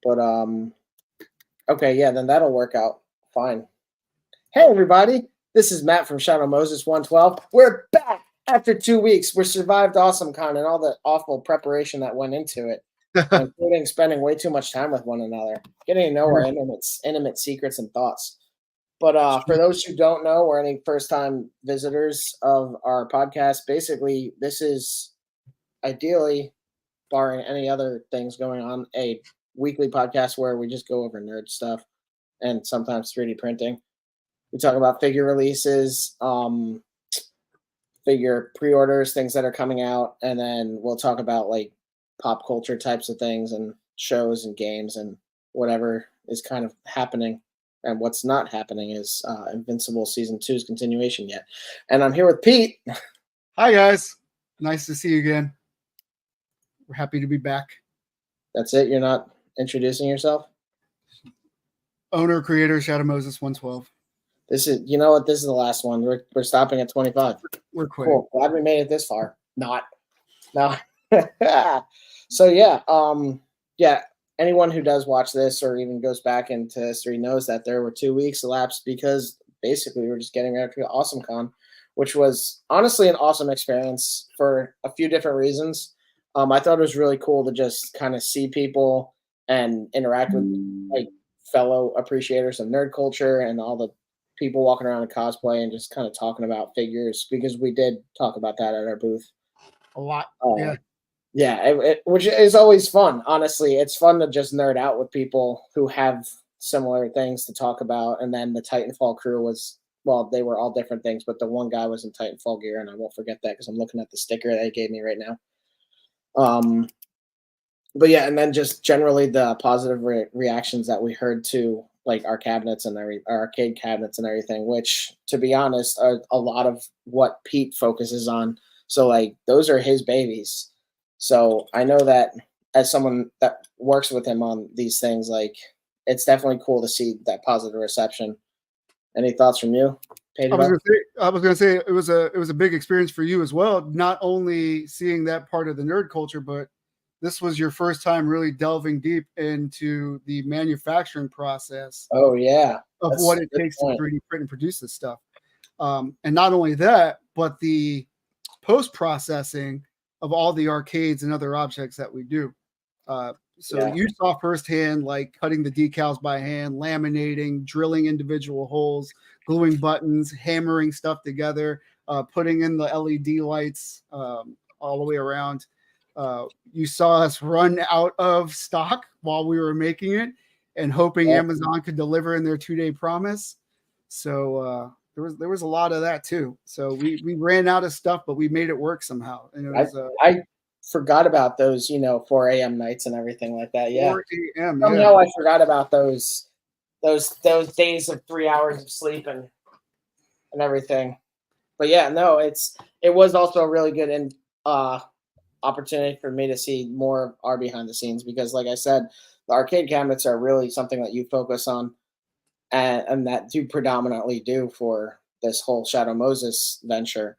But okay, yeah, then that'll work out fine. Hey everybody, this is Matt from Shadow Moses 112. We're back after 2 weeks. We survived AwesomeCon and all the awful preparation that went into it, including spending way too much time with one another, getting to know our intimate secrets and thoughts. But for those who don't know or any first time visitors of our podcast, basically this is ideally, barring any other things going on, a weekly podcast where we just go over nerd stuff and sometimes 3D printing. We talk about figure releases, figure pre-orders, things that are coming out, and then we'll talk about like pop culture types of things and shows and games and whatever is kind of happening. And what's not happening is Invincible Season 2's continuation yet. And I'm here with Pete. Hi, guys. Nice to see you again. We're happy to be back. That's it? You're not introducing yourself? Owner, creator, Shadow Moses 112. This is, you know what? This is the last one. We're stopping at 25. We're quitting. Cool. Glad we made it this far. Not. No. So yeah. Anyone who does watch this or even goes back into history knows that there were 2 weeks elapsed because basically we were just getting ready for AwesomeCon, which was honestly an awesome experience for a few different reasons. I thought it was really cool to just kind of see people and interact with like fellow appreciators of nerd culture and all the people walking around in cosplay and just kind of talking about figures, because we did talk about that at our booth a lot. Which is always fun. Honestly, it's fun to just nerd out with people who have similar things to talk about. And then the Titanfall crew was, well, they were all different things, but the one guy was in Titanfall gear, and I won't forget that because I'm looking at the sticker that he gave me right now. But yeah, and then just generally the positive reactions that we heard to like our cabinets and our arcade cabinets and everything, which, to be honest, are a lot of what Pete focuses on. So like those are his babies. So I know that as someone that works with him on these things, like it's definitely cool to see that positive reception. Any thoughts from you, Pedro? I was gonna say it was a big experience for you as well. Not only seeing that part of the nerd culture, but this was your first time really delving deep into the manufacturing process. Oh yeah, of what it takes to 3D print and produce this stuff. And not only that, but the post processing of all the arcades and other objects that we do. You saw firsthand, like cutting the decals by hand, laminating, drilling individual holes, gluing buttons, hammering stuff together, putting in the LED lights all the way around. You saw us run out of stock while we were making it and hoping Amazon could deliver in their 2-day promise. So there was a lot of that too. So we ran out of stuff, but we made it work somehow. And it was, I forgot about those, 4 a.m. nights and everything like that. Yeah. 4 a.m. Somehow I forgot about those days of 3 hours of sleep and everything. But yeah, no, it was also a really good opportunity for me to see more of our behind the scenes, because like I said, the arcade cabinets are really something that you focus on and that you predominantly do for this whole Shadow Moses venture.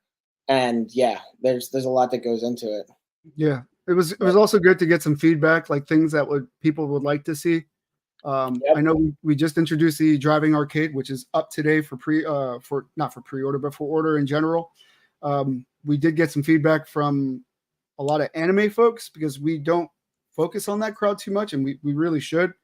And yeah, there's a lot that goes into it. Yeah, it was also good to get some feedback, like things that people would like to see. I know we just introduced the driving arcade, which is up today for not for pre-order, but for order in general. We did get some feedback from a lot of anime folks, because we don't focus on that crowd too much, and we really should.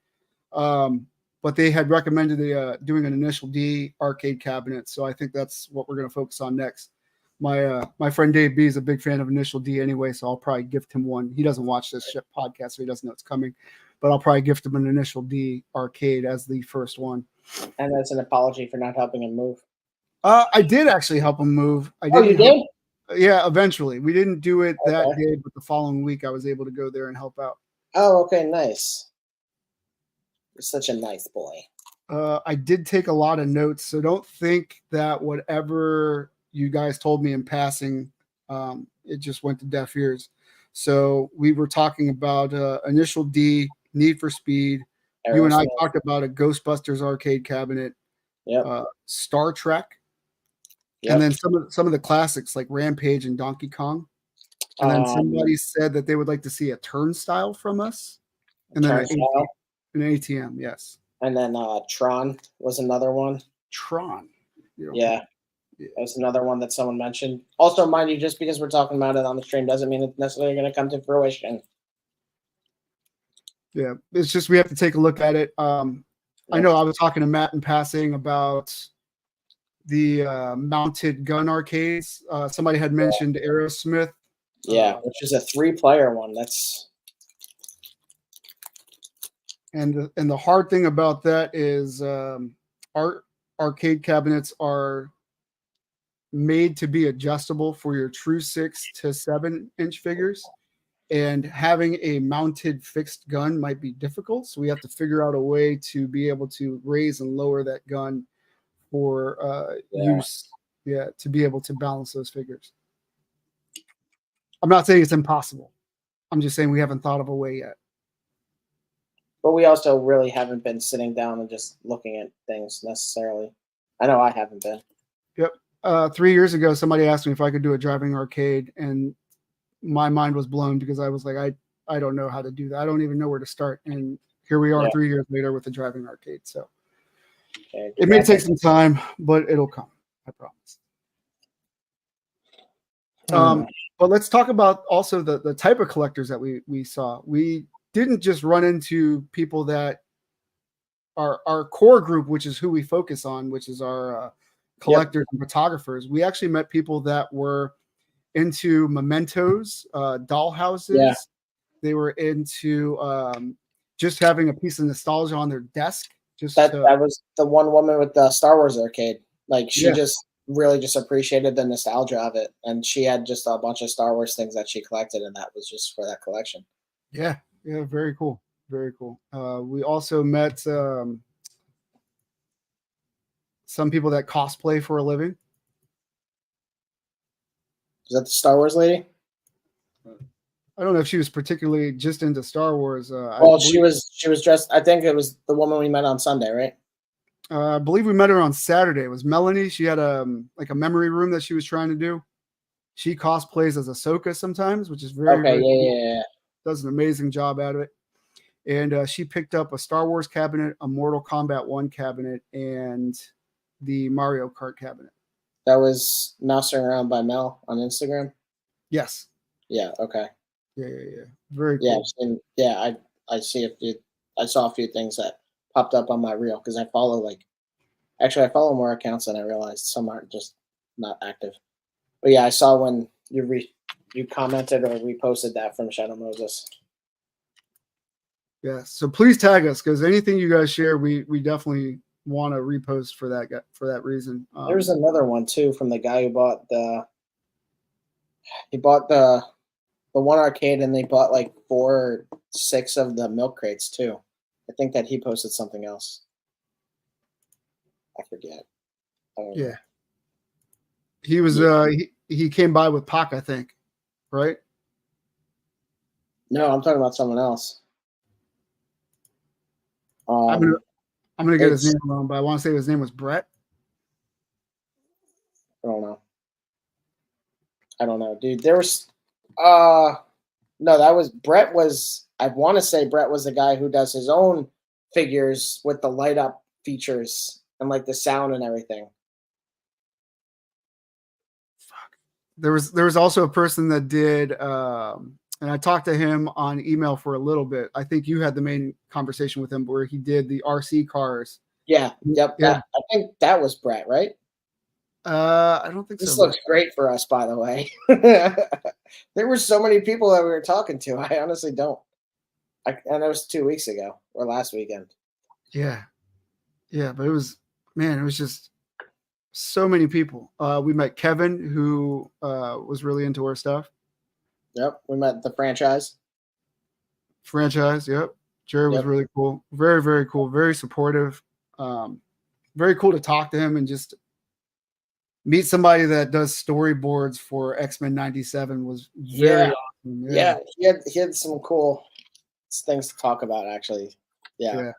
But they had recommended doing an Initial D arcade cabinet, so I think that's what we're going to focus on next. My friend Dave B is a big fan of Initial D anyway, so I'll probably gift him one. He doesn't watch this podcast, so he doesn't know it's coming, but I'll probably gift him an Initial D arcade as the first one. And that's an apology for not helping him move. I did actually help him move. You did? Yeah, eventually. We didn't do it that day, but the following week I was able to go there and help out. Oh, okay, nice. You're such a nice boy. I did take a lot of notes, so don't think that whatever you guys told me in passing, it just went to deaf ears. So we were talking about Initial D, Need for Speed. You and I talked about a Ghostbusters arcade cabinet, Star Trek, and then some of the classics like Rampage and Donkey Kong. And then somebody said that they would like to see a turnstile from us. And then An ATM, yes. And then Tron was another one. Tron. Yeah. That's another one that someone mentioned. Also, mind you, just because we're talking about it on the stream doesn't mean it's necessarily going to come to fruition. Yeah, it's just we have to take a look at it. I know I was talking to Matt in passing about the mounted gun arcades. Somebody had mentioned Aerosmith. Yeah, which is a 3-player one. That's and the hard thing about that is our arcade cabinets are made to be adjustable for your true 6 to 7 inch figures. And having a mounted fixed gun might be difficult. So we have to figure out a way to be able to raise and lower that gun for use, to be able to balance those figures. I'm not saying it's impossible. I'm just saying we haven't thought of a way yet. But we also really haven't been sitting down and just looking at things necessarily. I know I haven't been. Yep. 3 years ago, somebody asked me if I could do a driving arcade, and my mind was blown because I was like, I don't know how to do that. I don't even know where to start. And here we are 3 years later with the driving arcade. So it may take some time, but it'll come. I promise. But let's talk about also the type of collectors that we saw. We didn't just run into people that are our core group, which is who we focus on, which is our collectors and photographers. We actually met people that were into mementos, dollhouses. Yeah. They were into just having a piece of nostalgia on their desk. That was the one woman with the Star Wars arcade. Like she just really just appreciated the nostalgia of it, and she had just a bunch of Star Wars things that she collected, and that was just for that collection. Yeah, very cool, very cool. We also met some people that cosplay for a living. Is that the Star Wars lady? I don't know if she was particularly just into Star Wars. Well, she was dressed. I think it was the woman we met on Sunday, right? I believe we met her on Saturday. It was Melanie. She had like a memory room that she was trying to do. She cosplays as Ahsoka sometimes, which is very cool. Yeah. Does an amazing job out of it. And she picked up a Star Wars cabinet, a Mortal Kombat 1 cabinet, and the Mario Kart cabinet. That was mousing around by Mel on Instagram? Yes. Yeah, okay. Yeah. Very cool. I saw a few things that popped up on my reel because I follow I follow more accounts than I realized. Some aren't just not active. But yeah, I saw when you commented or reposted that from Shadow Moses. Yeah, so please tag us because anything you guys share, we definitely want to repost for that reason. There was another one too from the guy who bought the one arcade, and they bought like 4 or 6 of the milk crates too. I think that he posted something else. I forget. Yeah. He was he came by with Pac, I think, right? No, I'm talking about someone else. I'm gonna get his name wrong, but I want to say his name was Brett. I don't know, dude. There was no, that was Brett was I want to say Brett was the guy who does his own figures with the light up features and like the sound and everything. Fuck. There was also a person that did and I talked to him on email for a little bit. I think you had the main conversation with him where he did the RC cars. Yeah. Yep. Yeah. I think that was Brett, right? I don't think this so. This looks great for us, by the way. There were so many people that we were talking to. I honestly don't. And it was 2 weeks ago or last weekend. Yeah. But it was just so many people. We met Kevin, who was really into our stuff. Yep, we met the franchise. Yep. Jerry was really cool. Very, very cool. Very supportive. Very cool to talk to him and just meet somebody that does storyboards for X-Men 97 was very awesome. Yeah, he had some cool things to talk about, actually. Yeah.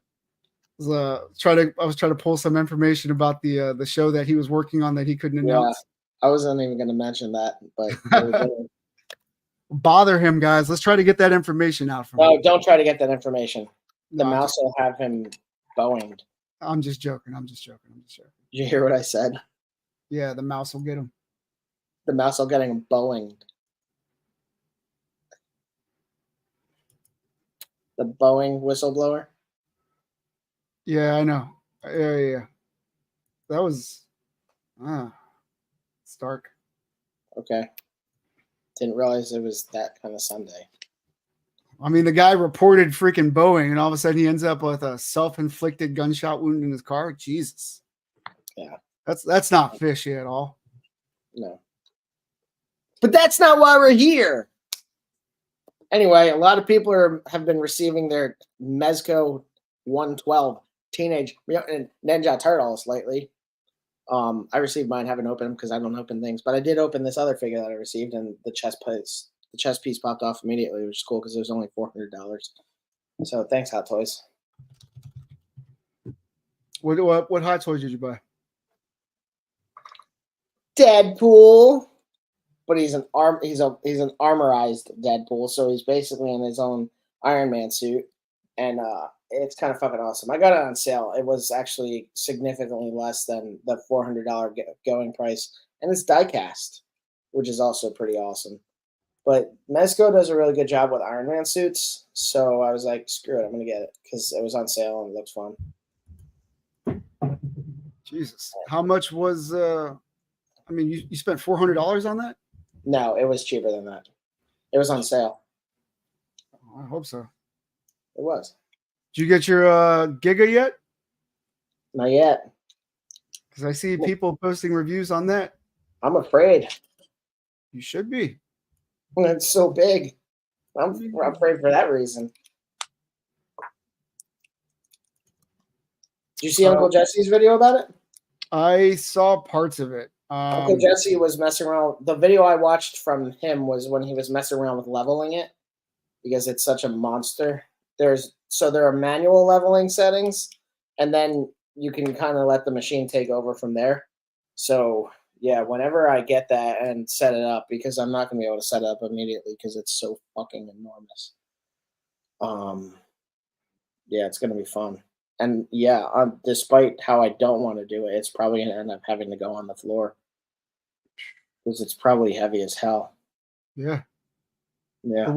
I was trying to pull some information about the show that he was working on that he couldn't announce. I wasn't even going to mention that, but bother him, guys. Let's try to get that information out from him. No, don't try to get that information. The mouse will have him Boeinged. I'm just joking. Did you hear what I said? Yeah, the mouse will get him. The mouse will get him Boeinged. The Boeing whistleblower. Yeah, I know. Yeah. That was it's dark. Okay. Didn't realize it was that kind of Sunday. I mean, the guy reported freaking Boeing, and all of a sudden he ends up with a self-inflicted gunshot wound in his car. Jesus. Yeah. That's not fishy at all. No. But that's not why we're here. Anyway, a lot of people have been receiving their Mezco 112 Teenage Mutant Ninja Turtles lately. I received mine, haven't opened them because I don't open things, but I did open this other figure that I received, and the chest piece popped off immediately, which is cool because it was only $400. So thanks, Hot Toys. What Hot Toys did you buy? Deadpool, but he's an armorized Deadpool, so he's basically in his own Iron Man suit, and it's kind of fucking awesome. I got it on sale. It was actually significantly less than the $400 going price, and it's die-cast, which is also pretty awesome. But Mezco does a really good job with Iron Man suits, so I was like, screw it, I'm going to get it because it was on sale and it looks fun. Jesus. How much was, you spent $400 on that? No, it was cheaper than that. It was on sale. Oh, I hope so. It was. Did you get your Giga yet? Not yet. Because I see people posting reviews on that. I'm afraid. You should be. It's so big. I'm afraid for that reason. Did you see Uncle Jesse's video about it? I saw parts of it. Uncle Jesse was messing around. The video I watched from him was when he was messing around with leveling it because it's such a monster. There are manual leveling settings, and then you can kind of let the machine take over from there. So yeah, whenever I get that and set it up, because I'm not going to be able to set it up immediately because it's so fucking enormous. Yeah, it's going to be fun. And yeah, despite how I don't want to do it, it's probably going to end up having to go on the floor because it's probably heavy as hell. Yeah. Yeah. The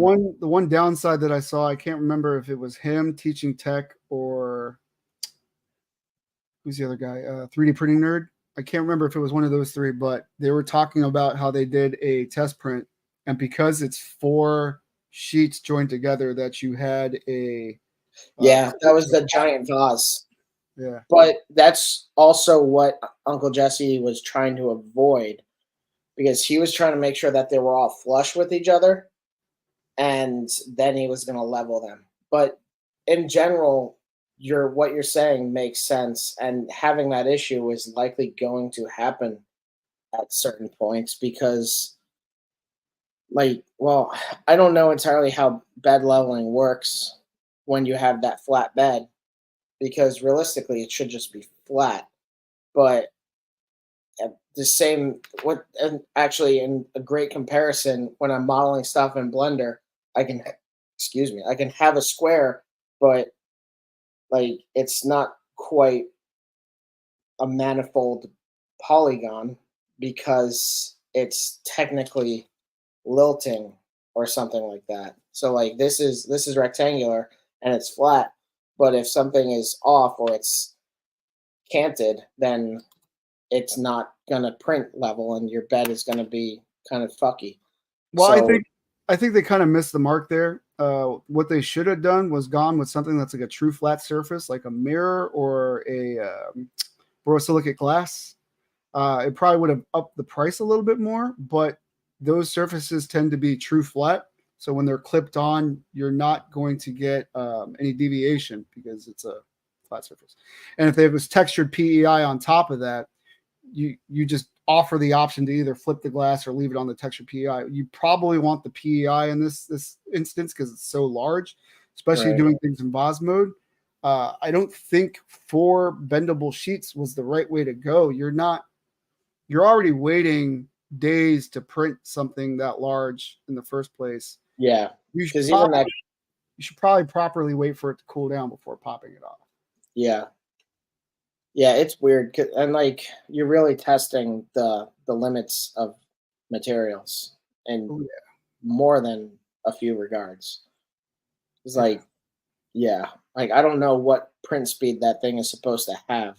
one downside that I saw, I can't remember if it was him teaching tech or who's the other guy? 3D printing nerd. I can't remember if it was one of those three, but they were talking about how they did a test print, and because it's 4 sheets joined together, that you had a that was the giant vase. Yeah, but that's also what Uncle Jesse was trying to avoid, because he was trying to make sure that they were all flush with each other, and then he was going to level them. But in general, what you're saying makes sense, and having that issue is likely going to happen at certain points because, I don't know entirely how bed leveling works when you have that flat bed, because realistically it should just be flat. But actually in a great comparison, when I'm modeling stuff in Blender, I can have a square, but it's not quite a manifold polygon because it's technically lilting or something like that. So this is rectangular and it's flat, but if something is off or it's canted, then it's not gonna print level and your bed is gonna be kind of fucky. Well, I think they kind of missed the mark there. What they should have done was gone with something that's like a true flat surface, like a mirror or a borosilicate glass. It probably would have upped the price a little bit more, but those surfaces tend to be true flat. So when they're clipped on, you're not going to get any deviation because it's a flat surface. And if there was textured PEI on top of that, you just offer the option to either flip the glass or leave it on the textured PEI. You probably want the PEI in this instance because it's so large, especially doing things in Vaz mode. I don't think 4 bendable sheets was the right way to go. You're already waiting days to print something that large in the first place. Yeah, because even that you should probably properly wait for it to cool down before popping it off. Yeah. Yeah, it's weird. And like you're really testing the limits of materials and Oh, yeah. more than a few regards. It's Yeah. like, yeah, like I don't know what print speed that thing is supposed to have.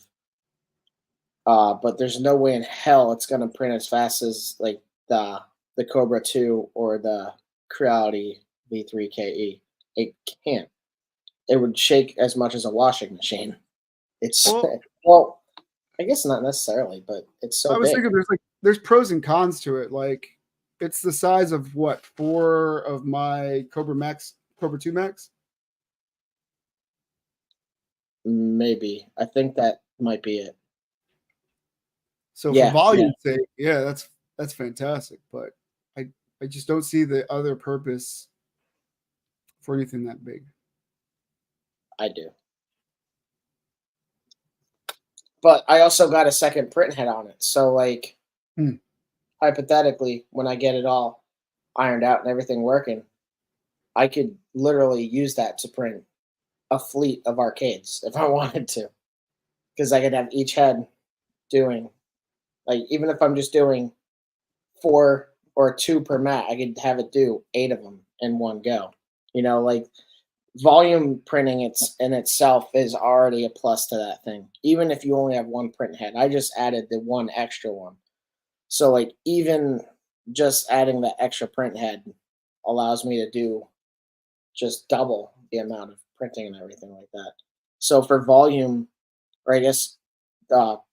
But there's no way in hell it's gonna print as fast as like the Cobra 2 or the Creality V3KE. It can't. It would shake as much as a washing machine. It's Well, well, I guess not necessarily, but it's so I was big. thinking there's pros and cons to it. Like it's the size of what 4 of my Cobra 2 Max. Maybe. I think that might be it. So for Yeah, yeah. volume's sake, yeah, that's fantastic. But I just don't see the other purpose for anything that big. I do. But I also got a second print head on it. So like hypothetically, when I get it all ironed out and everything working, I could literally use that to print a fleet of arcades if I wanted to. Because I could have each head doing like even if I'm just doing 4 or 2 per mat, I could have it do 8 of them in one go. Like volume printing in itself is already a plus to that thing. Even if you only have one print head, I just added the one extra one. So like even just adding the extra print head allows me to do just double the amount of printing and everything like that. So for volume, or I guess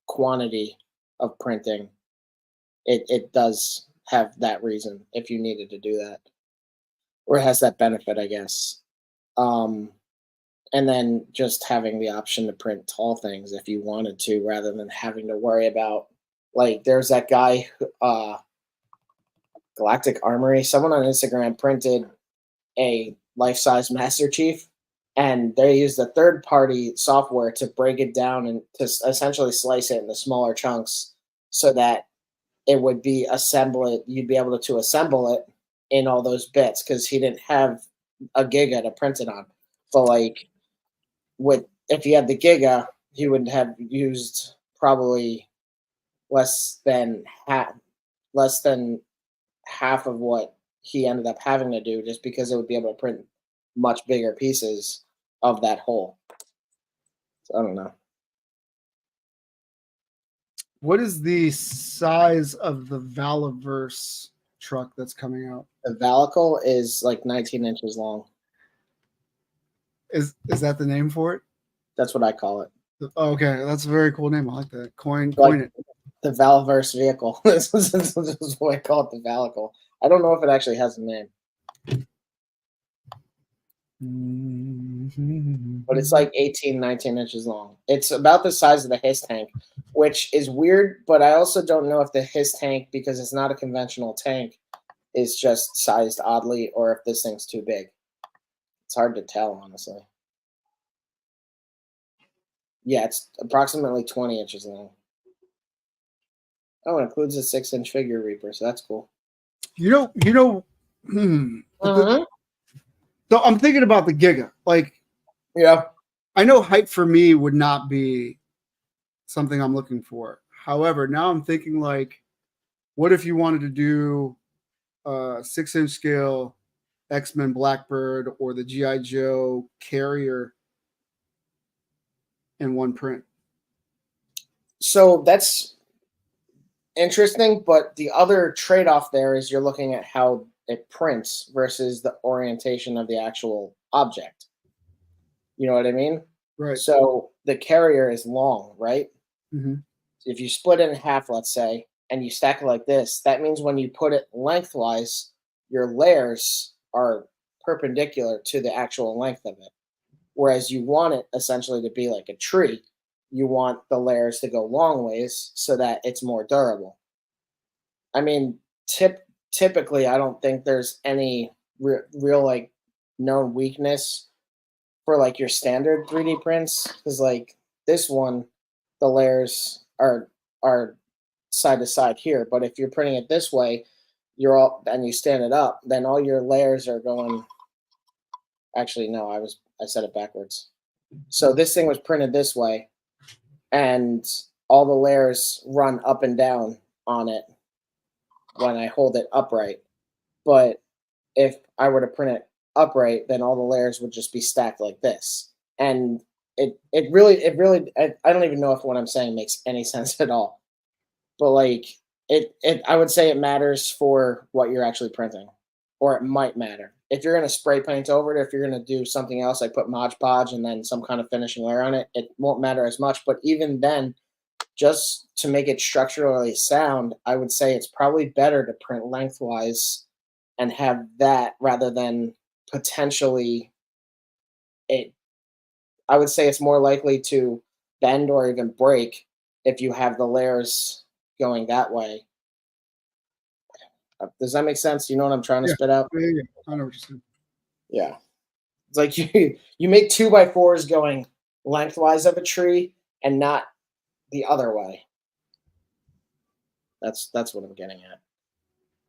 quantity of printing, it does have that reason if you needed to do that, or it has that benefit, I guess. Um, and then just having the option to print tall things if you wanted to, rather than having to worry about like there's that guy, Galactic Armory. Someone on Instagram printed a life-size Master Chief, and they used a third-party software to break it down and to essentially slice it into smaller chunks, so that it would be assembled. You'd be able to assemble it in all those bits because he didn't have a Giga to print it on. But like if he had the Giga, he would have used probably less than half of what he ended up having to do, just because it would be able to print much bigger pieces of that whole. So I don't know. What is the size of the Valaverse truck that's coming out? The Valicle is like 19 inches long. Is that the name for it? That's what I call it. Okay, that's a very cool name. I like that. Coin it. The Valaverse vehicle. This is what I call it, the Valicle. I don't know if it actually has a name. But it's like 18, 19 inches long. It's about the size of the HISS tank, which is weird, but I also don't know if the HISS tank, because it's not a conventional tank, is just sized oddly, or if this thing's too big. It's hard to tell, honestly. Yeah, it's approximately 20 inches long. Oh, it includes a 6-inch figure reaper, so that's cool. So I'm thinking about the Giga. Like, yeah, I know height for me would not be something I'm looking for. However, now I'm thinking like, what if you wanted to do a 6-inch scale X-Men Blackbird or the G.I. Joe Carrier in one print? So that's interesting, but the other trade-off there is you're looking at how it prints versus the orientation of the actual object. You know what I mean? Right. So the carrier is long, right? Mm-hmm. If you split it in half, let's say, and you stack it like this, that means when you put it lengthwise, your layers are perpendicular to the actual length of it. Whereas you want it essentially to be like a tree. You want the layers to go long ways so that it's more durable. I mean, typically, I don't think there's any real like known weakness for like your standard 3D prints, because like this one, the layers are side to side here. But if you're printing it this way, and you stand it up, then all your layers are going Actually, no, I said it backwards. So this thing was printed this way, and all the layers run up and down on it when I hold it upright. But if I were to print it upright, then all the layers would just be stacked like this. And it really I don't even know if what I'm saying makes any sense at all. But like it I would say it matters for what you're actually printing. Or it might matter. If you're gonna spray paint over it, if you're gonna do something else like put Mod Podge and then some kind of finishing layer on it, it won't matter as much. But even then, just to make it structurally sound, I would say it's probably better to print lengthwise and have that rather than potentially it. I would say it's more likely to bend or even break if you have the layers going that way. Does that make sense? You know what I'm trying to Yeah. spit out? Yeah. I know what you're saying. Yeah. It's like you make 2x4s going lengthwise of a tree and not the other way. That's what I'm getting at.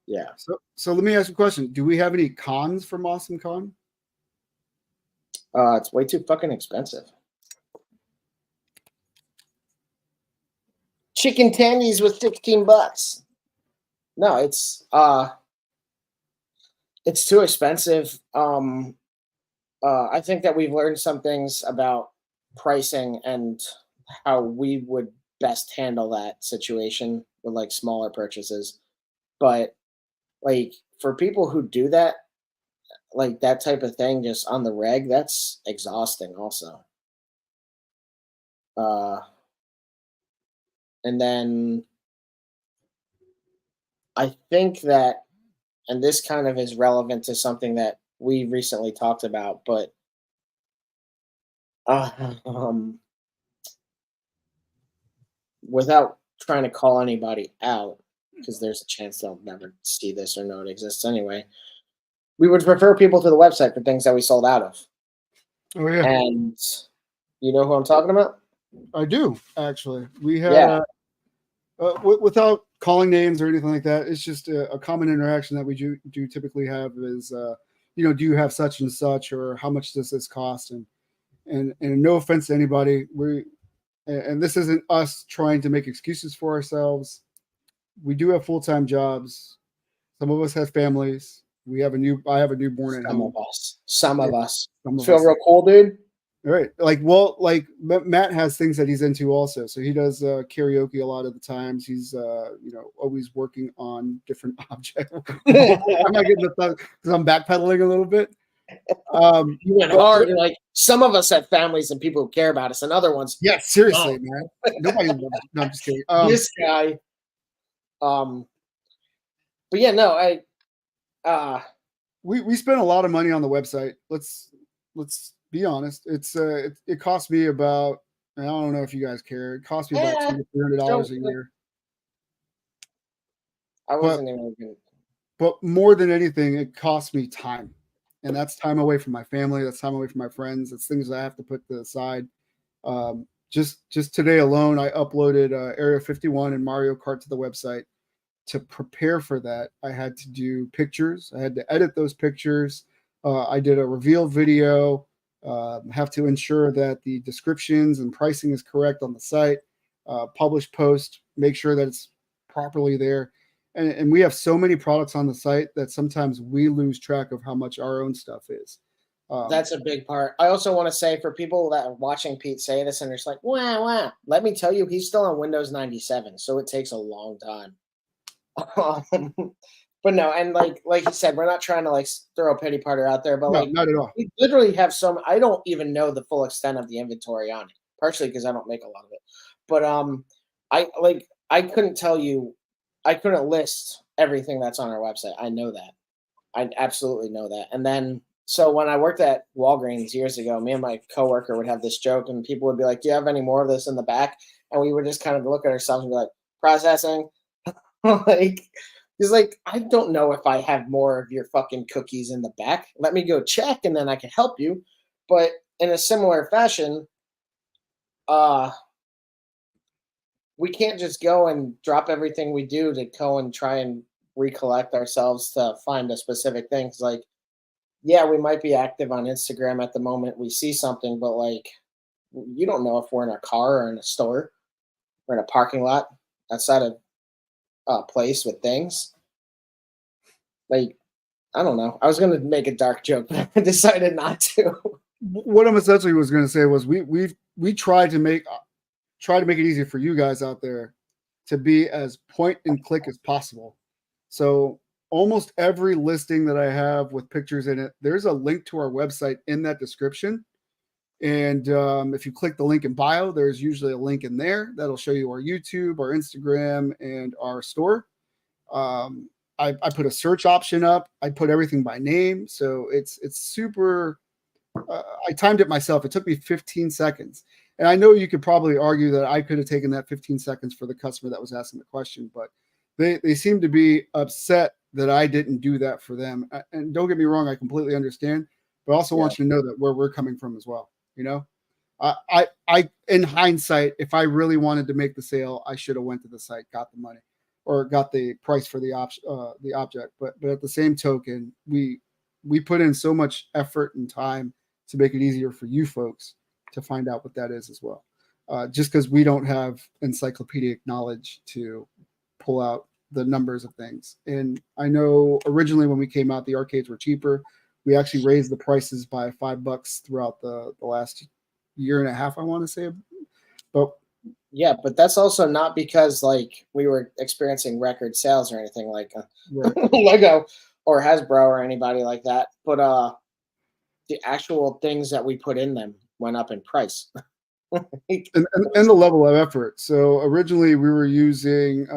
Yeah. So let me ask you a question. Do we have any cons from AwesomeCon? It's way too fucking expensive. Chicken tendies with $16. No, it's too expensive. I think that we've learned some things about pricing and how we would best handle that situation with like smaller purchases. But like for people who do that, like that type of thing just on the reg, that's exhausting also. And then I think that, and this kind of is relevant to something that we recently talked about, but um, without trying to call anybody out, because there's a chance they'll never see this or know it exists anyway, we would refer people to the website for things that we sold out of. Oh yeah, And you know who I'm talking about? I do actually. We had Yeah. without calling names or anything like that. It's just a common interaction that we do typically have is do you have such and such, or how much does this cost? And no offense to anybody, and this isn't us trying to make excuses for ourselves. We do have full-time jobs. Some of us have families. I have a newborn at Some home. of us. Some of us. Some of Feel us. real cool, dude. Right. Like Matt has things that he's into also. So he does karaoke a lot of the times. He's always working on different objects. I'm not getting the thought because I'm backpedaling a little bit. You went hard. Like some of us have families and people who care about us, and other ones. Yeah, seriously, man. Nobody loves. No, I'm just kidding. This guy. But yeah, no, we spent a lot of money on the website. Let's be honest. It cost me about, I don't know if you guys care. It cost me about $200-$300 a year. I wasn't even looking. But more than anything, it cost me time. And that's time away from my family. That's time away from my friends. It's things I have to put to the side. Just today alone, I uploaded Area 51 and Mario Kart to the website. To prepare for that, I had to do pictures. I had to edit those pictures. I did a reveal video. Have to ensure that the descriptions and pricing is correct on the site. Publish post, make sure that it's properly there. And we have so many products on the site that sometimes we lose track of how much our own stuff is. That's a big part. I also want to say for people that are watching Pete say this and they're just like, wow. Let me tell you, he's still on Windows 97, so it takes a long time. But no, and like you said, we're not trying to like throw a pity party out there, but no, like not at all. we literally have some. I don't even know the full extent of the inventory on it, partially because I don't make a lot of it. But I couldn't tell you, I couldn't list everything that's on our website. I know that, I absolutely know that. And then so when I worked at Walgreens years ago, me and my coworker would have this joke, and people would be like, "Do you have any more of this in the back?" And we would just kind of look at ourselves and be like, "Processing." Like he's like, I don't know if I have more of your fucking cookies in the back. Let me go check and then I can help you. But in a similar fashion, we can't just go and drop everything we do to go and try and recollect ourselves to find a specific thing. It's like yeah, we might be active on Instagram at the moment. We see something, but like, you don't know if we're in a car or in a store or in a parking lot outside of a place with things. Like, I don't know. I was gonna make a dark joke, but I decided not to. What I'm essentially was going to say was we tried to make it easy for you guys out there to be as point and click as possible. So almost every listing that I have with pictures in it, there's a link to our website in that description. And if you click the link in bio, there's usually a link in there that'll show you our YouTube, our Instagram, and our store. I put a search option up. I put everything by name, so it's super. I timed it myself. It took me 15 seconds, and I know you could probably argue that I could have taken that 15 seconds for the customer that was asking the question, but they seem to be upset that I didn't do that for them. And don't get me wrong, I completely understand, but I also want you to know that where we're coming from as well. You know, I in hindsight, if I really wanted to make the sale, I should have went to the site, got the money, or got the price for the object. But at the same token, we put in so much effort and time to make it easier for you folks to find out what that is as well. Just because we don't have encyclopedic knowledge to pull out the numbers of things. And I know originally when we came out, the arcades were cheaper. We actually raised the prices by $5 throughout the last year and a half, I want to say. But yeah, but that's also not because like we were experiencing record sales or anything like Lego or Hasbro or anybody like that. But the actual things that we put in them went up in price. and the level of effort. So originally we were using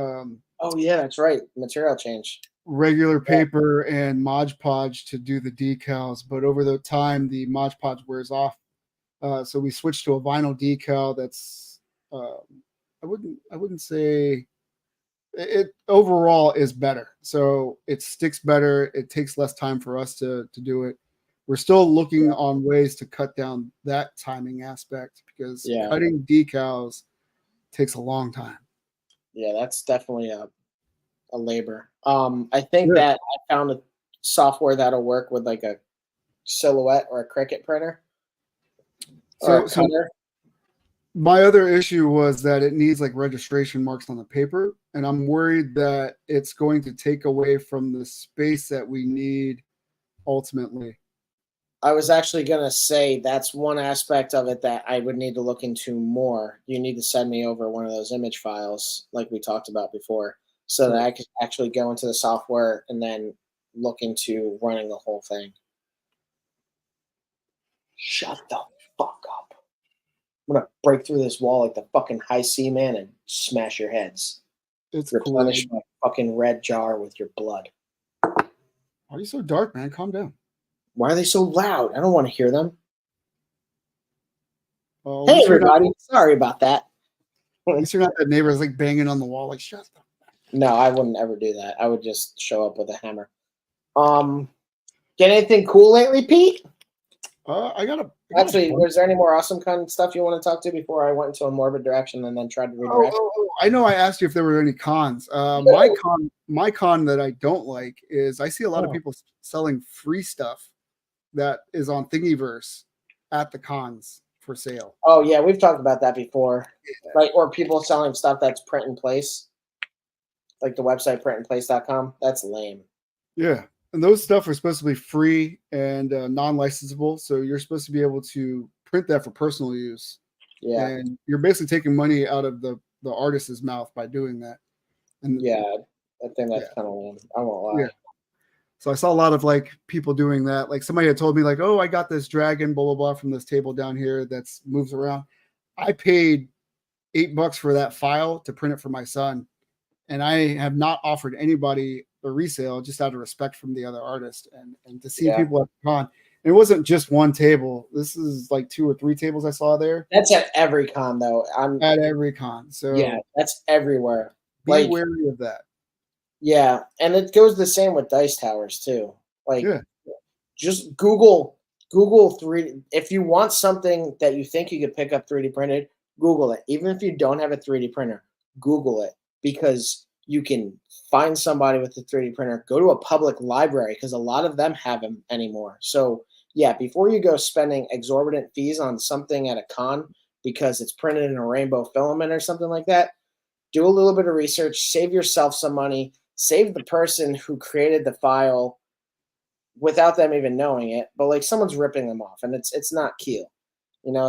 oh yeah, that's right, material change, regular paper and Mod Podge to do the decals, but over the time the Mod Podge wears off, so we switched to a vinyl decal that's I wouldn't say it overall is better, so it sticks better, it takes less time for us to do it. We're still looking on ways to cut down that timing aspect because cutting decals takes a long time. Yeah, that's definitely a labor. I think that I found a software that'll work with like a Silhouette or a Cricut printer. So my other issue was that it needs like registration marks on the paper, and I'm worried that it's going to take away from the space that we need ultimately. I was actually going to say that's one aspect of it that I would need to look into more. You need to send me over one of those image files like we talked about before so that I could actually go into the software and then look into running the whole thing. Shut the fuck up. I'm going to break through this wall like the fucking high C man and smash your heads. It's replenish my fucking red jar with your blood. Why are you so dark, man? Calm down. Why are they so loud? I don't want to hear them. Hey, everybody. Sorry about that. At least you're not that neighbor that's like banging on the wall. Like, shut up. No, I wouldn't ever do that. I would just show up with a hammer. Get anything cool lately, Pete? Actually, was there any more AwesomeCon stuff you want to talk to before I went into a morbid direction and then tried to redirect? I know I asked you if there were any cons. My con that I don't like is I see a lot of people selling free stuff that is on Thingiverse at the cons for sale. Oh yeah, we've talked about that before. Like, or people selling stuff that's print in place, like the website printinplace.com. That's lame. Yeah, and those stuff are supposed to be free and non-licensable, so you're supposed to be able to print that for personal use. Yeah, and you're basically taking money out of the artist's mouth by doing that. And yeah, I think that's kind of lame. I won't lie. Yeah. So I saw a lot of like people doing that. Like somebody had told me like, oh, I got this dragon, blah, blah, blah, from this table down here that's moves around. I paid $8 for that file to print it for my son. And I have not offered anybody a resale just out of respect from the other artist. And to see people at the con, it wasn't just one table. This is like 2 or 3 tables I saw there. That's at every con though. I'm at every con. So yeah, that's everywhere. Be wary of that. Yeah, and it goes the same with dice towers too. Like, just Google 3D. If you want something that you think you could pick up 3D printed, Google it. Even if you don't have a 3D printer, Google it, because you can find somebody with a 3D printer, go to a public library because a lot of them have them anymore. So yeah, before you go spending exorbitant fees on something at a con because it's printed in a rainbow filament or something like that, do a little bit of research, save yourself some money, save the person who created the file without them even knowing it, but like someone's ripping them off and it's not cool.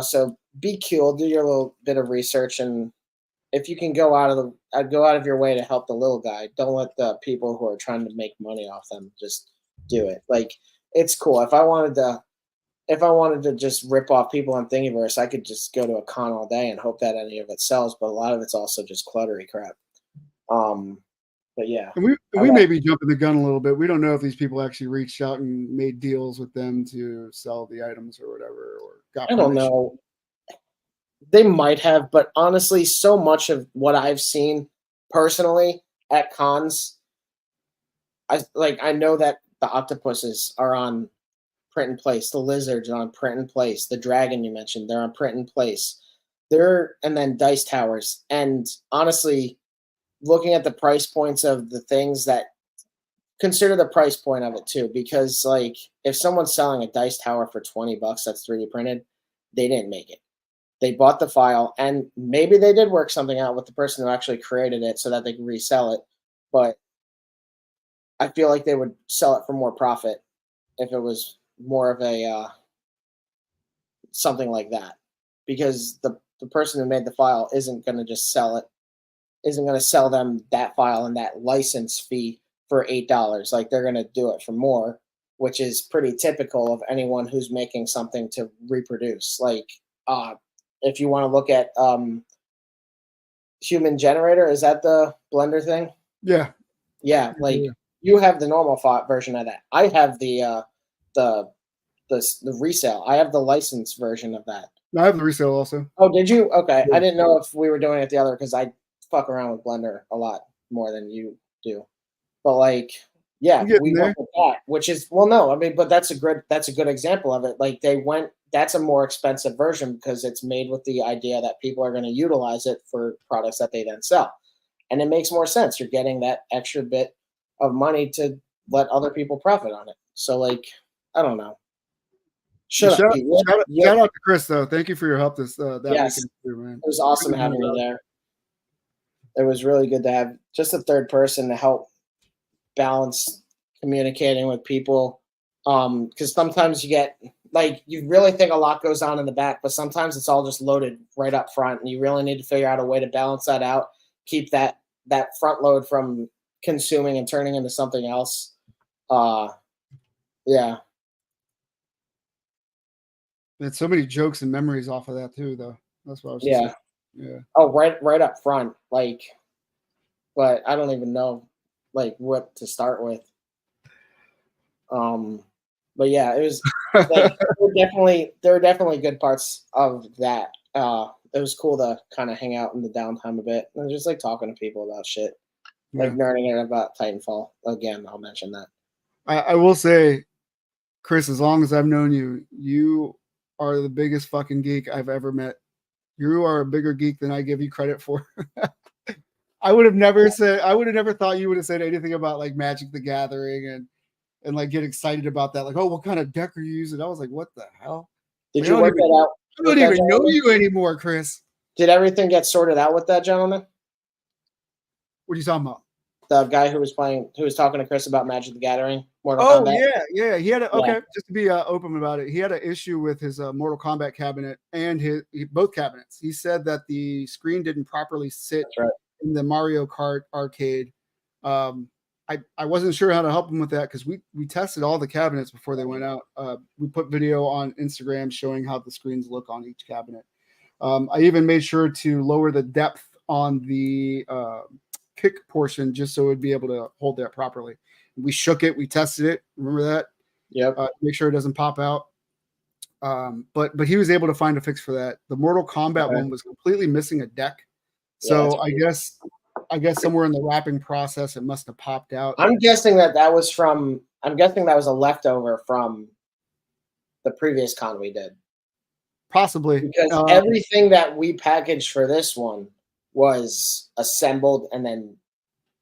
So be cool, do your little bit of research, and if you can go out of your way to help the little guy, don't let the people who are trying to make money off them just do it. Like, it's cool. If I wanted to just rip off people on Thingiverse, I could just go to a con all day and hope that any of it sells, but a lot of it's also just cluttery crap. But yeah. And we may be jumping the gun a little bit. We don't know if these people actually reached out and made deals with them to sell the items or whatever, or got I don't know. They might have, but honestly, so much of what I've seen personally at cons, I know that the octopuses are on print and place, the lizards are on print and place, the dragon you mentioned, they're on print and place. And then dice towers. And honestly, looking at the price points of the things, that consider the price point of it too, because like if someone's selling a dice tower for $20 that's 3D printed, they didn't make it. They bought the file, and maybe they did work something out with the person who actually created it so that they could resell it. But I feel like they would sell it for more profit if it was more of a something like that, because the person who made the file isn't going to just sell it, isn't going to sell them that file and that license fee for $8. Like, they're going to do it for more, which is pretty typical of anyone who's making something to reproduce. Like, if you want to look at Human Generator, is that the Blender thing? Yeah. Like, you have the normal version of that. I have the resale. I have the licensed version of that. I have the resale also. Oh, did you? Okay. Yeah. I didn't know if we were doing it the other, because I fuck around with Blender a lot more than you do. But like, yeah, we went with that, which is, well, no, I mean, but that's a good example of it. Like, that's a more expensive version because it's made with the idea that people are going to utilize it for products that they then sell. And it makes more sense. You're getting that extra bit of money to let other people profit on it. So like, I don't know. Shout out to Chris though. Thank you for your help this that yes. weekend, man. It was awesome having you there. It was really good to have just a third person to help balance communicating with people. Because sometimes you get, like, you really think a lot goes on in the back, but sometimes it's all just loaded right up front, and you really need to figure out a way to balance that out, keep that front load from consuming and turning into something else. Yeah. There's so many jokes and memories off of that too, though. That's what I was saying. Yeah. Oh, right up front, like, but I don't even know like what to start with. But yeah, it was like, there were definitely good parts of that. It was cool to kind of hang out in the downtime a bit and just like talking to people about shit, like nerding it about Titanfall. Again, I'll mention that. I will say, Chris, as long as I've known you, you are the biggest fucking geek I've ever met. You are a bigger geek than I give you credit for. I would have never thought you would have said anything about like Magic the Gathering and like get excited about that. Like, oh, what kind of deck are you using? I was like, what the hell? Did you work that out? I don't even know you anymore, Chris. Did everything get sorted out with that gentleman? What are you talking about? The guy who was talking to Chris about Magic the Gathering, Mortal Kombat. Yeah. He had just to be open about it. He had an issue with his Mortal Kombat cabinet and both cabinets. He said that the screen didn't properly sit in the Mario Kart arcade. I wasn't sure how to help him with that because we tested all the cabinets before they went out. We put video on Instagram showing how the screens look on each cabinet. I even made sure to lower the depth on the kick portion just so it would be able to hold that properly. We shook it, we tested it. Remember that? Yep. Make sure it doesn't pop out. But he was able to find a fix for that. The Mortal Kombat one was completely missing a deck. So I guess somewhere in the wrapping process it must have popped out. I'm guessing that was a leftover from the previous con we did. Possibly. Because everything that we packaged for this one was assembled and then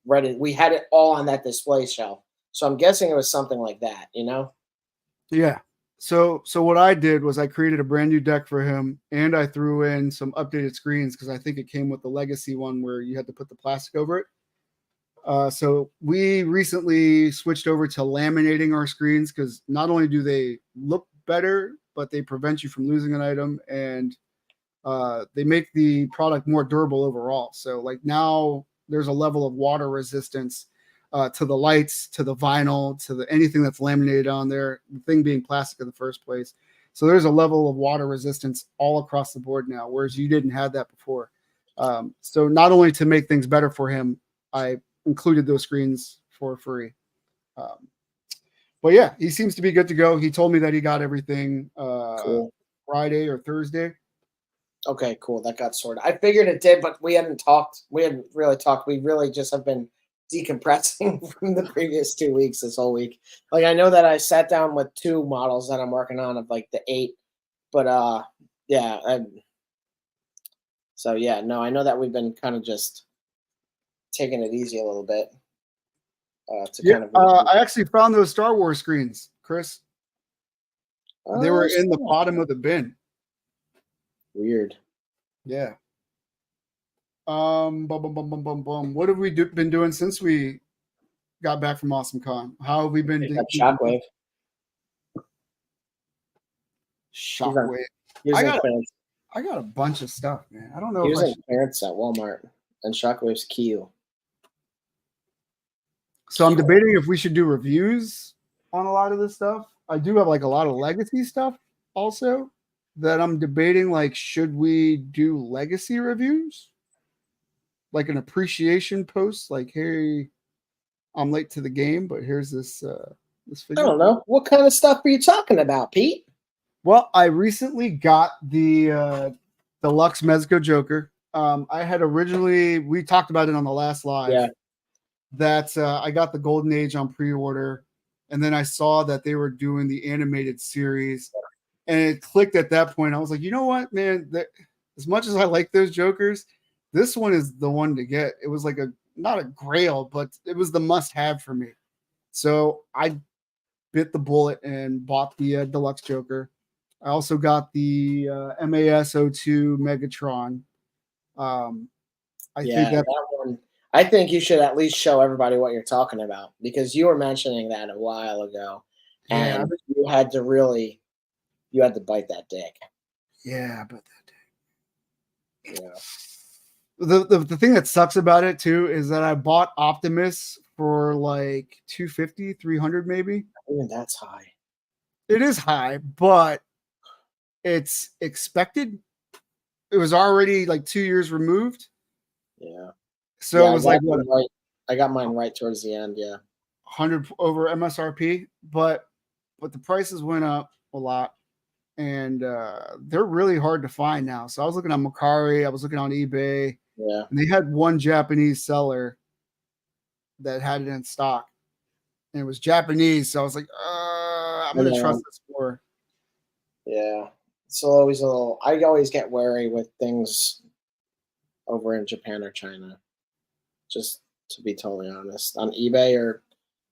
ready. We had it all on that display shelf. So I'm guessing it was something like that, you know? Yeah. So what I did was I created a brand new deck for him, and I threw in some updated screens because I think it came with the legacy one where you had to put the plastic over it. So we recently switched over to laminating our screens because not only do they look better, but they prevent you from losing an item, and they make the product more durable overall. So like now there's a level of water resistance to the lights, to the vinyl, to the anything that's laminated on there, the thing being plastic in the first place. So there's a level of water resistance all across the board now, whereas you didn't have that before. So not only to make things better for him, I included those screens for free. But yeah, he seems to be good to go. He told me that he got everything Cool. Friday or Thursday. Okay, cool. That got sorted. I figured it did, but we hadn't talked. We hadn't really talked. We really just have been decompressing from the previous 2 weeks this whole week. Like I know that I sat down with 2 models that I'm working on of like the 8, but yeah. So yeah, no, I know that we've been kind of just taking it easy a little bit. To Yeah, kind of I actually found those Star Wars screens, Chris. They were in the bottom of the bin. Weird. Yeah. What have we been doing since we got back from AwesomeCon? How have we been? Shockwave. Shockwave. I got a bunch of stuff, man. I don't know. Using clearance at Walmart, and Shockwave's cute. So I'm debating if we should do reviews on a lot of this stuff. I do have like a lot of legacy stuff also that I'm debating. Like, should we do legacy reviews? Like an appreciation post, like, hey, I'm late to the game, but here's this figure. I don't know. What kind of stuff are you talking about, Pete? Well, I recently got the deluxe Mezco Joker. I had we talked about it on the last live. Yeah. That I got the Golden Age on pre-order, and then I saw that they were doing the animated series, and it clicked at that point. I was like, you know what, man? As much as I like those Jokers, this one is the one to get. It was like not a grail, but it was the must-have for me. So I bit the bullet and bought the deluxe Joker. I also got the MAS02 Megatron. I think you should at least show everybody what you're talking about because you were mentioning that a while ago, and you had to bite that dick. Yeah, but that dick. Yeah. The thing that sucks about it too is that I bought Optimus for like 250, 300 maybe. Even that's high. It is high, but it's expected. It was already like 2 years removed. Yeah. So it was like what? I got mine right towards the end. Yeah. 100 over MSRP, but the prices went up a lot, and they're really hard to find now. So I was looking on Mercari, I was looking on eBay. Yeah. And they had one Japanese seller that had it in stock, and it was Japanese. So I was like, I'm going to trust this more. Yeah. It's always I always get wary with things over in Japan or China, just to be totally honest. On eBay or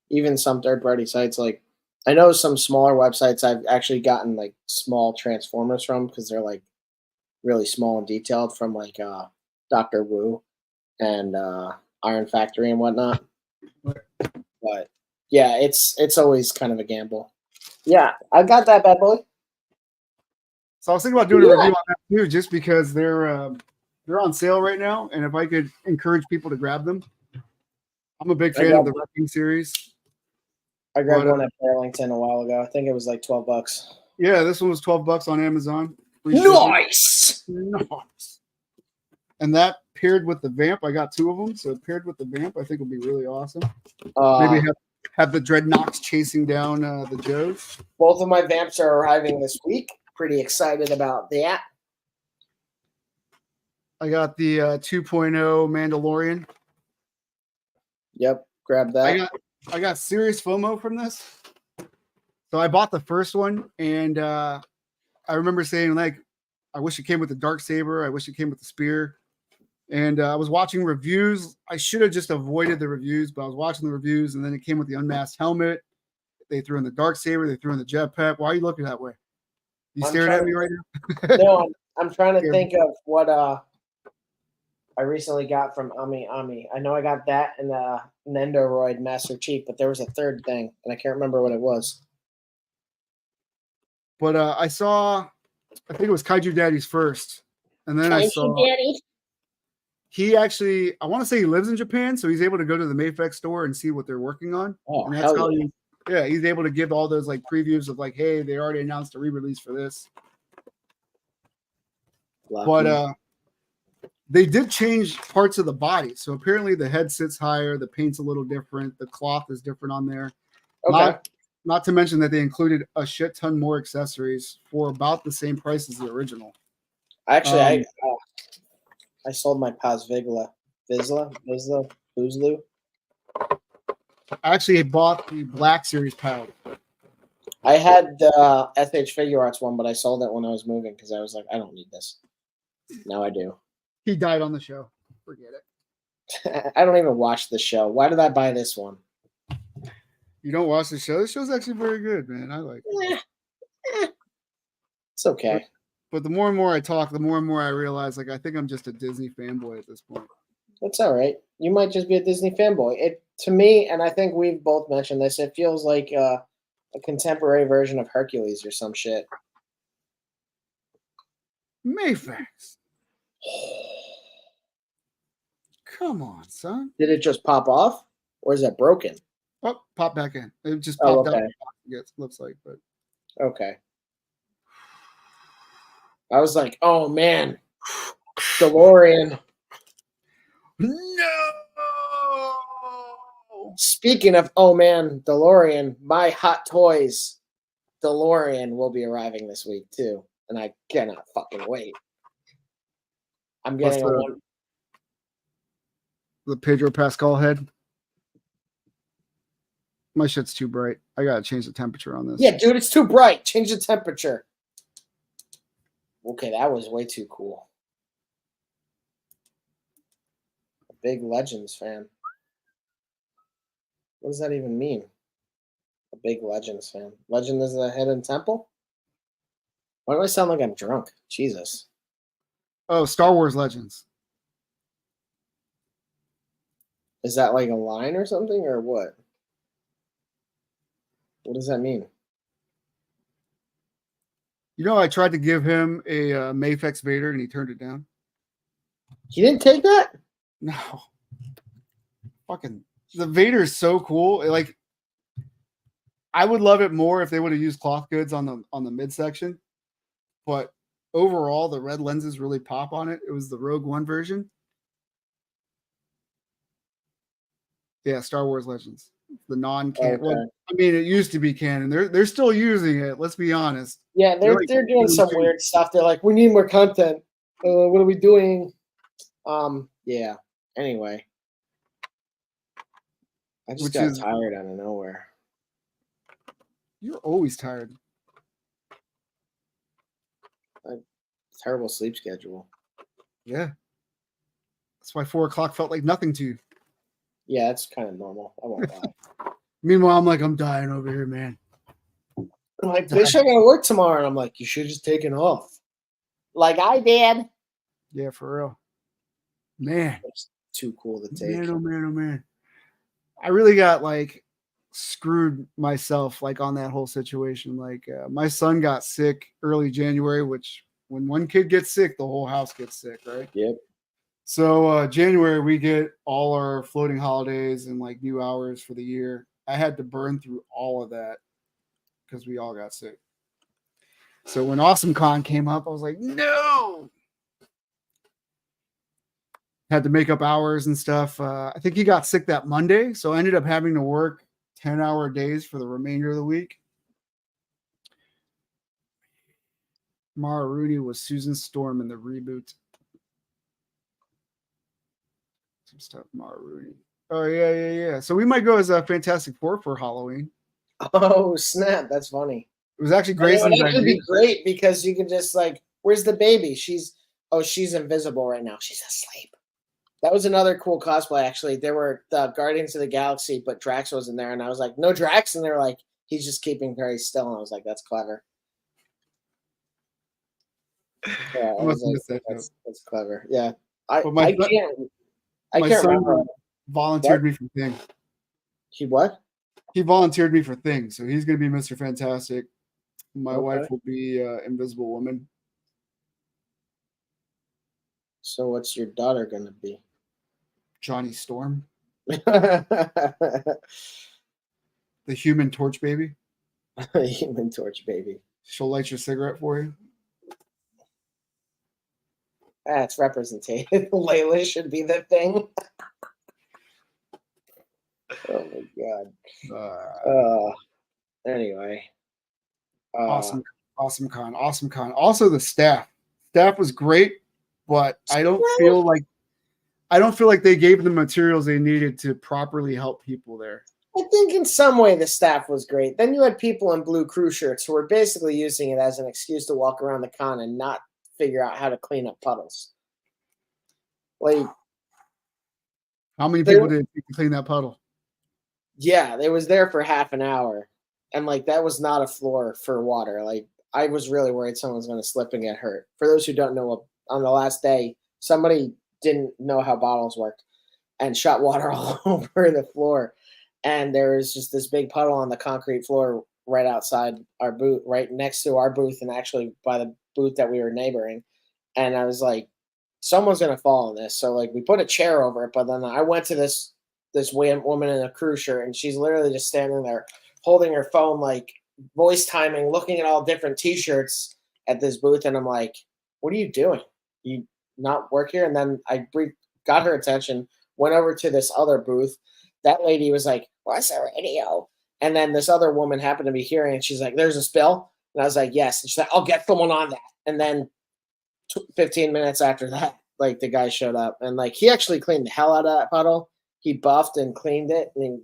even some third-party sites, like I know some smaller websites I've actually gotten like small Transformers from because they're like really small and detailed from like Dr. Wu and Iron Factory and whatnot. But yeah, it's always kind of a gamble. Yeah, I got that bad boy. So I was thinking about doing a review on that too, just because they're on sale right now, and if I could encourage people to grab them. I'm a big fan of the Wrecking series. I grabbed one at Burlington a while ago. I think it was like $12. Yeah, this one was $12 on Amazon. Nice. And that paired with the Vamp, I got 2 of them. So paired with the Vamp, I think will be really awesome. Maybe have the Dreadnoks chasing down the Joes. Both of my Vamps are arriving this week. Pretty excited about that. I got the 2.0 Mandalorian. Yep, grab that. I got serious FOMO from this. So I bought the first one, and I remember saying, like, I wish it came with the Darksaber. I wish it came with the spear. And I was watching reviews. I should have just avoided the reviews, but I was watching the reviews, and then it came with the unmasked helmet. They threw in the dark saber. They threw in the jetpack. Why are you looking that way? You staring at me right now? No, I'm trying to think of what I recently got from Ami. I know I got that and Nendoroid Master Chief, but there was a third thing, and I can't remember what it was. But I think it was Kaiju Daddy's first. And then I saw Daddy. he actually, I want to say he lives in Japan, so he's able to go to the Mayfex store and see what they're working on. Oh, and that's how yeah. he's able to give all those like previews of like, hey, they already announced a re-release for this. Lucky. But they did change parts of the body. So apparently the head sits higher, the paint's a little different, the cloth is different on there. Okay. Not to mention that they included a shit ton more accessories for about the same price as the original. Actually, I sold my Paz Boozloo. I actually bought the Black Series Pal. I had the SH Figure Arts one, but I sold it when I was moving because I was like, I don't need this. Now I do. He died on the show. Forget it. I don't even watch the show. Why did I buy this one? You don't watch the show? The show's actually very good, man. I like it. It's okay. But the more and more I talk, the more and more I realize, like, I think I'm just a Disney fanboy at this point. It's all right. You might just be a Disney fanboy. It, to me, and I think we've both mentioned this, it feels like a contemporary version of Hercules or some shit. Mayfax. Come on, son. Did it just pop off, or is it broken? Oh, pop back in. It just popped out. It looks like, but okay. I was like, oh man, DeLorean. No. Speaking of oh man, DeLorean, my Hot Toys DeLorean will be arriving this week too, and I cannot fucking wait. I'm getting the Pedro Pascal head. My shit's too bright. I gotta change the temperature on this. Yeah, dude, it's too bright. Change the temperature. Okay, that was way too cool. A big Legends fan. What does that even mean? A big Legends fan. Legend is a hidden temple? Why do I sound like I'm drunk? Jesus. Oh, Star Wars Legends. Is that like a line or something, or what? What does that mean? You know, I tried to give him a Mayfex Vader, and he turned it down. He didn't take that? No. Fucking the Vader is so cool. Like, I would love it more if they would have used cloth goods on the midsection, but overall, the red lenses really pop on it. It was the Rogue One version. Yeah, Star Wars Legends. The non-canon. Okay. Well, I mean, it used to be canon. They're still using it. Let's be honest. Yeah, they're doing some weird stuff. They're like, we need more content. What are we doing? Yeah. Anyway, I just got tired out of nowhere. You're always tired. Terrible sleep schedule. Yeah. That's why 4 o'clock felt like nothing to you. Yeah, it's kind of normal. I won't lie. Meanwhile, I'm like, I'm dying over here, man. I'm like, bitch, I gotta work tomorrow. And I'm like, you should have just taken off. Like I did. Yeah, for real. Man. It's too cool to take. Man, oh man, oh man. I really got like screwed myself like on that whole situation. Like my son got sick early January, which when one kid gets sick, the whole house gets sick, right? Yep. So January, we get all our floating holidays and like new hours for the year. I had to burn through all of that because we all got sick. So when AwesomeCon came up, I was like, no. Had to make up hours and stuff. I think he got sick that Monday, so I ended up having to work 10-hour days for the remainder of the week. Mara Rooney was Susan Storm in the reboot. Some stuff, Mara Rooney. Oh, yeah. So we might go as a Fantastic Four for Halloween. Oh, snap. That's funny. It was actually great. It would be great because you can just like, where's the baby? She's invisible right now. She's asleep. That was another cool cosplay, actually. There were the Guardians of the Galaxy, but Drax wasn't there. And I was like, no Drax. And they're like, he's just keeping very still. And I was like, that's clever. Yeah, I was like, that's clever. Yeah. I can't son remember. Volunteered me for Thing. He what? He volunteered me for Thing. So he's going to be Mr. Fantastic. My wife will be Invisible Woman. So what's your daughter going to be? Johnny Storm. The Human Torch Baby. Human Torch Baby. She'll light your cigarette for you. That's representative. Layla should be the Thing. Oh my god. Anyway. AwesomeCon. Also the staff. Staff was great, but I don't feel like they gave the materials they needed to properly help people there. I think in some way the staff was great. Then you had people in blue crew shirts who were basically using it as an excuse to walk around the con and not figure out how to clean up puddles. Like, how many people did you clean that puddle? Yeah, they was there for half an hour, and like that was not a floor for water. Like, I was really worried someone was going to slip and get hurt. For those who don't know, on the last day, somebody didn't know how bottles worked and shot water all over the floor, and there was just this big puddle on the concrete floor right outside our booth, right next to our booth, and actually by the booth that we were neighboring. And I was like, someone's going to fall in this. So like we put a chair over it, but then I went to this woman in a crew shirt, and she's literally just standing there holding her phone, like voice timing, looking at all different t-shirts at this booth. And I'm like, what are you doing? You not work here? And then I got her attention, went over to this other booth. That lady was like, what's the radio? And then this other woman happened to be hearing, and she's like, there's a spill. And I was like, yes. And she's like, I'll get someone on that. And then 15 minutes after that, like the guy showed up, and like he actually cleaned the hell out of that puddle. He buffed and cleaned it, and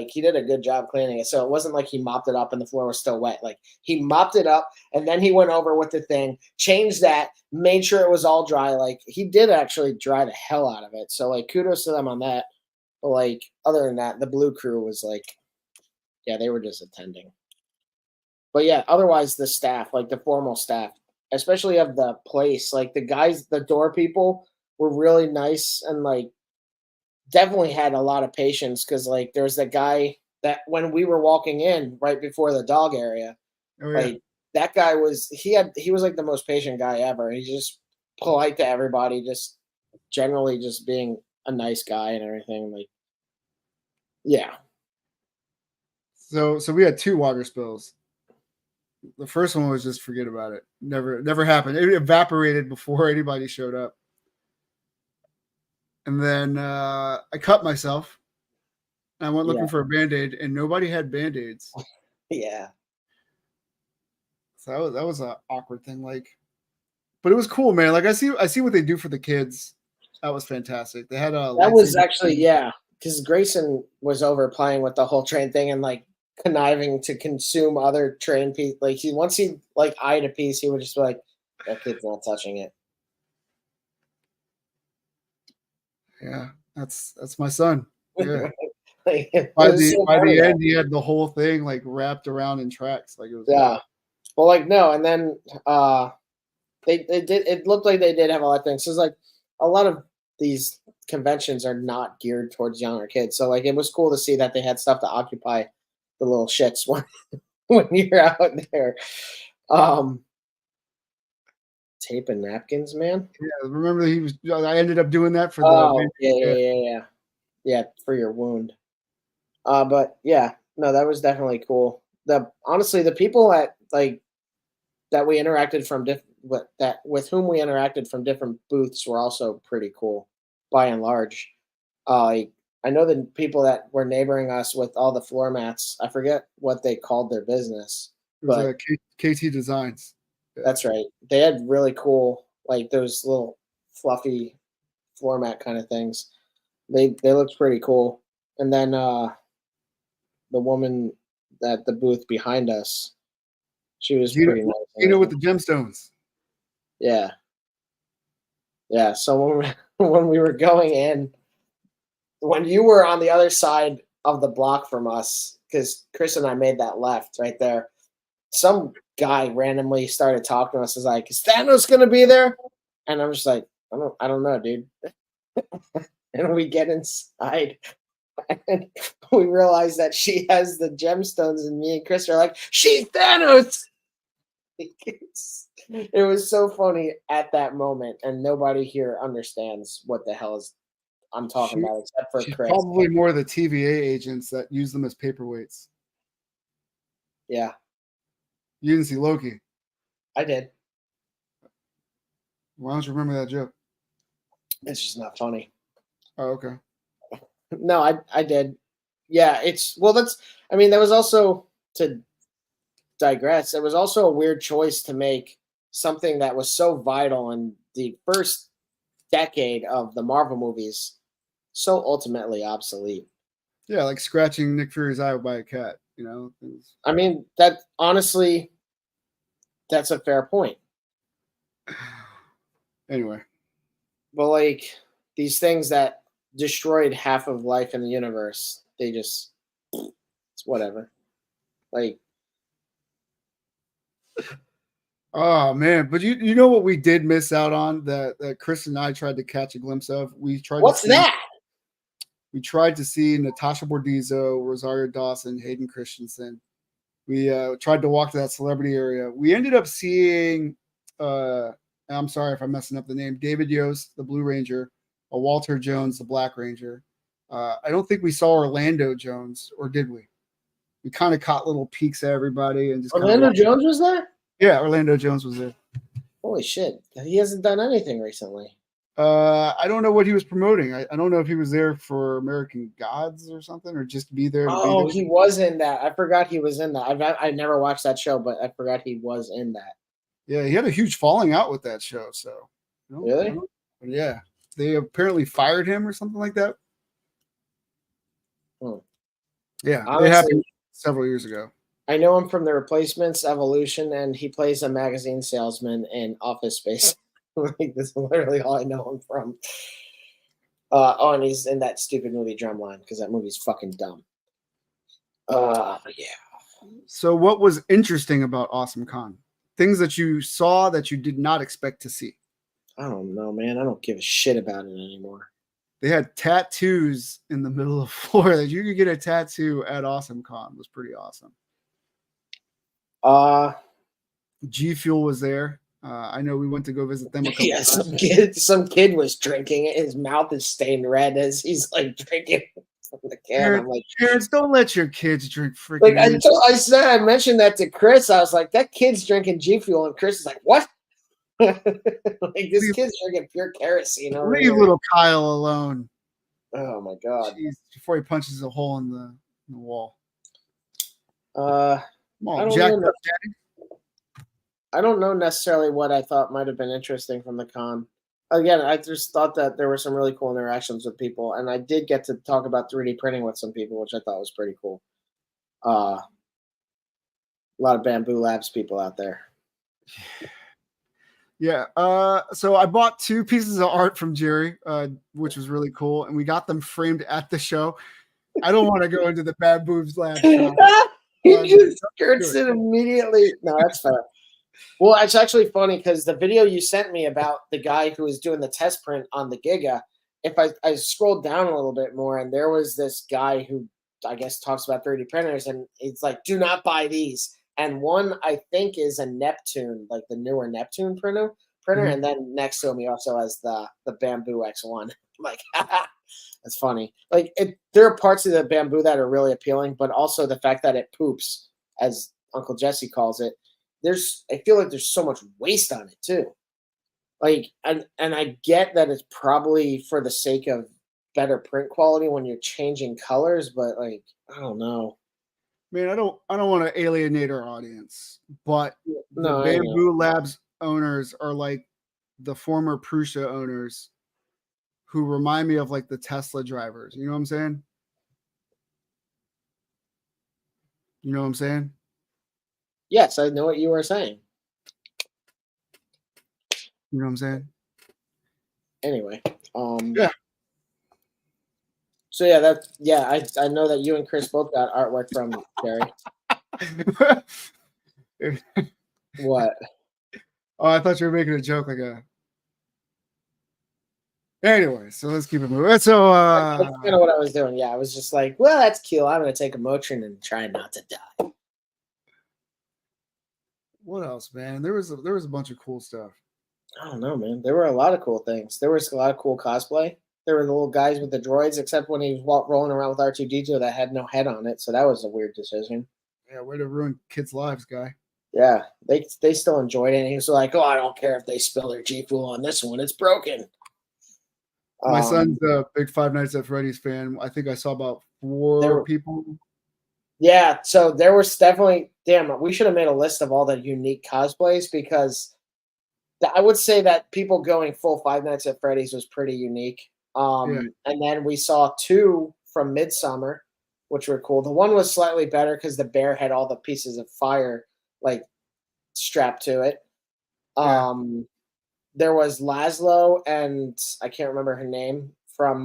he did a good job cleaning it. So it wasn't like he mopped it up and the floor was still wet. Like he mopped it up, and then he went over with the thing, changed that, made sure it was all dry. Like he did actually dry the hell out of it. So like kudos to them on that. But like other than that, the blue crew was like, yeah, they were just attending. But yeah, otherwise the staff, like the formal staff, especially of the place, like the guys, the door people were really nice, and like definitely had a lot of patience, because like there's that guy that when we were walking in right before the dog area, like that guy was he was like the most patient guy ever. He's just polite to everybody, just generally just being a nice guy and everything. Like, yeah. So we had 2 water spills. The first one was just forget about it. Never happened. It evaporated before anybody showed up. And then I cut myself. I went looking for a Band-Aid, and nobody had Band-Aids. Yeah. So that was an awkward thing. Like, but it was cool, man. Like I see what they do for the kids. That was fantastic. They had that was actually because Grayson was over playing with the whole train thing and like conniving to consume other train pieces. Like once he like eyed a piece, he would just be like, that kid's not touching it. Yeah, that's my son. Yeah. Like, by the end, he had the whole thing like wrapped around in tracks. Like it was Well, like no, and then they did. It looked like they did have a lot of things. So it's like a lot of these conventions are not geared towards younger kids. So like it was cool to see that they had stuff to occupy the little shits when you're out there. Tape and napkins, man. Yeah, remember I ended up doing that for yeah, for your wound. But yeah, no, that was definitely cool. Honestly, the people at like that we interacted from with whom we interacted from different booths were also pretty cool, by and large. Like I know the people that were neighboring us with all the floor mats. I forget what they called their business. It was KT Designs. Yeah. That's right. They had really cool, like those little fluffy floor mat kind of things. They looked pretty cool. And then the woman at the booth behind us, she was pretty nice. With the gemstones. Yeah. Yeah. Someone when we were going in, when you were on the other side of the block from us, because Chris and I made that left right there. Some guy randomly started talking to us. Is like, "Is Thanos gonna be there?" And I'm just like, I don't know, dude. And we get inside, and we realize that she has the gemstones, and me and Chris are like, "She's Thanos." It was so funny at that moment, and nobody here understands what the hell is I'm talking about, except for She's Chris. probably more the TVA agents that use them as paperweights. Yeah, You didn't see Loki. I did. Why don't you remember that joke? It's just not funny. Oh, okay. No, I did. Yeah, that was also, to digress, it was also a weird choice to make something that was so vital in the first decade of the Marvel movies so ultimately obsolete. Yeah, like scratching Nick Fury's eye by a cat, you know? I mean, that honestly, that's a fair point. Anyway. But like these things that destroyed half of life in the universe, it's whatever. Like, Oh man, but you know what we did miss out on that Chris and I tried to catch a glimpse of? what's that? We tried to see Natasha Bordizzo, Rosario Dawson, Hayden Christensen. We tried to walk to that celebrity area. We ended up seeing I'm sorry if I'm messing up the name, David Yost, the Blue Ranger, Walter Jones, the Black Ranger. I don't think we saw Orlando Jones, or did we? We kind of caught little peeks at everybody and just Orlando Jones was there? Yeah, Orlando Jones was there. Holy shit. He hasn't done anything recently. I don't know what he was promoting. I don't know if he was there for American Gods or something, or just be there. Oh, he was in that. I forgot he was in that. I never watched that show, but I forgot he was in that. Yeah, he had a huge falling out with that show. So, really? Yeah, they apparently fired him or something like that. Yeah, honestly, it happened several years ago. I know him from The Replacements, Evolution, and he plays a magazine salesman in Office Space. Like, this is literally all I know him from. And he's in that stupid movie Drumline, because that movie's fucking dumb. Yeah. So what was interesting about AwesomeCon? Things that you saw that you did not expect to see? I don't know, man. I don't give a shit about it anymore. They had tattoos in the middle of the floor that you could get a tattoo at AwesomeCon. It was pretty awesome. G Fuel was there. I know we went to go visit them a couple times. Some kid was drinking it. His mouth is stained red as he's like drinking from the can. I'm like, parents, don't let your kids drink freaking. Like I mentioned that to Chris. I was like, that kid's drinking G Fuel, and Chris is like, what? Like, this kid's drinking pure kerosene. Leave little Kyle alone. Oh my god! Jeez, before he punches a hole in the wall. I don't know necessarily what I thought might have been interesting from the con. Again, I just thought that there were some really cool interactions with people, and I did get to talk about 3D printing with some people, which I thought was pretty cool. A lot of Bamboo Labs people out there. Yeah. So I bought 2 pieces of art from Jerry, which was really cool, and we got them framed at the show. I don't want to go into the Bamboo Labs. He just skirts it immediately. No, that's fair. Well, it's actually funny because the video you sent me about the guy who was doing the test print on the Giga, if I scrolled down a little bit more, and there was this guy who I guess talks about 3D printers, and it's like, do not buy these. And one I think is a Neptune, like the newer Neptune printer, and then next to him he also has the Bamboo X1. I'm like, that's funny. Like, there are parts of the Bamboo that are really appealing, but also the fact that it poops, as Uncle Jesse calls it. I feel like there's so much waste on it too. Like, and I get that it's probably for the sake of better print quality when you're changing colors, but like, I don't know. Man, I don't want to alienate our audience, but the Bamboo Labs owners are like the former Prusa owners who remind me of like the Tesla drivers. You know what I'm saying? You know what I'm saying? Yes, I know what you were saying. You know what I'm saying? Anyway, Yeah. So I know that you and Chris both got artwork from Jerry. What? Oh, I thought you were making a joke like a. Anyway, so let's keep it moving. So That's kind of what I was doing. Yeah, I was just like, well, that's cute. I'm gonna take a Motrin and try not to die. what else, man? There was a bunch of cool stuff. I don't know, man. There were a lot of cool things. There was a lot of cool cosplay. There were the little guys with the droids, except when he was rolling around with R2D2 that had no head on it. So that was a weird decision. Yeah, way to ruin kids' lives, guy. Yeah, they still enjoyed it. And he was like, "Oh, I don't care if they spill their G Fuel on this one. It's broken." My son's a big Five Nights at Freddy's fan. I think I saw about 4 people. Yeah, so there was definitely we should have made a list of all the unique cosplays because I would say that people going full Five Nights at Freddy's was pretty unique. And then we saw 2 from Midsummer, which were cool. The one was slightly better because the bear had all the pieces of fire like strapped to it. There was Laszlo and I can't remember her name from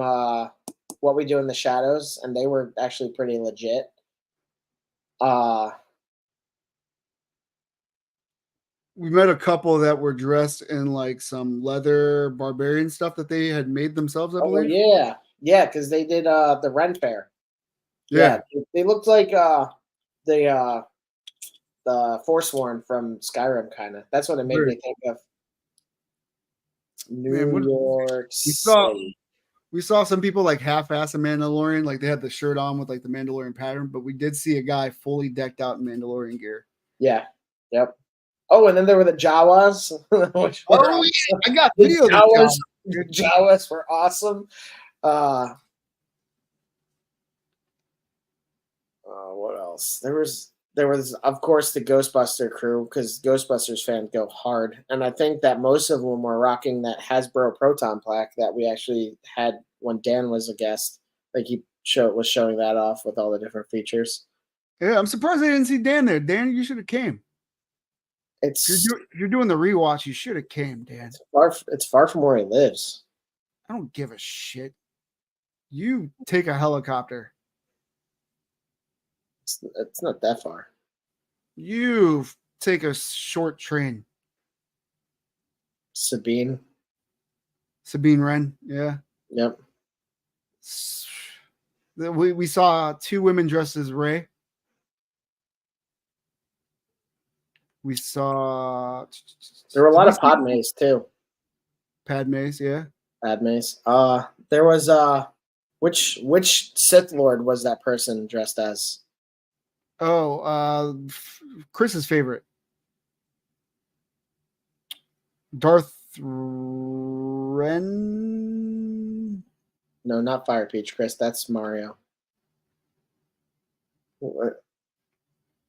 What We Do in the Shadows, and they were actually pretty legit. We met a couple that were dressed in like some leather barbarian stuff that they had made themselves, I believe. Yeah, because they did the Ren Fair. Yeah, they looked like the Forsworn from Skyrim, kind of. That's what it made me think of. New York City. We saw some people like half-ass a Mandalorian, like they had the shirt on with like the Mandalorian pattern, but we did see a guy fully decked out in Mandalorian gear. Yeah. Yep. Oh, and then there were the Jawas. Which were awesome. Yeah, I got video. The Jawas were awesome. What else? There was of course the Ghostbuster crew because Ghostbusters fans go hard, and I think that most of them were rocking that Hasbro Proton plaque that we actually had when Dan was a guest. Like he was showing that off with all the different features. Yeah, I'm surprised I didn't see Dan there. Dan, you should have came. If you're doing the rewatch, you should have came, Dan. It's far from where he lives. I don't give a shit. You take a helicopter. It's not that far. You take a short train. Sabine Wren, yeah. Yep. We saw 2 women dressed as Rey. We saw there were a lot of Padmes too. Padmes, yeah. Padmes. There was which Sith Lord was that person dressed as? Oh, Chris's favorite. Darth Ren. No, not Fire Peach, Chris. That's Mario.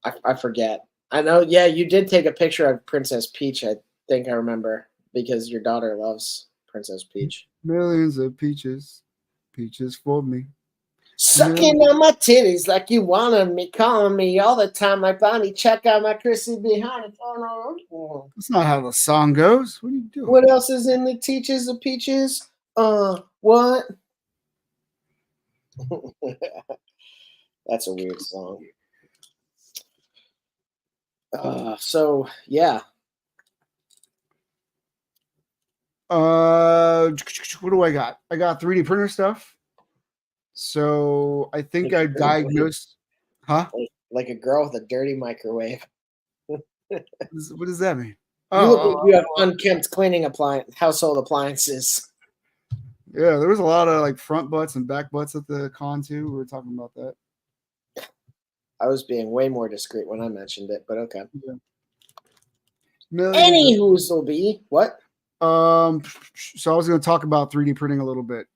I forget. I know. Yeah, you did take a picture of Princess Peach. I think I remember because your daughter loves Princess Peach. Millions of peaches for me. Sucking on my titties like you wanted me, calling me all the time like Bonnie. Check out my Chrissy behind. That's not how the song goes. What are you doing? What else is in the teaches of peaches? What? That's a weird song. So yeah. What do I got? I got 3D printer stuff. So I think I diagnosed, huh? Like a girl with a dirty microwave. What does that mean? You look like you have unkempt cleaning household appliances. Yeah, there was a lot of like front butts and back butts at the con too. We were talking about that. I was being way more discreet when I mentioned it, but okay. Yeah. Any who's'll be what? So I was going to talk about 3D printing a little bit.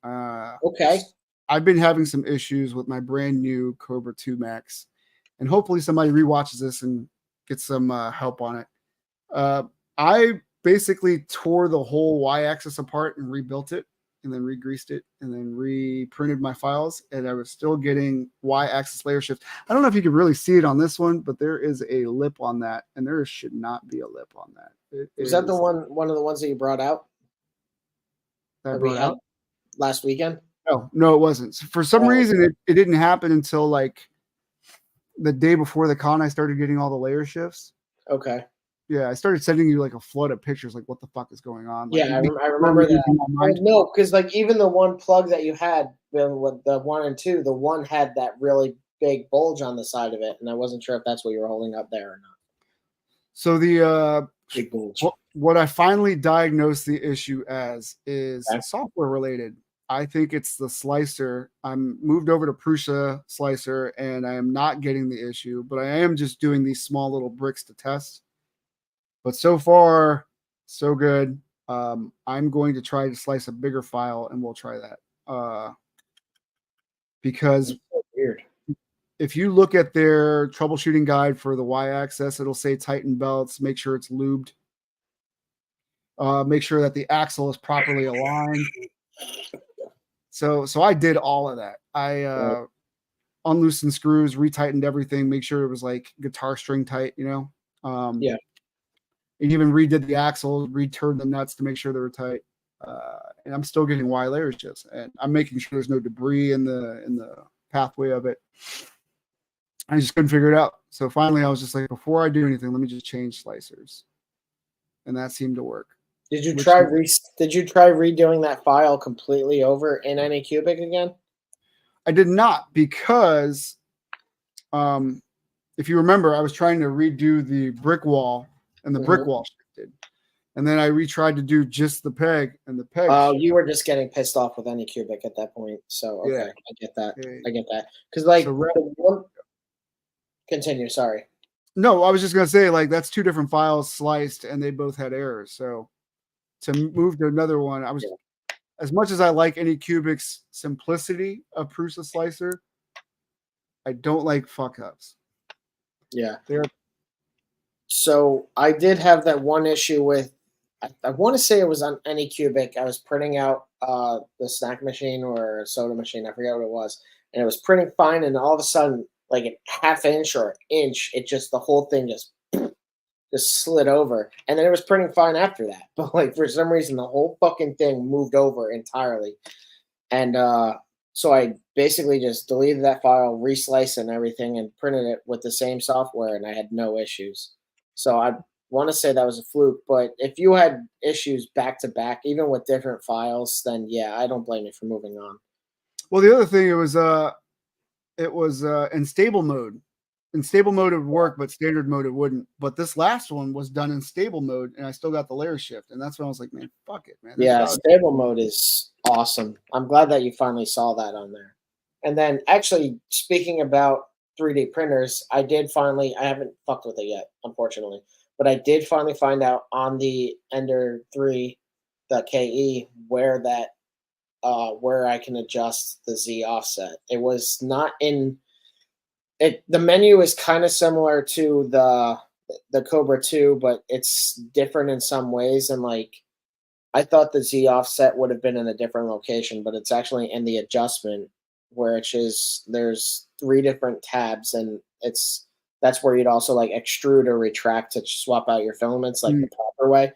Okay. I've been having some issues with my brand new Cobra 2 Max, and hopefully somebody rewatches this and gets some help on it. I basically tore the whole Y-axis apart and rebuilt it, and then re-greased it, and then reprinted my files, and I was still getting Y-axis layer shift. I don't know if you can really see it on this one, but there is a lip on that, and there should not be a lip on that. Was that the one of the ones that you brought out? That brought out? last weekend? No, it wasn't. For some reason, it didn't happen until like the day before the con. I started getting all the layer shifts. Okay. Yeah, I started sending you like a flood of pictures, like what the fuck is going on? Like, Yeah, I remember that. No, because like even the one plug that you had, with the 1 and 2, the one had that really big bulge on the side of it, and I wasn't sure if that's what you were holding up there or not. So the Big bulge. what I finally diagnosed the issue as is software related. I think it's the slicer. I'm moved over to Prusa slicer, and I am not getting the issue, but I am just doing these small little bricks to test. But so far, so good. I'm going to try to slice a bigger file, and we'll try that. Because so weird. If you look at their troubleshooting guide for the Y-axis, it'll say tighten belts, make sure it's lubed, make sure that the axle is properly aligned. So I did all of that. I unloosened screws, retightened everything, make sure it was like guitar string tight, Yeah. And even redid the axle, returned the nuts to make sure they were tight. And I'm still getting Y layer shifts, and I'm making sure there's no debris in the pathway of it. I just couldn't figure it out. So finally, I was just like, before I do anything, let me just change slicers, and that seemed to work. Did you try redoing that file completely over in Anycubic again? I did not, because if you remember, I was trying to redo the brick wall, and the brick wall shifted. And then I retried to do just the peg, and the peg. Oh, you were just getting pissed off with Anycubic at that point. So okay, yeah. I get that. Yeah. I get that. Because like continue, sorry. No, I was just gonna say, like, that's two different files sliced, and they both had errors. So to move to another one, I was as much as I like Anycubic's simplicity of Prusa slicer, I don't like fuck ups. Yeah. So I did have that one issue with, I want to say it was on Anycubic. I was printing out the snack machine or soda machine. I forget what it was. And it was printing fine. And all of a sudden, like a half inch or an inch, the whole thing just slid over. And then it was printing fine after that. But like for some reason, the whole fucking thing moved over entirely. And so I basically just deleted that file, resliced and everything, and printed it with the same software, and I had no issues. So I want to say that was a fluke, but if you had issues back to back, even with different files, then yeah, I don't blame you for moving on. Well, the other thing, it was in stable mode. In stable mode it would work, but standard mode it wouldn't. But this last one was done in stable mode, and I still got the layer shift, and that's when I was like, man, fuck it, man. Yeah, stable mode is awesome. I'm glad that you finally saw that on there. And then actually, speaking about 3D printers, I haven't fucked with it yet, unfortunately, but I did finally find out on the Ender 3, the KE, where I can adjust the Z offset. It was not in it. The menu is kind of similar to the Cobra 2, but it's different in some ways. And like, I thought the Z offset would have been in a different location, but it's actually in the adjustment, where there's 3 different tabs, and that's where you'd also like extrude or retract to swap out your filaments like the proper way.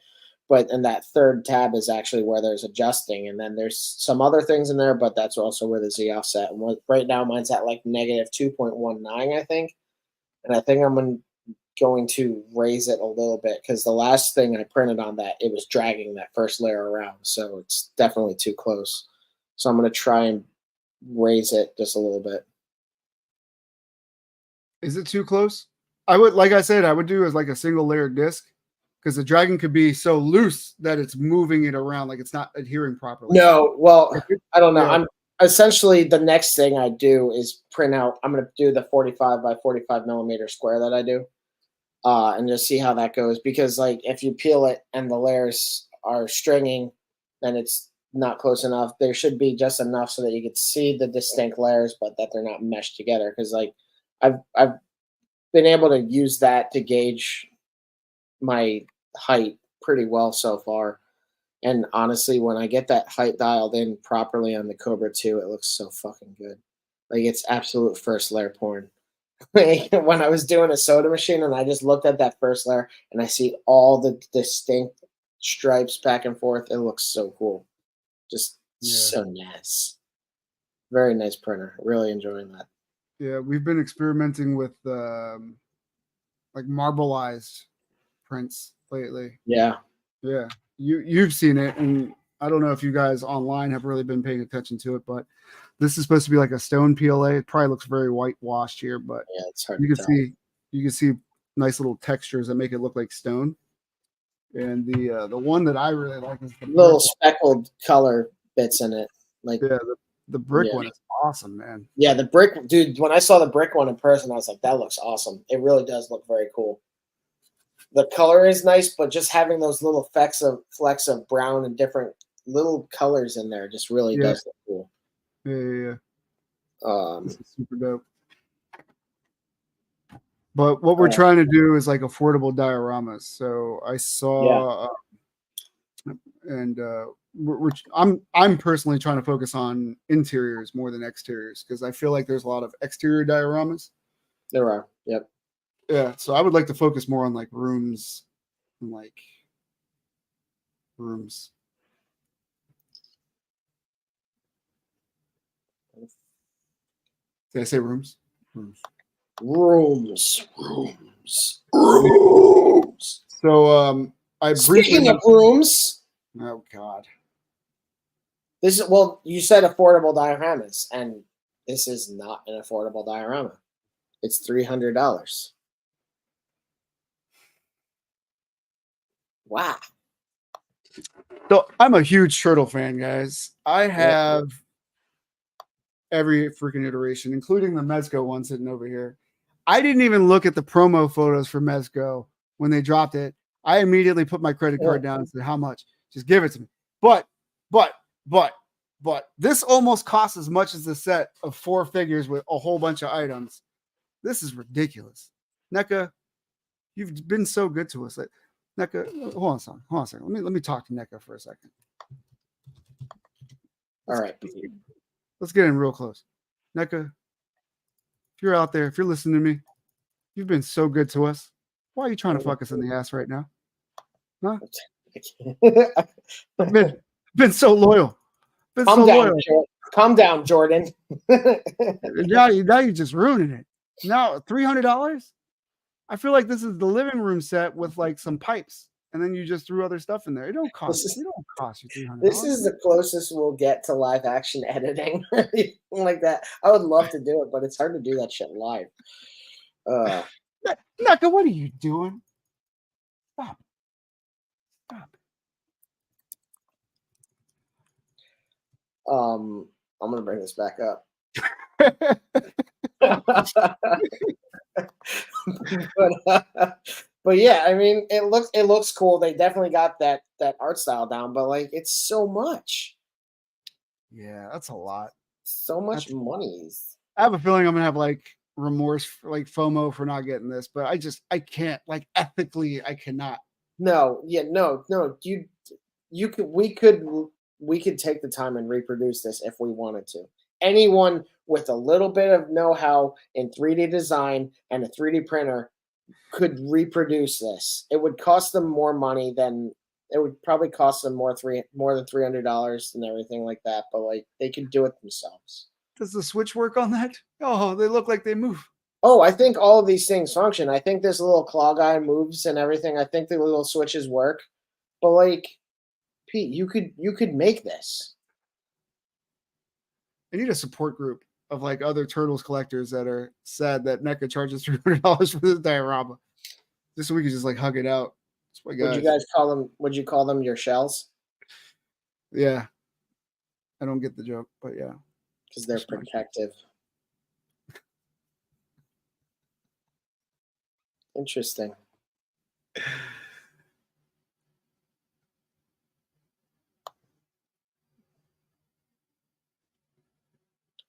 But in that 3rd tab is actually where there's adjusting, and then there's some other things in there, but that's also where the Z offset. And right now mine's at like negative 2.19, I think, and I think I'm going to raise it a little bit, because the last thing I printed on that, it was dragging that first layer around, so it's definitely too close. So I'm going to try and raise it just a little bit. Is it too close? I would, like I said, I would do as like a single layer disc, because the dragging could be so loose that it's moving it around, like it's not adhering properly. No, well, I don't know. Yeah. I'm essentially, the next thing I do is print out. I'm going to do the 45 by 45 millimeter square that I do, and just see how that goes. Because like, if you peel it and the layers are stringing, then it's not close enough. There should be just enough so that you could see the distinct layers, but that they're not meshed together. Because like, I've been able to use that to gauge my height pretty well so far. And honestly, when I get that height dialed in properly on the Cobra 2, it looks so fucking good. Like, it's absolute first layer porn. When I was doing a soda machine and I just looked at that first layer and I see all the distinct stripes back and forth, it looks so cool. Just Yeah. So nice. Very nice printer. Really enjoying that. Yeah, we've been experimenting with like marbleized prints lately. Yeah. Yeah, you've seen it, and I don't know if you guys online have really been paying attention to it, but this is supposed to be like a stone PLA. It probably looks very whitewashed here, but Yeah, it's hard you to can tell. see nice little textures that make it look like stone. And the one that I really like is the Little brick. speckled color bits in it. Like, Yeah, the brick yeah. one is awesome, man. Yeah, the brick, dude, when I saw the brick one in person, I was like, that looks awesome. It really does look very cool. The color is nice, but just having those little flecks of brown and different little colors in there just really Yeah, does look cool. yeah. Um, This is super dope. But what we're trying to do is like affordable dioramas. So I saw, and I'm personally trying to focus on interiors more than exteriors because I feel like there's a lot of exterior dioramas. there are. Yep. Yeah, so I would like to focus more on like rooms, and like rooms. Did I say rooms? Rooms. So I Speaking briefly. of rooms, Oh God. this is, well, you said affordable dioramas, and this is not an affordable diorama. It's $300. Wow. So I'm a huge turtle fan, guys. I have every freaking iteration, including the Mezco one sitting over here. I didn't even look at the promo photos for Mezco when they dropped it. I immediately put my credit card down and said, how much? Just give it to me. But this almost costs as much as the set of 4 figures with a whole bunch of items. This is ridiculous. NECA, you've been so good to us. NECA, hold on a second. Let me talk to NECA for a second. All right. Let's get in real close. NECA, if you're out there, if you're listening to me, you've been so good to us. Why are you trying to fuck us in the ass right now? Huh? been so loyal. Calm down, Jordan. now you're just ruining it. Now $300. I feel like this is the living room set with like some pipes, and then you just threw other stuff in there. It don't cost you $300. This is the closest we'll get to live action editing or anything like that. I would love to do it, but it's hard to do that shit live. NECA, what are you doing? Stop. I'm gonna bring this back up. But yeah, I mean, it looks cool. They definitely got that art style down, but like, it's so much. Yeah, that's a lot. So much monies. I have a feeling I'm gonna have like remorse, like FOMO for not getting this, but I can't. Like ethically, I cannot. No. You could we could take the time and reproduce this if we wanted to. Anyone with a little bit of know-how in 3D design and a 3D printer could reproduce this. It would cost them more money than it would probably cost them more than $300 and everything like that, but like, they could do it themselves. Does the Switch work on that? Oh, they look like they move. Oh, I think all of these things function. I think this little claw guy moves and everything. I think the little switches work. But like, Pete, you could make this. I need a support group of like other Turtles collectors that are sad that NECA charges $300 for this diorama, just so we could just like hug it out. Would you guys call them? Would you call them your shells? Yeah, I don't get the joke, but yeah, because they're protective. Interesting.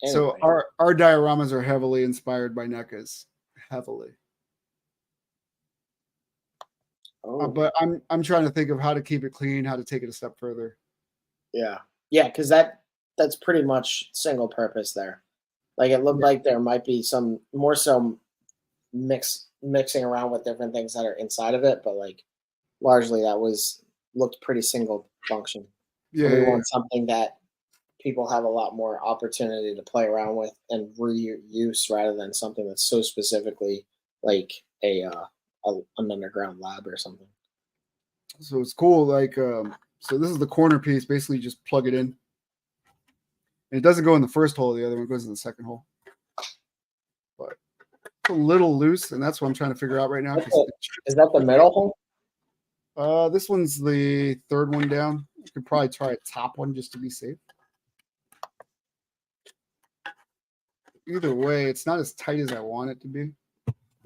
So anyway. our dioramas are heavily inspired by NECA's, heavily. But I'm trying to think of how to keep it clean, how to take it a step further. Yeah, because that's pretty much single purpose there. Like, it looked like there might be some more so mixing around with different things that are inside of it, but like, largely that looked pretty single function. Yeah, so we want something that people have a lot more opportunity to play around with and reuse rather than something that's so specifically like an underground lab or something. So it's cool. Like, so this is the corner piece. Basically, you just plug it in. And it doesn't go in the first hole. The other one goes in the second hole. But it's a little loose, and that's what I'm trying to figure out right now. Is that the middle hole? This one's the third one down. You could probably try a top one just to be safe. Either way, it's not as tight as I want it to be.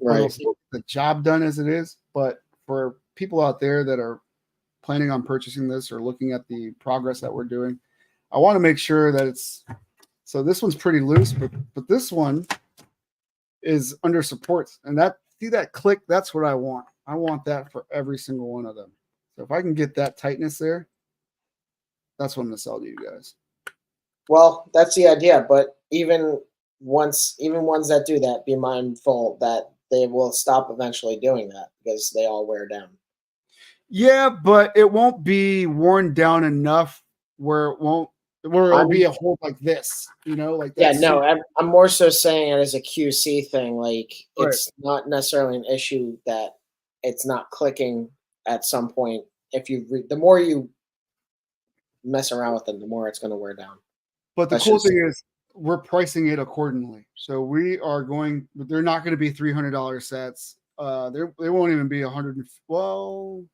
Right. The job done as it is, but for people out there that are planning on purchasing this or looking at the progress that we're doing, I want to make sure that it's, so this one's pretty loose, but this one is under supports, and see that click, that's what I want. I want that for every single one of them. So if I can get that tightness there, that's what I'm gonna sell to you guys. Well, that's the idea, but even ones that do that, be mindful that they will stop eventually doing that because they all wear down. Yeah, but it won't be worn down enough where it'll be a hole like this, like that. Yeah, no, I'm more so saying it as a QC thing. Like, right. It's not necessarily an issue that it's not clicking at some point. If the more you mess around with them, the more it's going to wear down. But the cool thing is we're pricing it accordingly. So they're not going to be $300 sets. They won't even be 100. Well,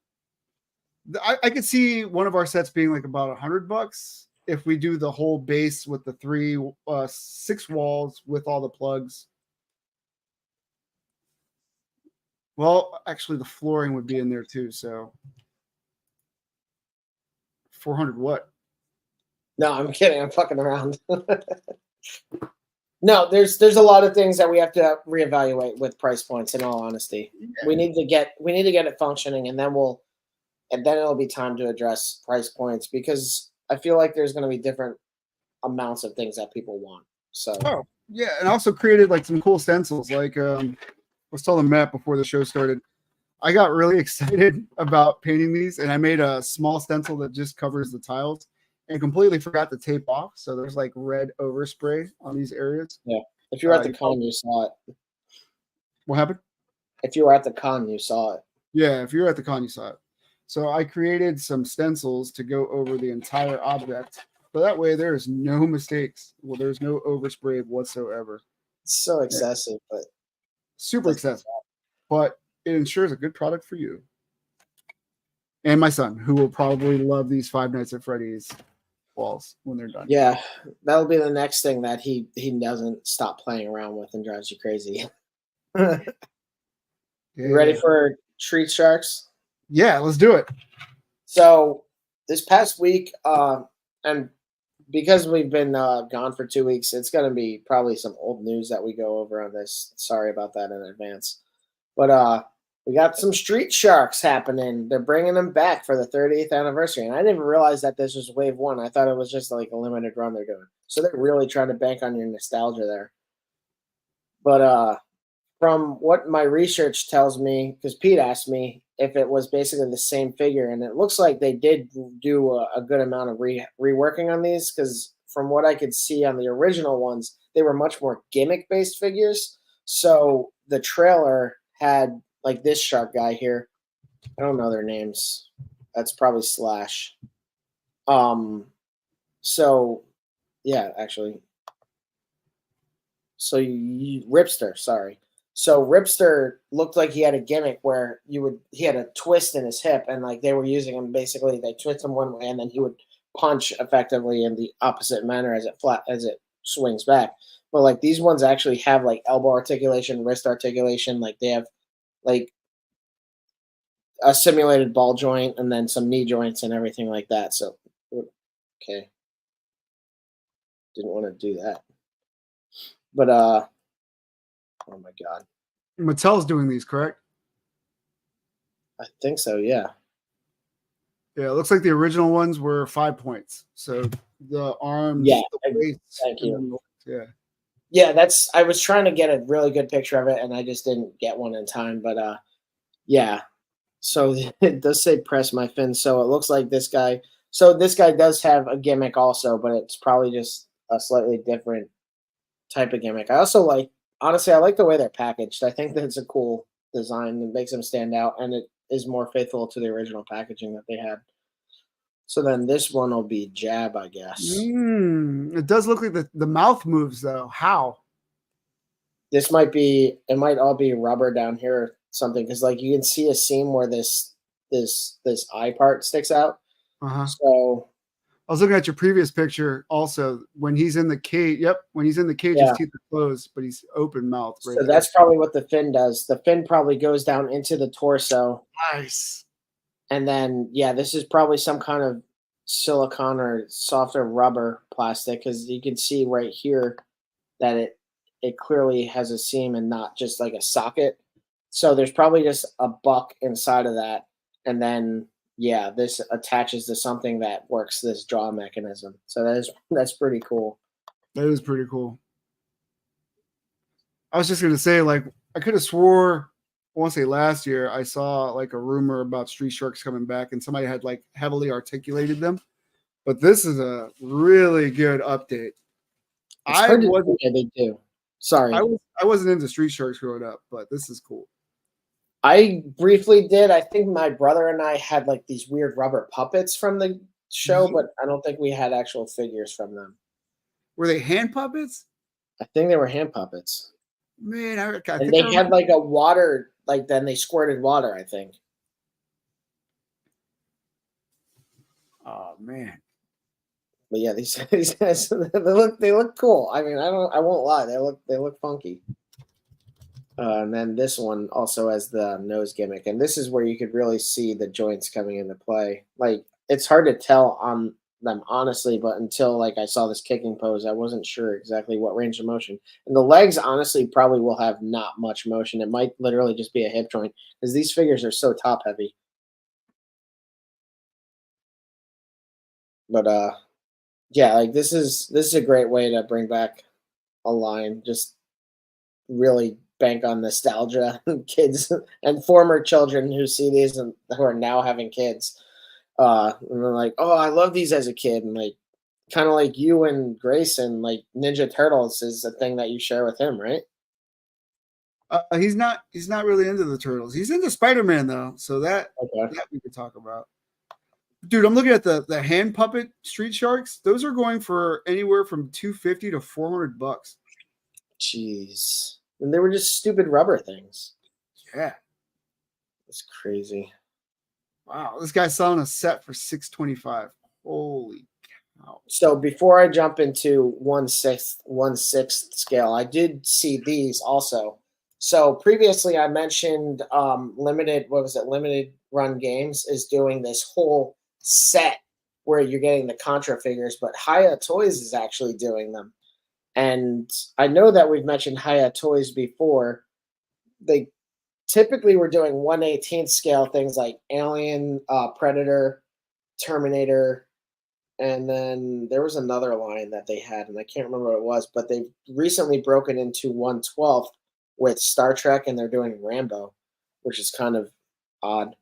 I could see one of our sets being like about $100 if we do the whole base with the 6 walls with all the plugs. Well, actually the flooring would be in there too. So 400 what? No, I'm kidding. I'm fucking around. No, there's a lot of things that we have to reevaluate with price points. In all honesty, we need to get it functioning, and then it'll be time to address price points because I feel like there's going to be different amounts of things that people want. So yeah, and also created like some cool stencils. Like I was telling Matt before the show started, I got really excited about painting these, and I made a small stencil that just covers the tiles. And completely forgot to tape off, so there's like red overspray on these areas. Yeah, if you were at the con, you saw it. What happened? If you were at the con, you saw it. Yeah, if you're at the con, you saw it. So I created some stencils to go over the entire object, so that way there's no mistakes. Well, there's no overspray whatsoever. It's so excessive, but super excessive, but it ensures a good product for you and my son, who will probably love these Five Nights at Freddy's walls when they're done. Yeah, that'll be the next thing that he doesn't stop playing around with and drives you crazy. Yeah. You ready for Treat Sharks? Yeah, let's do it. So this past week, and because we've been gone for 2 weeks, it's going to be probably some old news that we go over on this. Sorry about that in advance. But we got some Street Sharks happening. They're bringing them back for the 30th anniversary. And I didn't even realize that this was wave 1. I thought it was just like a limited run they're doing. So they're really trying to bank on your nostalgia there. But from what my research tells me, because Pete asked me if it was basically the same figure, and it looks like they did do a good amount of reworking on these, because from what I could see on the original ones, they were much more gimmick-based figures. So the trailer had like this shark guy here. I don't know their names. That's probably Slash. So yeah, actually. So Ripster, sorry. So Ripster looked like he had a gimmick where he had a twist in his hip, and like they were using him basically, they twist him one way and then he would punch effectively in the opposite manner as it swings back. But like these ones actually have like elbow articulation, wrist articulation, like they have like a simulated ball joint and then some knee joints and everything like that. So, okay. Didn't want to do that. But, oh my God. Mattel's doing these, correct? I think so, yeah. Yeah, it looks like the original ones were 5 points. So the arms, yeah, the waist, thank you. Yeah. Yeah, I was trying to get a really good picture of it, and I just didn't get one in time. But yeah, so it does say press my fin. So it looks like this guy. So this guy does have a gimmick also, but it's probably just a slightly different type of gimmick. I also like, honestly, I like the way they're packaged. I think that's a cool design. It makes them stand out, and it is more faithful to the original packaging that they had. So then this one will be Jab, I guess. It does look like the mouth moves though. How? This might be, it might all be rubber down here or something, because like you can see a seam where this eye part sticks out. Uh-huh. So I was looking at your previous picture also when he's in the cage. Yep, when he's in the cage, yeah, his teeth are closed, but he's open mouth right so there. that's probably what the fin does. The fin probably goes down into the torso. Nice. And then, yeah, this is probably some kind of silicone or softer rubber plastic, because you can see right here that it clearly has a seam and not just like a socket. So there's probably just a buck inside of that, and then yeah, this attaches to something that works this jaw mechanism. So that's pretty cool. That is pretty cool. I was just gonna say, like, I could have swore, I want to say last year, I saw like a rumor about Street Sharks coming back, and somebody had like heavily articulated them. But this is a really good update. It's I hard to wasn't, yeah, they do. Sorry. I wasn't into Street Sharks growing up, but this is cool. I briefly did. I think my brother and I had like these weird rubber puppets from the show, but I don't think we had actual figures from them. Were they hand puppets? I think they were hand puppets. Man, I And think they I had remember. like a water, like then they squirted water, I think. Oh man, But yeah, these guys they look cool. I mean, I won't lie, they look funky. And then this one also has the nose gimmick, and this is where you could really see the joints coming into play. Like it's hard to tell on them honestly, but until like I saw this kicking pose, I wasn't sure exactly what range of motion. And the legs honestly probably will have not much motion. It might literally just be a hip joint, because these figures are so top heavy. But yeah, like this is a great way to bring back a line. Just really bank on nostalgia. Kids and former children who see these and who are now having kids, and they're like, "Oh, I love these as a kid," and like kind of like you and Grayson, like Ninja Turtles is a thing that you share with him, right? he's not. He's not really into the turtles. He's into Spider-Man though, so Okay. that we could talk about. Dude, I'm looking at the hand puppet Street Sharks. Those are going for anywhere from $250 to $400. Jeez, and they were just stupid rubber things. Yeah. It's crazy. Wow. This guy's selling a set for $625. Holy cow. So before I jump into one sixth scale, I did see these also. So previously I mentioned limited, what was it? Limited Run Games is doing this whole set where you're getting the Contra figures, but Hiya Toys is actually doing them. And I know that we've mentioned Hiya Toys before. They typically were doing 1/18 scale things like Alien, Predator, Terminator, and then there was another line that they had, and I can't remember what it was, but they've recently broken into 1/12 with Star Trek, and they're doing Rambo, which is kind of odd.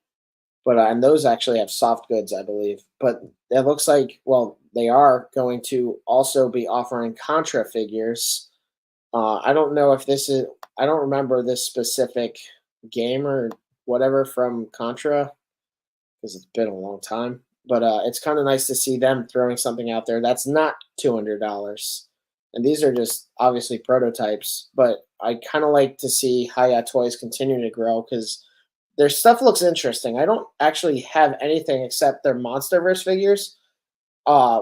But and those actually have soft goods, I believe. But it looks like, well, they are going to also be offering Contra figures. I don't know if this is. I don't remember this specific game or whatever from Contra, because it's been a long time. But it's kind of nice to see them throwing something out there that's not $200. And these are just obviously prototypes, but I kind of like to see Hiya Toys continue to grow, because their stuff looks interesting. I don't actually have anything except their MonsterVerse figures,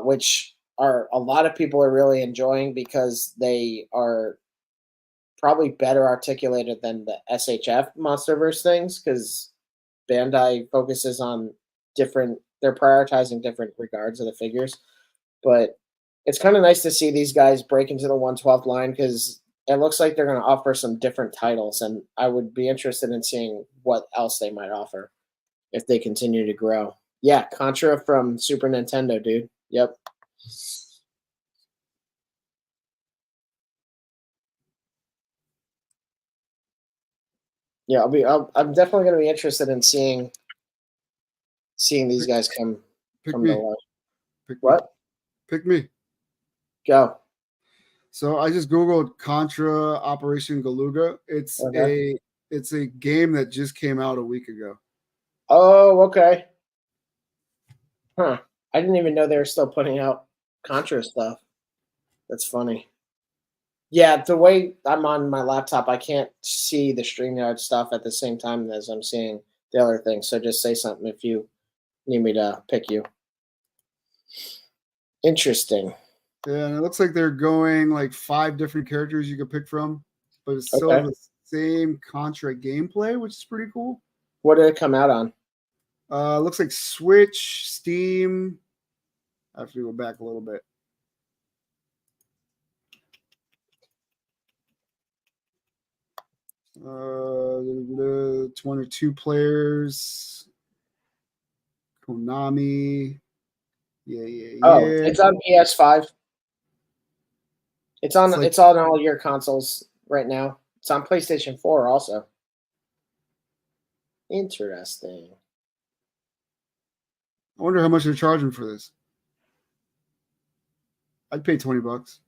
which are a lot of people are really enjoying because they are probably better articulated than the SHF MonsterVerse things, because Bandai focuses on different, they're prioritizing different regards of the figures. But it's kind of nice to see these guys break into the 1/12 line, because it looks like they're going to offer some different titles, and I would be interested in seeing what else they might offer if they continue to grow. Yeah, Contra from Super Nintendo, dude. Yep. Yeah, I'm definitely going to be interested in seeing these guys come Pick come to me. life. Pick me. What? Pick me. Go. So I just Googled Contra Operation Galuga. It's a game that just came out a week ago. Oh, okay. Huh. I didn't even know they were still putting out Contra stuff. That's funny. Yeah, the way I'm on my laptop, I can't see the StreamYard stuff at the same time as I'm seeing the other thing. So just say something if you need me to pick you. Interesting. Yeah, and it looks like they're going like 5 different characters you could pick from, but it's still Okay. the same Contra gameplay, which is pretty cool. What did it come out on? Looks like Switch, Steam. I have to go back a little bit. It's 1 or 2 players. Konami. Yeah. Oh, it's on PS5. It's on all your consoles right now. It's on PlayStation 4 also. Interesting. I wonder how much they're charging for this. I'd pay $20.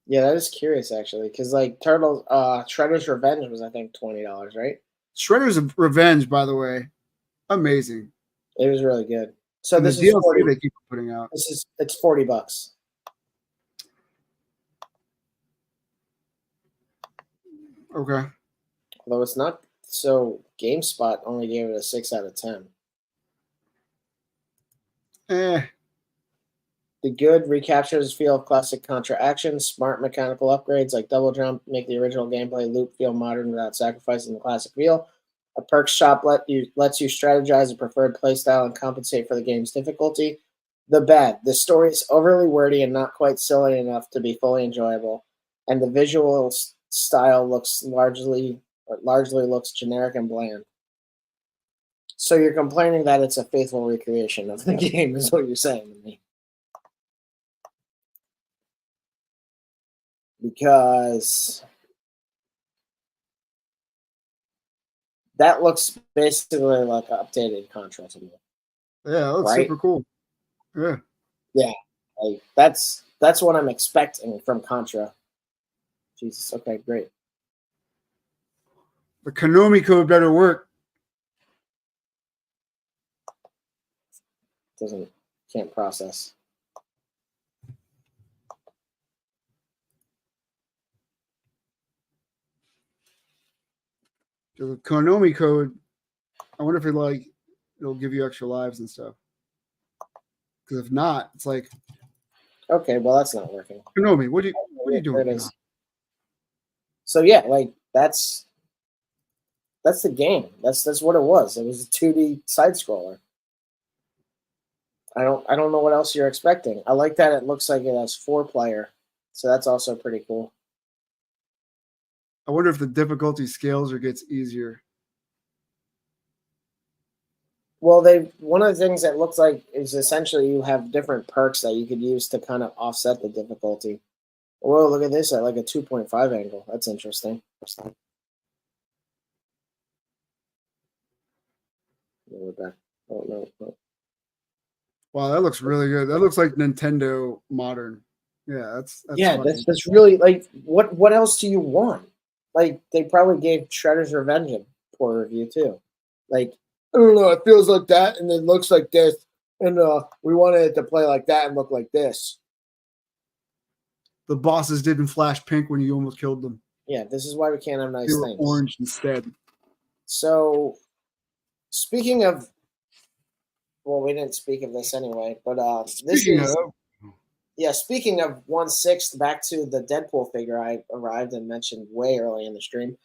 Yeah, that is curious actually, because like Shredder's Revenge was I think $20, right? Shredder's Revenge, by the way, amazing. It was really good. So and this the is DLC 40, they keep putting out. It's $40. Okay. Although it's not, so GameSpot only gave it a 6 out of 10. The good recaptures feel of classic Contra action. Smart mechanical upgrades like double jump make the original gameplay loop feel modern without sacrificing the classic feel. A perks shop lets you strategize a preferred playstyle and compensate for the game's difficulty. The bad: the story is overly wordy and not quite silly enough to be fully enjoyable, and the visual style largely looks generic and bland. So you're complaining that it's a faithful recreation of the game, is what you're saying to me. Because that looks basically like an updated Contra to me. Yeah, that's right? super cool. Yeah. Yeah, like that's what I'm expecting from Contra. Jesus, okay, great. The Konami code better work. Can't process. The Konami code, I wonder if it'll give you extra lives and stuff. Because if not, it's like, okay, well that's not working. Konami, what are you doing? There it is. So yeah, like that's the game. That's what it was. It was a 2D side scroller. I don't know what else you're expecting. I like that it looks like it has 4-player, so that's also pretty cool. I wonder if the difficulty scales or gets easier. Well, one of the things that looks like is essentially you have different perks that you could use to kind of offset the difficulty. Well, look at this at like a 2.5 angle. That's interesting. We're back. Oh no. Wow, that looks really good. That looks like Nintendo modern. Yeah, that's that's really like what else do you want? Like they probably gave Shredder's Revenge a poor review too. Like I don't know, it feels like that and it looks like this, and we wanted it to play like that and look like this. The bosses didn't flash pink when you almost killed them. Yeah, this is why we can't have nice they were things. Orange instead. So, speaking of, well, we didn't speak of this anyway, but speaking of 1/6, back to the Deadpool figure I arrived and mentioned way early in the stream.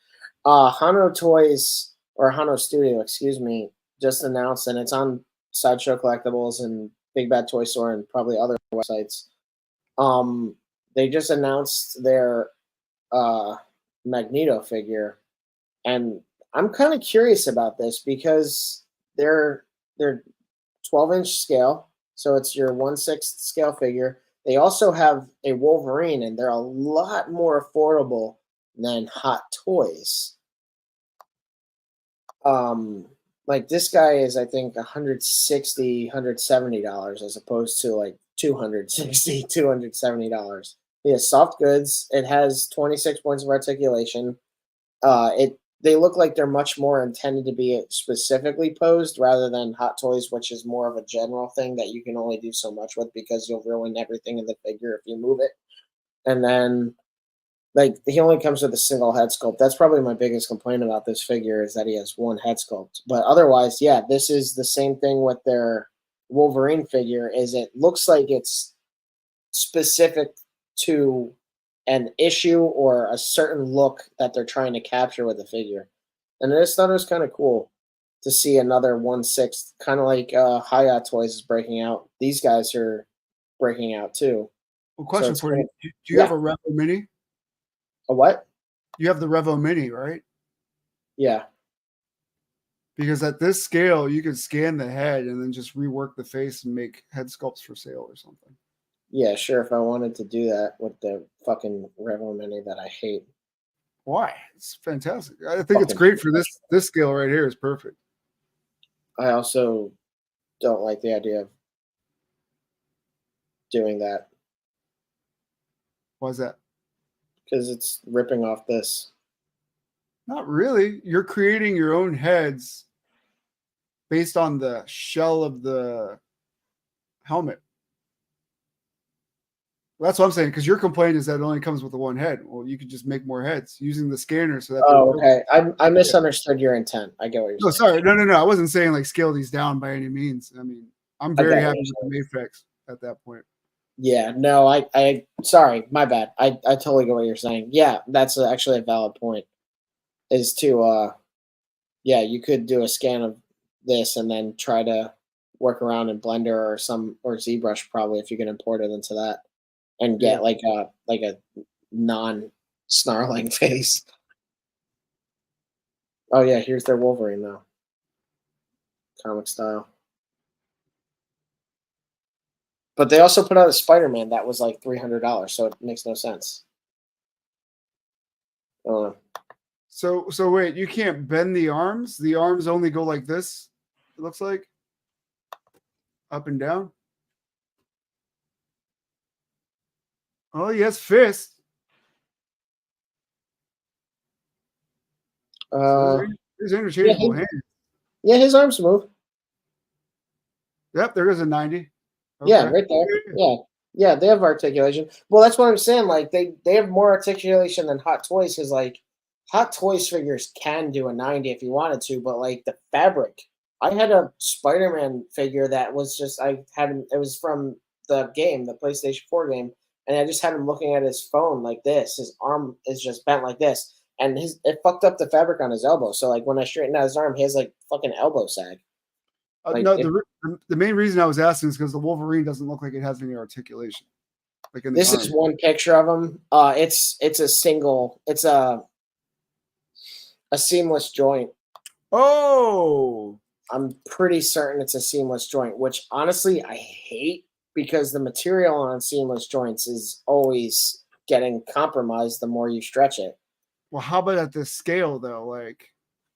Hano Toys, or Hano Studio, excuse me, just announced, and it's on Sideshow Collectibles and Big Bad Toy Store and probably other websites. They just announced their Magneto figure, and I'm kind of curious about this because they're 12-inch scale, so it's your 1/6 scale figure. They also have a Wolverine, and they're a lot more affordable than Hot Toys. Like this guy is, I think, $170 as opposed to like $270. He has soft goods. It has 26 points of articulation. It They look like they're much more intended to be specifically posed rather than Hot Toys, which is more of a general thing that you can only do so much with because you'll ruin everything in the figure if you move it. And then like he only comes with a single head sculpt. That's probably my biggest complaint about this figure is that he has one head sculpt. But otherwise, yeah, this is the same thing with their Wolverine figure. Is it looks like it's specific to an issue or a certain look that they're trying to capture with the figure. And I just thought it was kind of cool to see another 1/6, kind of like Hayat Toys is breaking out. These guys are breaking out too. Well, So question it's for kind you: of, Do you have yeah, a Revo Mini? a what? You have the Revo Mini, right? Yeah. Because at this scale, you could scan the head and then just rework the face and make head sculpts for sale or something. Yeah, sure. If I wanted to do that with the fucking Revo Mini that I hate. Why? It's fantastic. I think it's Fucking great for this scale right here. Is perfect. I also don't like the idea of doing that Why is that? because it's ripping off this. Not really. You're creating your own heads based on the shell of the helmet. Well, that's what I'm saying. Because your complaint is that it only comes with the one head. Well, you could just make more heads using the scanner so that. Oh, okay. I misunderstood your intent. I get what you're No, saying. sorry. No. I wasn't saying like scale these down by any means. I mean, I'm I very get what happy you're with saying. the Mafex at that point. Yeah, no, I sorry, my bad. I totally get what you're saying. Yeah, that's actually a valid point. Is to yeah, you could do a scan of this and then try to work around in Blender or ZBrush probably if you can import it into that and Yeah. get like a non snarling face. Oh yeah, here's their Wolverine though. Comic style. But they also put out a Spider-Man that was like $300, so it makes no sense. I don't know. So wait, you can't bend the arms? The arms only go like this, it looks like. Up and down. Oh, yes, fist. So there's Yeah, interchangeable hands. yeah, his arms move. Yep, there is a 90. Yeah, Okay. right there. Yeah. Yeah, they have articulation. Well, that's what I'm saying. Like they have more articulation than Hot Toys because like Hot Toys figures can do a 90 if you wanted to, but like the fabric. I had a Spider-Man figure that was just I had him it was from the game, the PlayStation 4 game, and I just had him looking at his phone like this. His arm is just bent like this. And it fucked up the fabric on his elbow. So like when I straightened out his arm, he has like fucking elbow sag. Like No, the main reason I was asking is because the Wolverine doesn't look like it has any articulation, like in the this arm. is one picture of him. It's a single. It's a seamless joint. Oh, I'm pretty certain it's a seamless joint, which honestly I hate because the material on seamless joints is always getting compromised the more you stretch it. well, how about at this scale though? Like,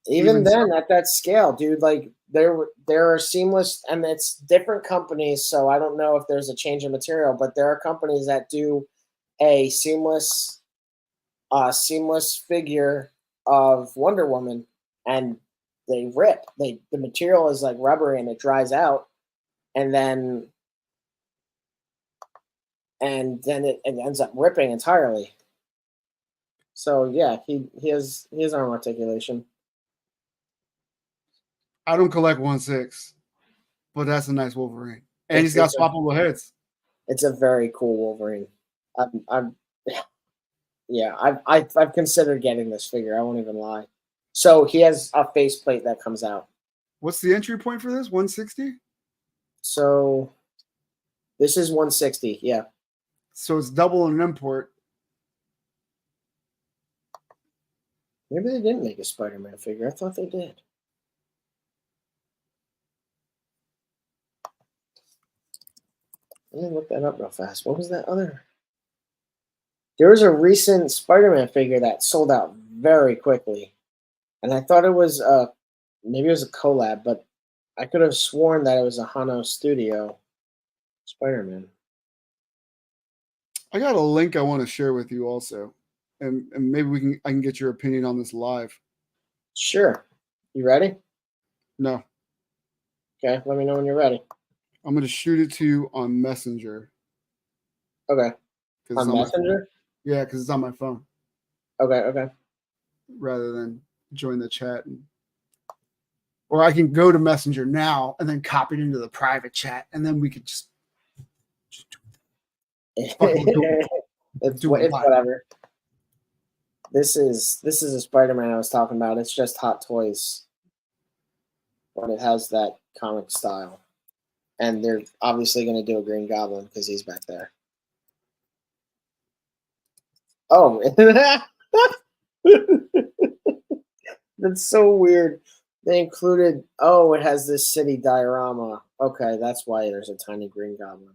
Even then, at that scale, dude, like there are seamless, and it's different companies. So I don't know if there's a change in material, but there are companies that do a seamless figure of Wonder Woman, and they rip. The material is like rubbery and it dries out, and then it ends up ripping entirely. So yeah, he has arm articulation. I don't collect 1/6, but that's a nice Wolverine, and It's he's got it's a swappable heads. it's a very cool Wolverine. I'm yeah, I've considered getting this figure. I won't even lie. So he has a faceplate that comes out. What's the entry point for this? 160. So this is 160. Yeah. So it's double an import. Maybe they didn't make a Spider-Man figure. I thought they did. Let me look that up real fast. What was that other? There was a recent Spider-Man figure that sold out very quickly, and I thought it was maybe it was a collab, but I could have sworn that it was a Hano Studio Spider-Man. I got a link I want to share with you also, and maybe I can get your opinion on this live. Sure. You ready? No. Okay, let me know when you're ready. I'm going to shoot it to you on Messenger. Okay. On Messenger? Yeah, because it's on my phone. Okay. Rather than join the chat. Or I can go to Messenger now and then copy it into the private chat, and then we could just it's whatever. This is a Spider-Man I was talking about. It's just Hot Toys. But it has that comic style. And they're obviously going to do a Green Goblin because he's back there. Oh. That's so weird. They included, it has this city diorama. Okay, that's why there's a tiny Green Goblin.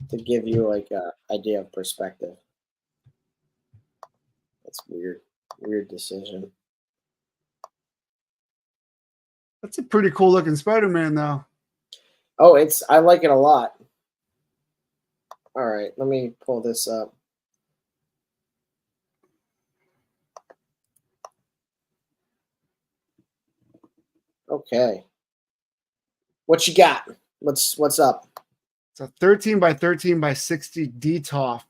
To give you like a idea of perspective. That's weird. Weird decision. That's a pretty cool looking Spider-Man though. Oh, I like it a lot. All right, let me pull this up. Okay. What you got? What's up? It's a 13 by 13 by 60 DTOF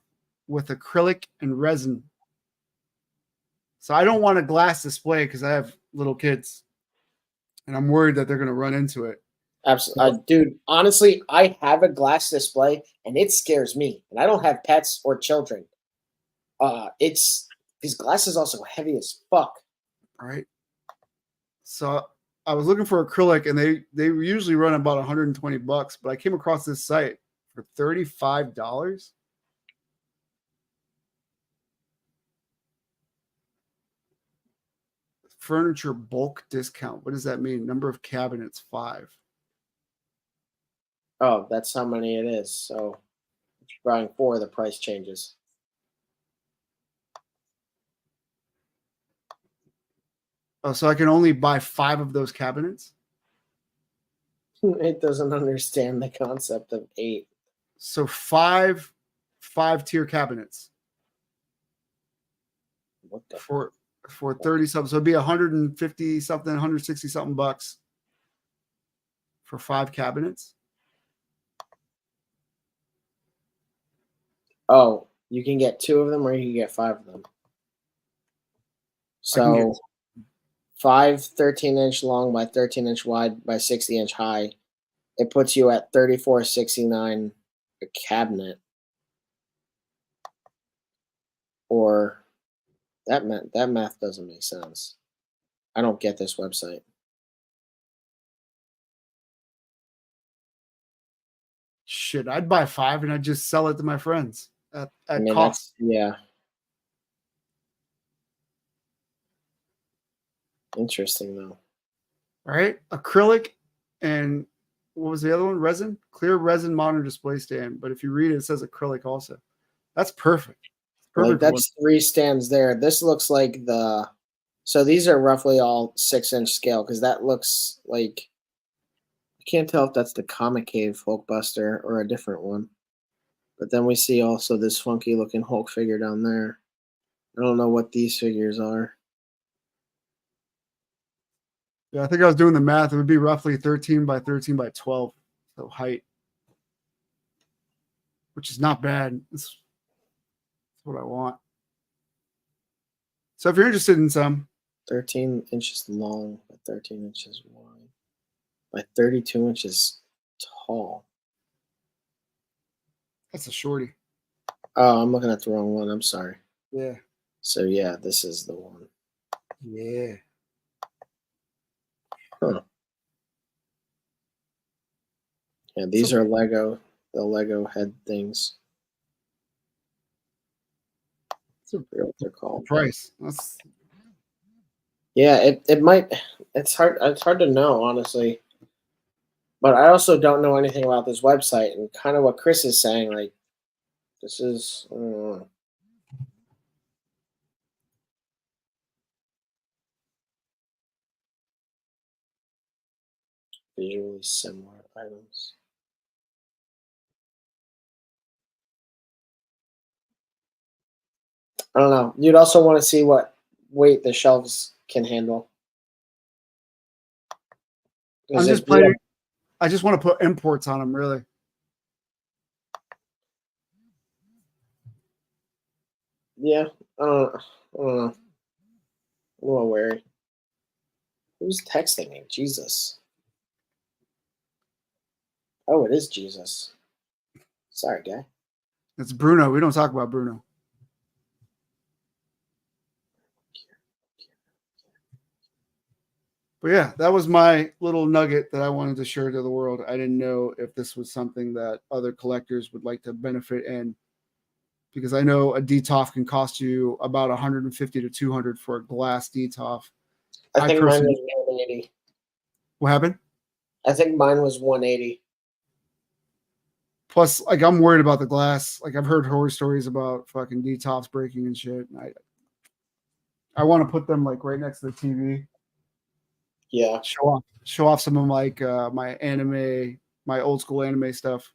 with acrylic and resin. So I don't want a glass display because I have little kids, and I'm worried that they're going to run into it. Absolutely, dude. Honestly, I have a glass display, and it scares me. And I don't have pets or children. These glasses also heavy as fuck. All right. So I was looking for acrylic, and they usually run about $120, but I came across this site for $35. Furniture bulk discount. What does that mean? Number of cabinets, 5. Oh, that's how many it is. So if you're buying 4, the price changes. Oh, so I can only buy 5 of those cabinets? It doesn't understand the concept of 8. So 5 tier cabinets. What the for 30 something. So it'd be 150 something, 160 something bucks for 5 cabinets. Oh, you can get 2 of them or you can get 5 of them. So 5 13-inch long by 13-inch wide by 60-inch high. It puts you at $34.69 a cabinet. Or that math doesn't make sense. I don't get this website. Shit, I'd buy 5 and I'd just sell it to my friends at cost. Yeah. Interesting though. All right, acrylic and what was the other one? Resin, clear resin modern display stand. But if you read it, it says acrylic also. That's perfect. Like that's 3 stands there. This looks like so these are roughly all 6-inch scale because that looks like, I can't tell if that's the Comic Cave Hulkbuster or a different one. But then we see also this funky looking Hulk figure down there. I don't know what these figures are. Yeah, I think I was doing the math. It would be roughly 13 by 13 by 12. So height, which is not bad. That's what I want. So if you're interested in some, 13 inches long by 13 inches wide by 32 inches tall. That's a shorty. Oh, I'm looking at the wrong one. I'm sorry. Yeah. So yeah, this is the one. Yeah. Huh. Yeah, these are the Lego head things. That's what they're called. Price. Yeah, it might. It's hard to know, honestly. But I also don't know anything about this website, and kind of what Chris is saying. Like, this is. I don't know. Visually similar items. I don't know. You'd also want to see what weight the shelves can handle. I'm just planning. I just want to put imports on them, really. Yeah, I don't know. I'm a little wary. Who's texting me? Jesus. Oh, it is Jesus. Sorry, guy. It's Bruno. We don't talk about Bruno. But yeah, that was my little nugget that I wanted to share to the world. I didn't know if this was something that other collectors would like to benefit in, because I know a DTOF can cost you about 150 to 200 for a glass DTOF. I think mine was 180. What happened? I think mine was 180. Plus, like, I'm worried about the glass. Like, I've heard horror stories about fucking DTOFs breaking and shit. And I want to put them like right next to the TV. Yeah. Show off some of like my anime, my old school anime stuff.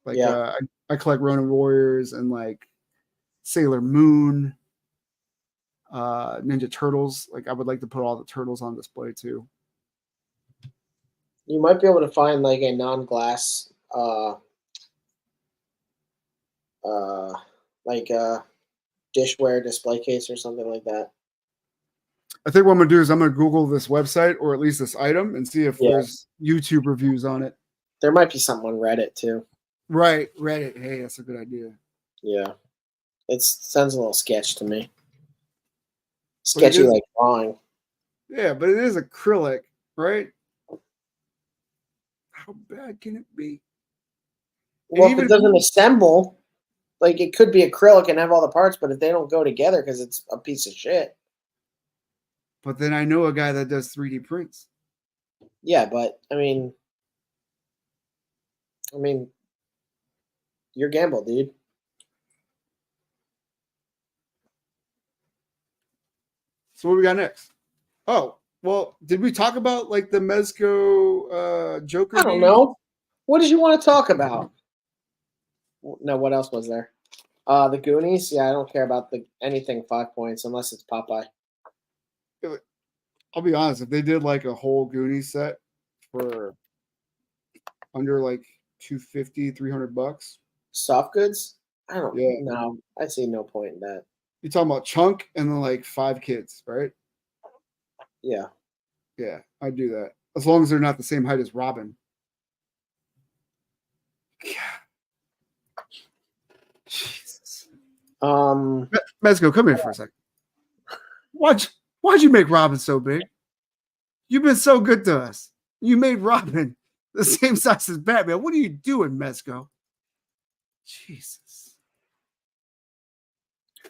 Like, yeah. I collect Ronin Warriors and like Sailor Moon, Ninja Turtles. Like, I would like to put all the turtles on display too. You might be able to find like a non-glass, like a dishware display case or something like that. I think what I'm gonna do is I'm gonna Google this website, or at least this item, and see if there's YouTube reviews on it. There might be something on Reddit too. Right, Reddit. Hey, that's a good idea. Yeah, it sounds a little sketch to me. Sketchy like drawing. Yeah, but it is acrylic, right? How bad can it be? Well, if it doesn't assemble, like, it could be acrylic and have all the parts, but if they don't go together because it's a piece of shit. But then I know a guy that does 3D prints. Yeah, but I mean, your gamble, dude. So what we got next? Oh, well, did we talk about like the Mezco Joker? I don't know. What did you want to talk about? No, what else was there? The Goonies. Yeah, I don't care about anything 5 points unless it's Popeye. I'll be honest. If they did like a whole Goonies set for under like $250, $300, soft goods. I don't know. I see no point in that. You're talking about Chunk and then like 5 kids, right? Yeah. Yeah, I'd do that. As long as they're not the same height as Robin. Yeah. Jesus. Mezco, come here for a second. Why'd you make Robin so big? You've been so good to us. You made Robin the same size as Batman. What are you doing, Mezco? Jesus.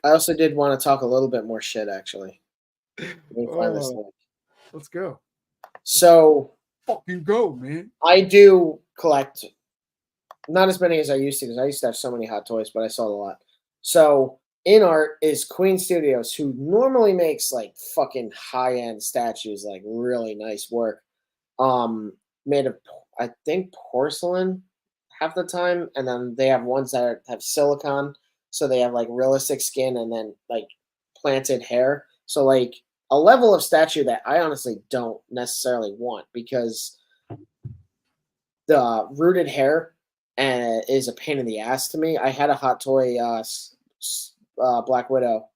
I also did want to talk a little bit more shit, actually. Let me find this link. Let's go. So, fucking go, man. I do collect, not as many as I used to, because I used to have so many Hot Toys, but I sold a lot. So, in art is Queen Studios, who normally makes like fucking high-end statues, like really nice work, made of, I think, porcelain half the time, and then they have ones that have silicone, so they have like realistic skin and then like planted hair. So like a level of statue that I honestly don't necessarily want, because the rooted hair is a pain in the ass to me. I had a Hot Toy Black Widow,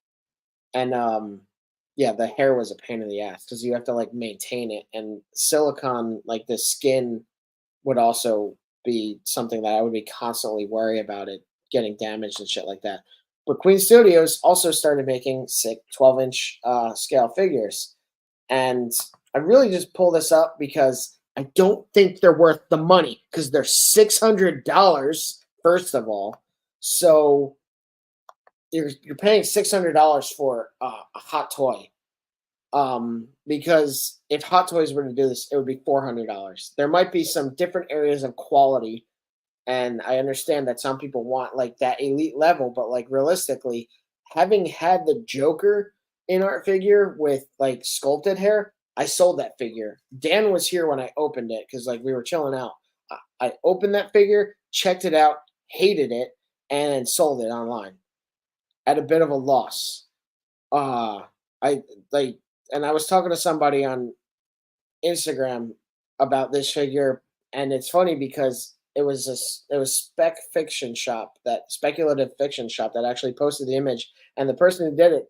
and yeah, the hair was a pain in the ass because you have to like maintain it, and silicone, like the skin, would also be something that I would be constantly worried about it getting damaged and shit like that. But Queen Studios also started making 12-inch scale figures, and I really just pull this up because I don't think they're worth the money, because they're $600 first of all. So you're paying $600 for a Hot Toy. Because if Hot Toys were to do this, it would be $400. There might be some different areas of quality, and I understand that some people want like that elite level, but like realistically, having had the Joker in art figure with like sculpted hair, I sold that figure. Dan was here when I opened it because like we were chilling out. I opened that figure, checked it out, hated it, and sold it online at a bit of a loss. I like, and I was talking to somebody on Instagram about this figure, and it's funny because it was speculative fiction shop that actually posted the image, and the person who did it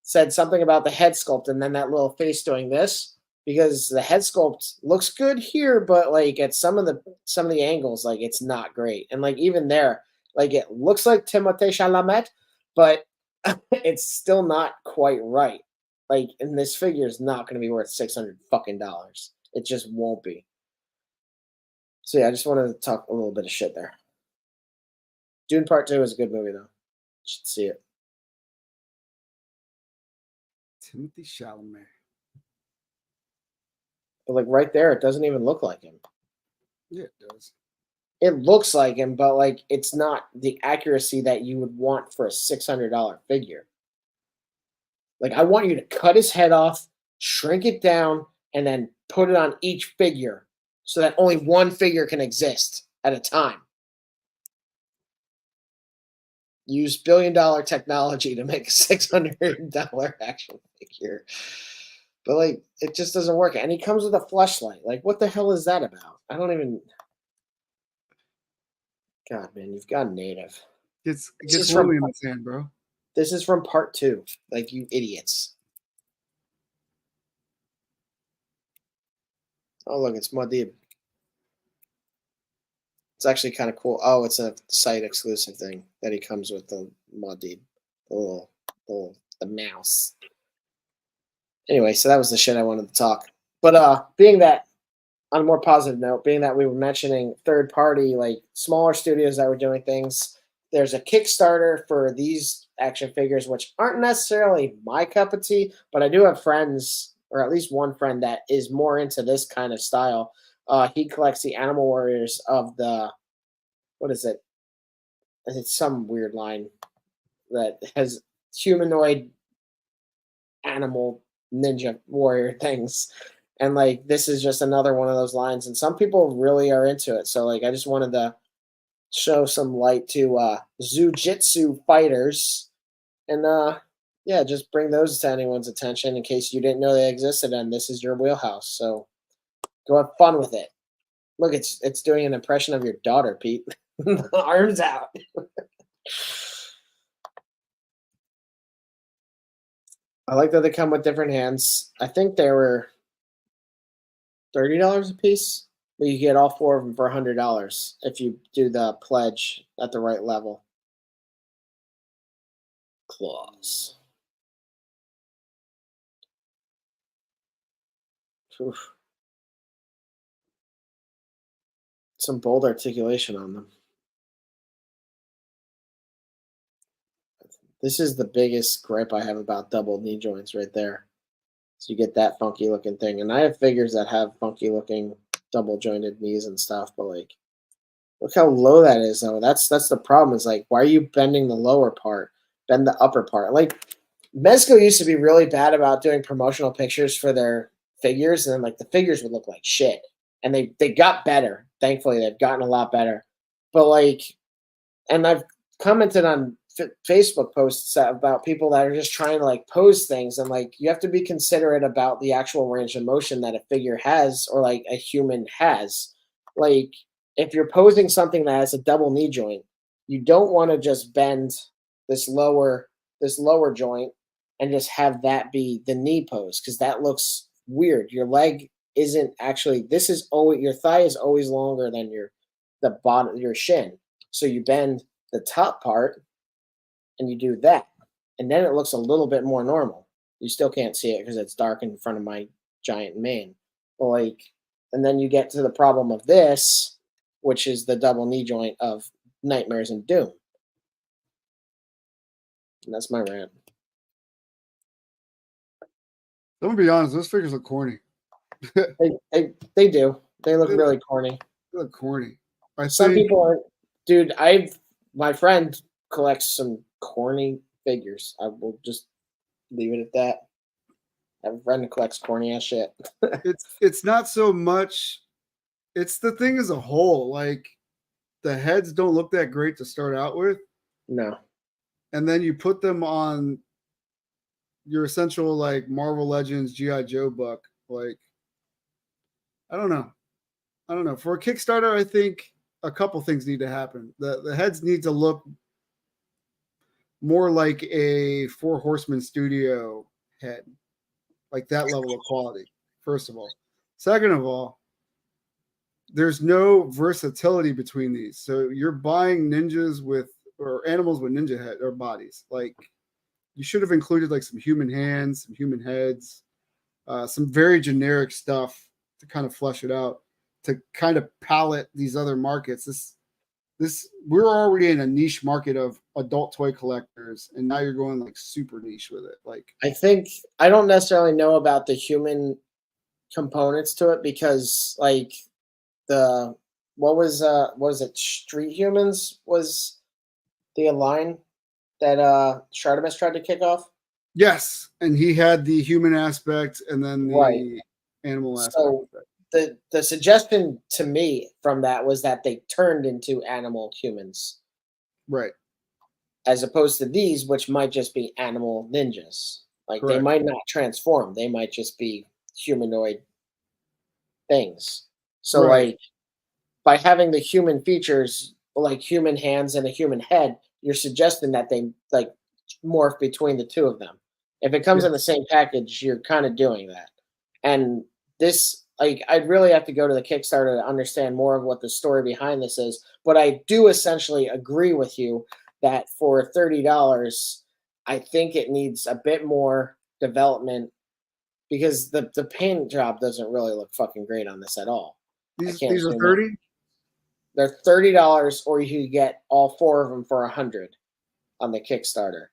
said something about the head sculpt and then that little face doing this because the head sculpt looks good here, but like at some of the angles, like it's not great, and like even there, like it looks like Timothée Chalamet, but it's still not quite right. Like, and this figure is not going to be worth $600 fucking. It just won't be. So yeah, I just wanted to talk a little bit of shit there. Dune Part 2 is a good movie though. You should see it. Timothée Chalamet. But like right there, it doesn't even look like him. Yeah, it does. It looks like him, but like it's not the accuracy that you would want for a $600 figure. Like I want you to cut his head off, shrink it down, and then put it on each figure so that only one figure can exist at a time. Use billion-dollar technology to make a $600 action figure. But like it just doesn't work. And he comes with a fleshlight. Like, what the hell is that about? I don't even. God, man, you've got native. It gets lonely in the sand, bro. This is from Part 2. Like, you idiots. Oh, look, it's Muad'Dib. It's actually kind of cool. Oh, it's a site exclusive thing that he comes with, the Muad'Dib. The mouse. Anyway, so that was the shit I wanted to talk. But being that, on a more positive note, being that we were mentioning third party, like smaller studios that were doing things, there's a Kickstarter for these action figures, which aren't necessarily my cup of tea, but I do have friends, or at least one friend that is more into this kind of style. He collects the Animal Warriors of the, what is it? It's some weird line that has humanoid animal ninja warrior things. And like this is just another one of those lines, and some people really are into it. So like I just wanted to show some light to Zujitsu fighters, and yeah, just bring those to anyone's attention in case you didn't know they existed, and this is your wheelhouse. So go have fun with it. Look, it's doing an impression of your daughter, Pete. Arms out. I like that they come with different hands. I think they were $30 a piece, but you get all four of them for $100 if you do the pledge at the right level. Claws. Oof. Some bold articulation on them. This is the biggest gripe I have about double knee joints right there. So you get that funky looking thing. And I have figures that have funky looking double jointed knees and stuff, but like look how low that is though. That's the problem. Is like, why are you bending the lower part? Bend the upper part. Like Mezco used to be really bad about doing promotional pictures for their figures, and then like the figures would look like shit. And they got better. Thankfully, they've gotten a lot better. But like, and I've commented on Facebook posts about people that are just trying to like pose things, and like you have to be considerate about the actual range of motion that a figure has or like a human has. Like if you're posing something that has a double knee joint, you don't want to just bend this lower joint and just have that be the knee pose, because that looks weird. Your leg isn't actually, this is always, your thigh is always longer than the bottom, your shin. So you bend the top part and you do that, and then it looks a little bit more normal. You still can't see it because it's dark in front of my giant mane. But like, and then you get to the problem of this, which is the double knee joint of Nightmares and Doom. And that's my rant. I'm gonna be honest, those figures look corny. They do. They look really corny. They look corny. Some people are, dude. My friend collects some corny figures. I will just leave it at that. That friend collects corny ass shit. It's not so much. It's the thing as a whole. Like the heads don't look that great to start out with, No. and then you put them on your essential like Marvel Legends GI Joe book. Like I don't know. For a Kickstarter, I think a couple things need to happen. The heads need to look more like a Four Horsemen Studio head, like that level of quality. First of all, second of all, there's no versatility between these. So you're buying ninjas with or animals with ninja head or bodies. Like you should have included like some human hands, some human heads, some very generic stuff to kind of flesh it out, to kind of palette these other markets. This we're already in a niche market of adult toy collectors, and now you're going like super niche with it. Like I think I don't necessarily know about the human components to it because like the what was it Street Humans was the line that Shartimus tried to kick off. yes, and he had the human aspect and then Right. the animal aspect. So the suggestion to me from that was that they turned into animal humans, Right. as opposed to these, which might just be animal ninjas. Like they Correct. might not transform; they might just be humanoid things. So Right. like by having the human features, like human hands and a human head, you're suggesting that they like morph between the two of them. If it comes in the Yes. same package, you're kind of doing that. And this, like, I'd really have to go to the Kickstarter to understand more of what the story behind this is. But I do essentially agree with you that for $30, I think it needs a bit more development because the paint job doesn't really look fucking great on this at all. I can't These are zoom in. 30? They're $30, or you could get all four of them for 100 on the Kickstarter.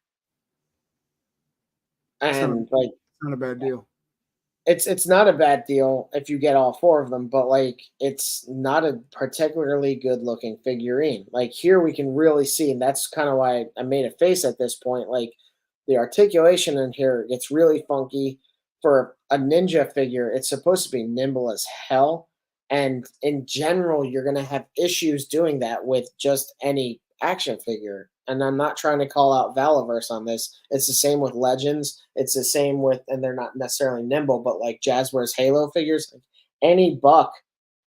And like, It's not a bad deal. it's not a bad deal if you get all four of them, but like, it's not a particularly good looking figurine. Like here, we can really see, and that's kind of why I made a face at this point. Like the articulation in here gets really funky. For a ninja figure, it's supposed to be nimble as hell. And in general, you're going to have issues doing that with just any action figure. And I'm not trying to call out Valaverse on this. It's the same with Legends. It's the same with, and they're not necessarily nimble, but like Jazzware's Halo figures. Any buck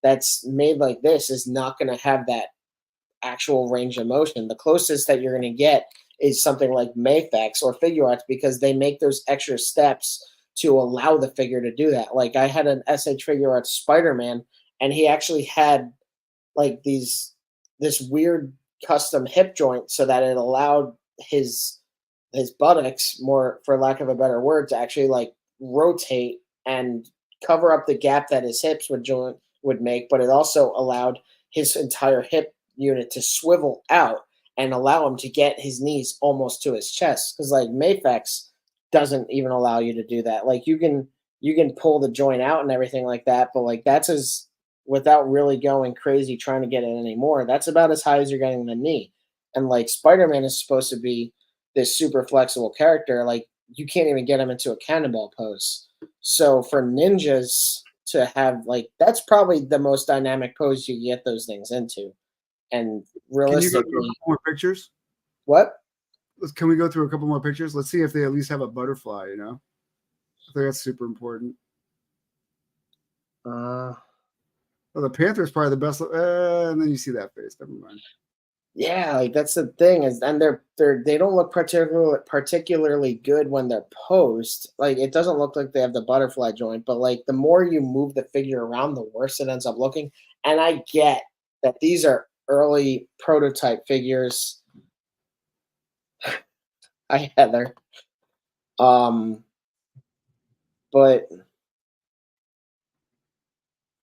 that's made like this is not going to have that actual range of motion. The closest that you're going to get is something like Mayfax or Figure Arts because they make those extra steps to allow the figure to do that. Like I had an SH Figure Arts Spider-Man, and he actually had like this weird custom hip joint so that it allowed his buttocks, more for lack of a better word, to actually like rotate and cover up the gap that his hips would make, but it also allowed his entire hip unit to swivel out and allow him to get his knees almost to his chest. Because like Mayfax doesn't even allow you to do that. Like you can pull the joint out and everything like that, but like that's as without really going crazy trying to get it anymore. That's about as high as you're getting the knee. And like Spider-Man is supposed to be this super flexible character. Like you can't even get him into a cannonball pose. So for ninjas to have like that's probably the most dynamic pose you get those things into. And Can you go through a realistically, couple more pictures? what? Can we go through a couple more pictures? Let's see if they at least have a butterfly, you know? I think that's super important. Well, the Panther is probably the best. And then you see that face. Never mind. Yeah, like that's the thing is, and they don't look particularly good when they're posed. Like it doesn't look like they have the butterfly joint, but like the more you move the figure around, the worse it ends up looking. And I get that these are early prototype figures. Hi Heather. But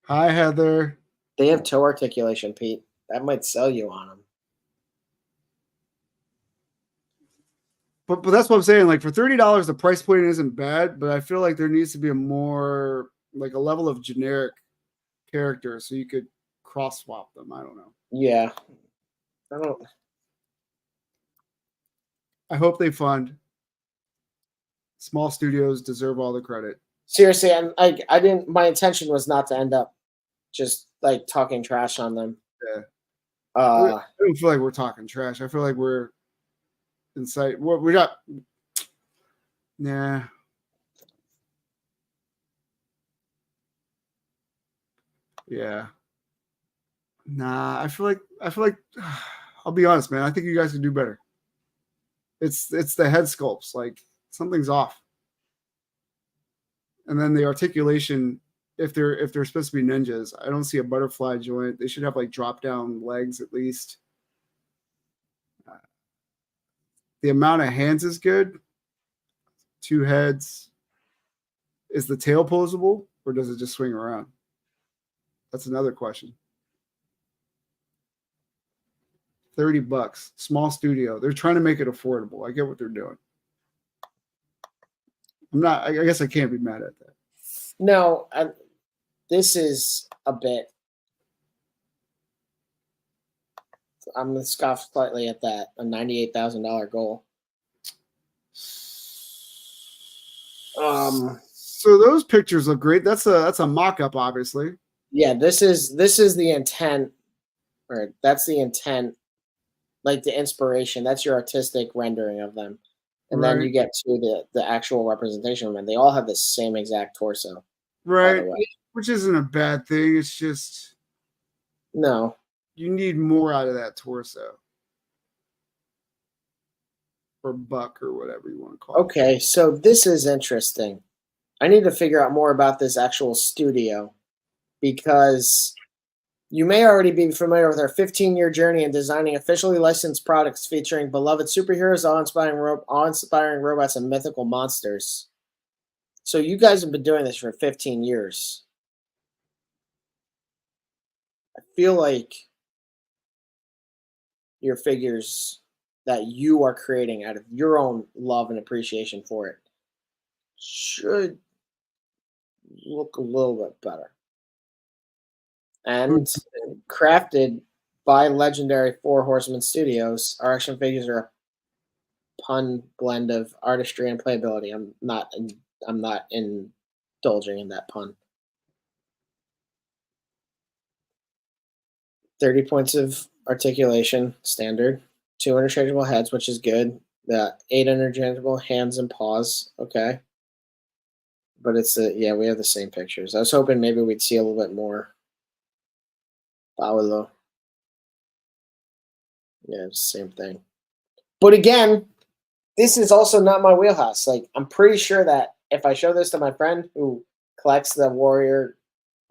Hi, Heather. they have toe articulation, Pete. That might sell you on them. But that's what I'm saying. Like for $30, the price point isn't bad, but I feel like there needs to be a more like a level of generic character so you could cross swap them. I don't know. Yeah. I don't. I hope they fund. Small studios deserve all the credit. Seriously, and I didn't. My intention was not to end up just like talking trash on them. Yeah. I Uh, don't feel like we're talking trash. I feel like we're inside. What we got? Nah. Yeah. Nah. I feel like. I'll be honest, man. I think you guys can do better. It's the head sculpts. Like something's off. And then the articulation. If they're supposed to be ninjas, I don't see a butterfly joint. They should have like drop down legs at least. The amount of hands is good. 2 heads. Is the tail posable or does it just swing around? That's another question. $30, small studio. They're trying to make it affordable. I get what they're doing. I guess I can't be mad at that. no, this is a bit. I'm gonna scoff slightly at that. A $98,000 goal. So those pictures look great. That's a mock-up, obviously. Yeah, this is the intent, or that's the intent, like the inspiration. That's your artistic rendering of them, and then you get to the actual representation of them. They all have the same exact torso, right? Which isn't a bad thing. It's just no. You need more out of that torso. Or buck or whatever you want to call it. Okay, so this is interesting. I need to figure out more about this actual studio because you may already be familiar with our 15-year journey in designing officially licensed products featuring beloved superheroes, awe-inspiring robots, and mythical monsters. So you guys have been doing this for 15 years. I feel like your figures that you are creating out of your own love and appreciation for it should look a little bit better. And crafted by legendary Four Horsemen Studios, our action figures are a pun blend of artistry and playability. I'm not indulging in that pun. 30 points of articulation, standard. 2 interchangeable heads, which is good. The 8 interchangeable hands and paws, okay. But it's we have the same pictures. I was hoping maybe we'd see a little bit more. Paolo. Yeah, same thing. But again, this is also not my wheelhouse. Like, I'm pretty sure that if I show this to my friend who collects the warrior,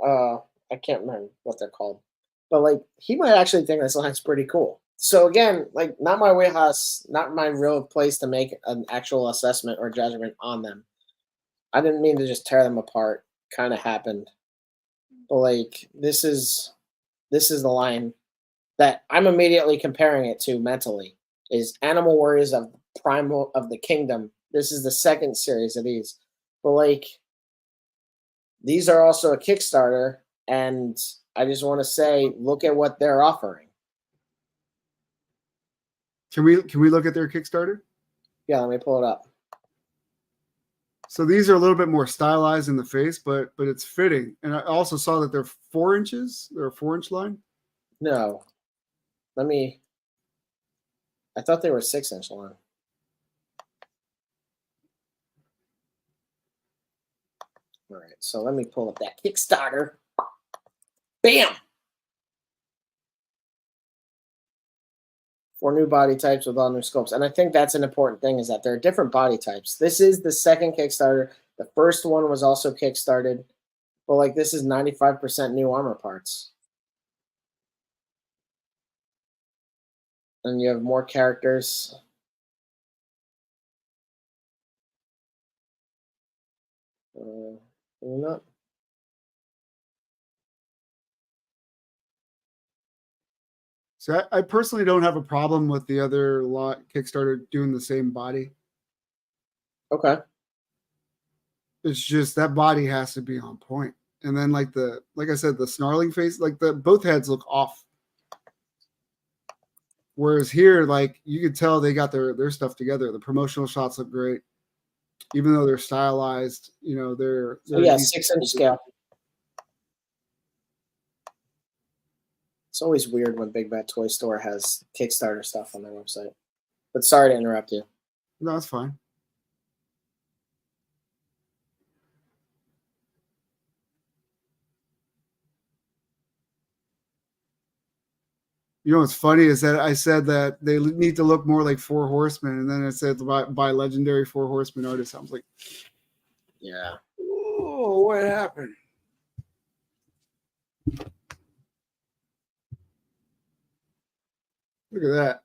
I can't remember what they're called, but like he might actually think this line's pretty cool. So again, like not my wheelhouse, not my real place to make an actual assessment or judgment on them. I didn't mean to just tear them apart. Kind of happened, but like this is the line that I'm immediately comparing it to mentally is Animal Warriors of Primal of the Kingdom. This is the second series of these, but like these are also a Kickstarter, and I just want to say, look at what they're offering. Can we look at their Kickstarter? Yeah, let me pull it up. So these are a little bit more stylized in the face, but it's fitting. And I also saw that they're 4 inches. They're a 4-inch line. No, I thought they were 6-inch line. All right, so let me pull up that Kickstarter. Bam! 4 new body types with all new sculpts. And I think that's an important thing is that there are different body types. This is the second Kickstarter. The first one was also Kickstarted. But like this is 95% new armor parts. And you have more characters. Not. So I personally don't have a problem with the other lot Kickstarter doing the same body. Okay. It's just that body has to be on point. And then like I said, the snarling face, like both heads look off. Whereas here, like you could tell they got their stuff together. The promotional shots look great. even though they're stylized, you know, they're yeah, 6-inch scale. It's always weird when Big Bad Toy Store has Kickstarter stuff on their website. But sorry to interrupt you. No, that's fine. You know what's funny is that I said that they need to look more like Four Horsemen, and then it said by legendary Four Horsemen artists. I was like, yeah. Oh, what happened? Look at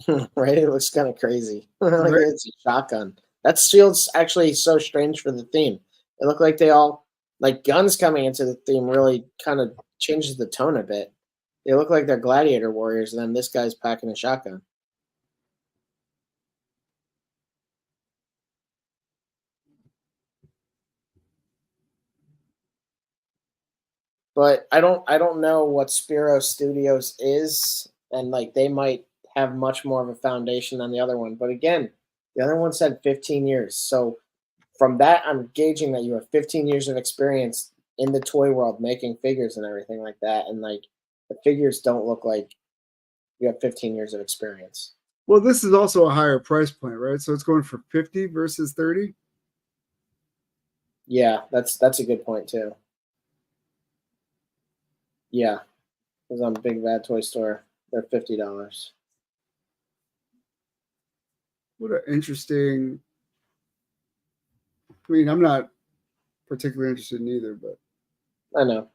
that. Right? It looks kind of crazy. Like right? It's a shotgun. That shield's actually so strange for the theme. It looked like they all, like guns coming into the theme really kind of changes the tone a bit. They look like they're gladiator warriors, and then this guy's packing a shotgun. But I don't know what Spiro Studios is, and like they might have much more of a foundation than the other one. But again, the other one said 15 years. So from that, I'm gauging that you have 15 years of experience in the toy world making figures and everything like that. And like the figures don't look like you have 15 years of experience. Well, this is also a higher price point, right? So it's going for 50 versus 30. Yeah, that's a good point too. Yeah, because on Big Bad Toy Store, they're $50. What an interesting. I mean, I'm not particularly interested in either, but I know.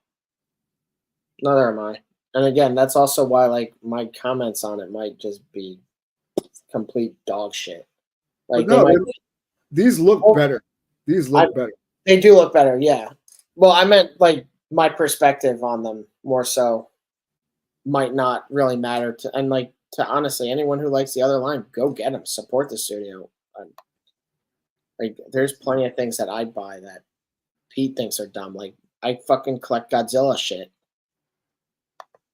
Neither am I. And again, that's also why like my comments on it might just be complete dog shit. Like no, these look better. These look better. They do look better, yeah. Well, I meant like my perspective on them more so might not really matter to, and like to honestly anyone who likes the other line, go get them. Support the studio. Like there's plenty of things that I'd buy that Pete thinks are dumb. Like I fucking collect Godzilla shit.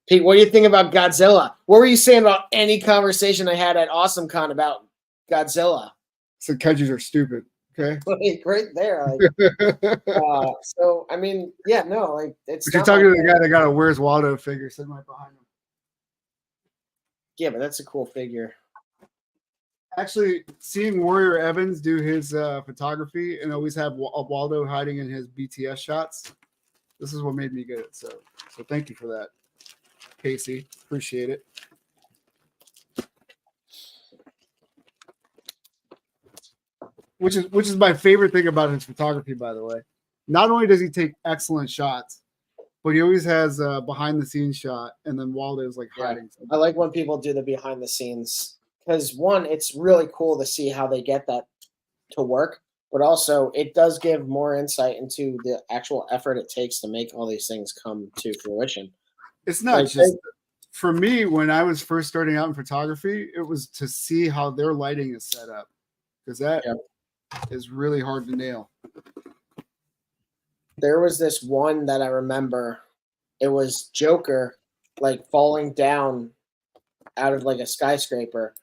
Pete, what do you think about Godzilla? What were you saying about any conversation I had at AwesomeCon about Godzilla? So kaijus are stupid. Okay. Like right there. Like, so I mean, yeah, no, like it's. But you're talking to the guy that got a Where's Waldo figure sitting right behind him. Yeah, but that's a cool figure. Actually, seeing Warrior Evans do his photography and always have Waldo hiding in his BTS shots, this is what made me get it. So thank you for that, Casey. Appreciate it. Which is my favorite thing about his photography, by the way. Not only does he take excellent shots, but he always has a behind the scenes shot, and then Waldo's like hiding. I like when people do the behind the scenes because one, it's really cool to see how they get that to work, but also it does give more insight into the actual effort it takes to make all these things come to fruition. It's not like just for me when I was first starting out in photography, it was to see how their lighting is set up because that is really hard to nail. There was this one that I remember. It was Joker like falling down out of like a skyscraper,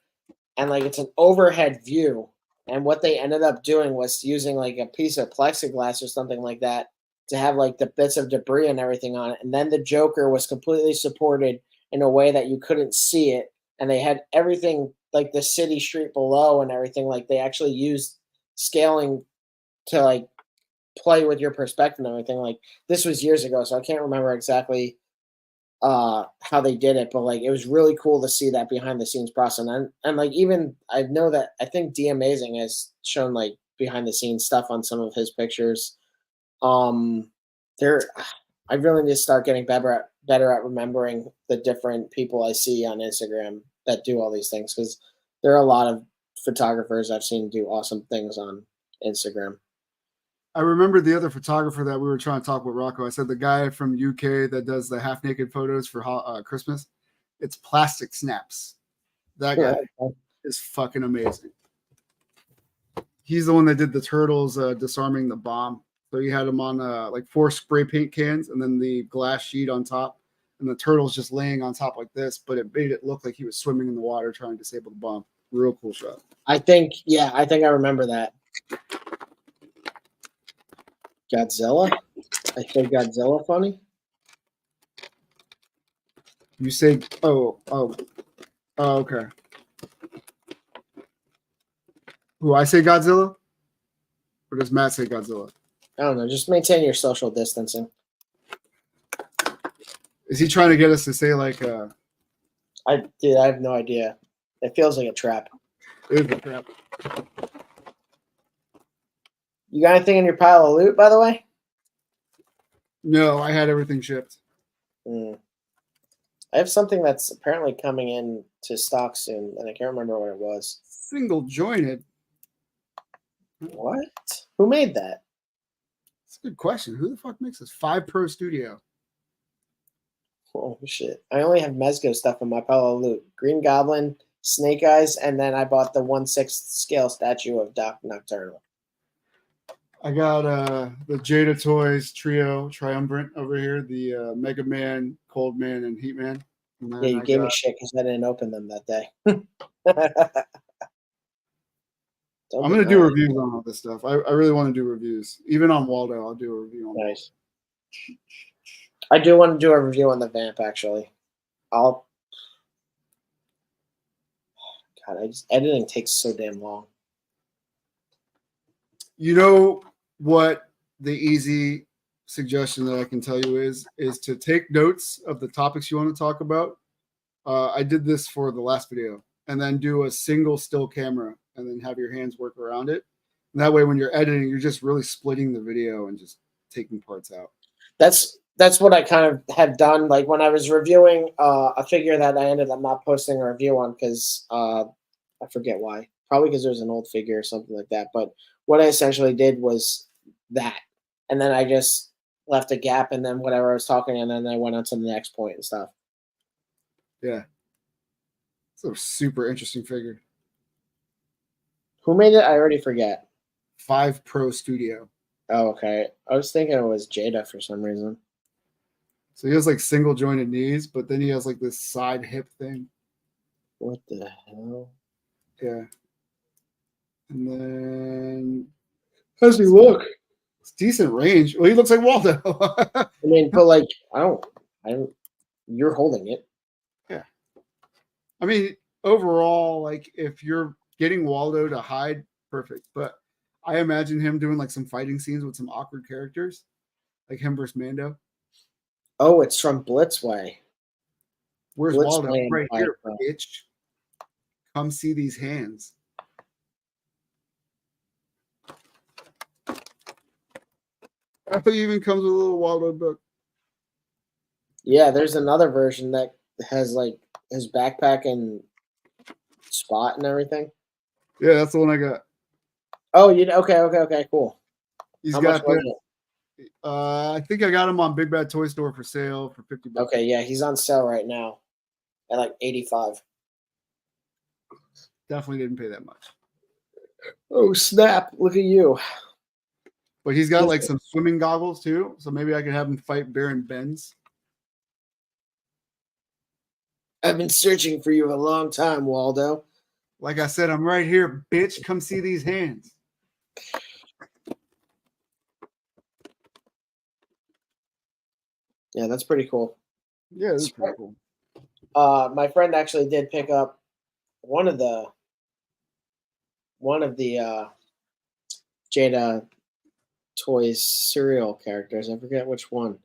and like it's an overhead view. And what they ended up doing was using like a piece of plexiglass or something like that to have like the bits of debris and everything on it. And then the Joker was completely supported in a way that you couldn't see it. And they had everything like the city street below and everything. Like they actually used scaling to like play with your perspective and everything. Like this was years ago, so I can't remember exactly how they did it, but like it was really cool to see that behind the scenes process. And like even I know that I think D Amazing has shown like behind the scenes stuff on some of his pictures. There I really need to start getting better at remembering the different people I see on Instagram that do all these things, because there are a lot of photographers I've seen do awesome things on Instagram. I remember the other photographer that we were trying to talk with, Rocco. I said the guy from UK that does the half naked photos for Christmas. It's Plastic Snaps. That guy is fucking amazing. He's the one that did the turtles disarming the bomb. So he had them on like 4 spray paint cans and then the glass sheet on top, and the turtles just laying on top like this. But it made it look like he was swimming in the water trying to disable the bomb. Real cool shot. I think I remember that. Godzilla? I say Godzilla funny? You say, oh, okay. Who, I say Godzilla? Or does Matt say Godzilla? I don't know. Just maintain your social distancing. Is he trying to get us to say like I have no idea. It feels like a trap. it is a trap. You got anything in your pile of loot, by the way? No, I had everything shipped. I have something that's apparently coming in to stock soon, and I can't remember what it was. Single jointed. What? Who made that? That's a good question. Who the fuck makes this? 5 Pro Studio. Oh shit! I only have Mezco stuff in my pile of loot: Green Goblin, Snake Eyes, and then I bought the 1/6 scale statue of Doc Nocturnal. I got the Jada Toys trio triumvirate over here, the Mega Man, Cold Man, and Heat Man. And Yeah, you gave me shit because I didn't open them that day. I'm going to do reviews on all this stuff. I really want to do reviews. Even on Waldo, I'll do a review on Nice. I do want to do a review on the Vamp, actually. God, editing takes so damn long. You know what the easy suggestion that I can tell you is to take notes of the topics you want to talk about. I did this for the last video, and then do a single still camera and then have your hands work around it. And that way, when you're editing, you're just really splitting the video and just taking parts out. That's what I kind of had done. Like when I was reviewing a figure that I ended up not posting a review on because I forget why. Probably because there's an old figure or something like that. But what I essentially did was that. And then I just left a gap and then whatever I was talking, and then I went on to the next point and stuff. Yeah. It's a super interesting figure. Who made it? I already forget. 5 Pro Studio. Oh, okay. I was thinking it was Jada for some reason. So he has like single jointed knees, but then he has like this side hip thing. What the hell? Yeah. And then How's he look? it's decent range. Well, he looks like Waldo. I mean, but like, I don't. You're holding it. Yeah. I mean, overall, like if you're getting Waldo to hide, perfect. But I imagine him doing like some fighting scenes with some awkward characters, like him versus Mando. Oh, it's from Blitzway. Where's Waldo? Blitzway Right here, bitch. Come see these hands. I think he even comes with a little Waldo book. Yeah, there's another version that has like his backpack and spot and everything. Yeah, that's the one I got. Oh, okay, cool. He's How got much was that. it? I think I got him on Big Bad Toy Store for sale for $50. Okay, yeah, he's on sale right now at like 85. Definitely didn't pay that much. Oh snap! Look at you. But he's got like some swimming goggles too, so maybe I could have him fight Baron Benz. I've been searching for you a long time, Waldo. Like I said, I'm right here, bitch. Come see these hands. Yeah, that's pretty cool. Yeah, that's pretty cool. My friend actually did pick up one of the Jada Toys cereal characters. I forget which one.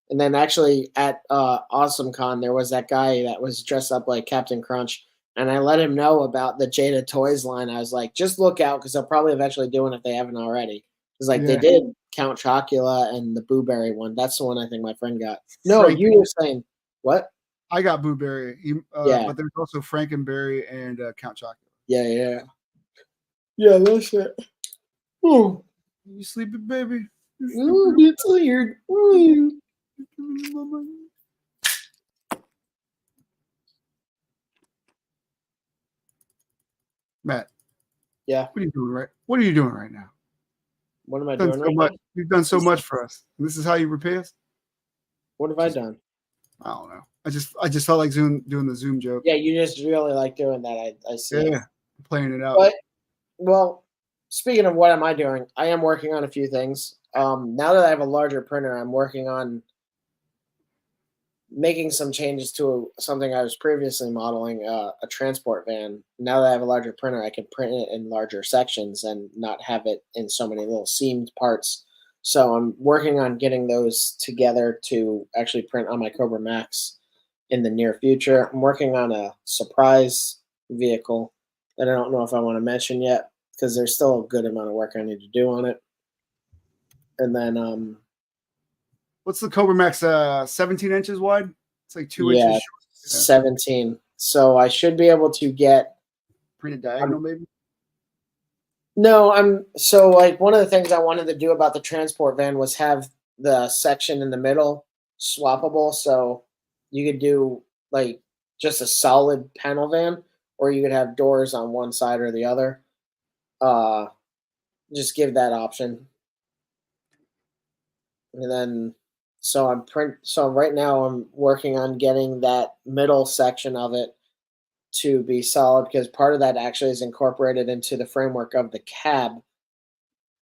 And then actually at AwesomeCon, there was that guy that was dressed up like Captain Crunch, and I let him know about the Jada Toys line. I was like, just look out because they'll probably eventually do it if they haven't already. It's like they did Count Chocula and the Boo-Berry one. That's the one I think my friend got. No, you were saying what? I got Boo-Berry. Yeah. But there's also Frankenberry and Count Chocula. Yeah, that's it. Ooh. You sleepy, baby? Ooh, get tired. Ooh. Matt. Yeah. What are you doing What are you doing right now? What am I doing right now? You've done so much for us. And this is how you repay us? What have I done? I don't know. I just felt like doing the Zoom joke. Yeah, you just really like doing that. I see. Yeah, playing it out. But, well, speaking of what am I doing, I am working on a few things. Now that I have a larger printer, I'm working on making some changes to something I was previously modeling, a transport van. Now that I have a larger printer, I can print it in larger sections and not have it in so many little seamed parts. So I'm working on getting those together to actually print on my Cobra Max in the near future. I'm working on a surprise vehicle that I don't know if I want to mention yet because there's still a good amount of work I need to do on it. And then What's the Cobra Max? 17 inches wide. It's like 2 inches yeah, short. 17. So I should be able to get Printed diagonal, maybe. no, I'm so like one of the things I wanted to do about the transport van was have the section in the middle swappable. So you could do like just a solid panel van, or you could have doors on one side or the other. Uh just give that option. And then so right now I'm working on getting that middle section of it to be solid because part of that actually is incorporated into the framework of the cab,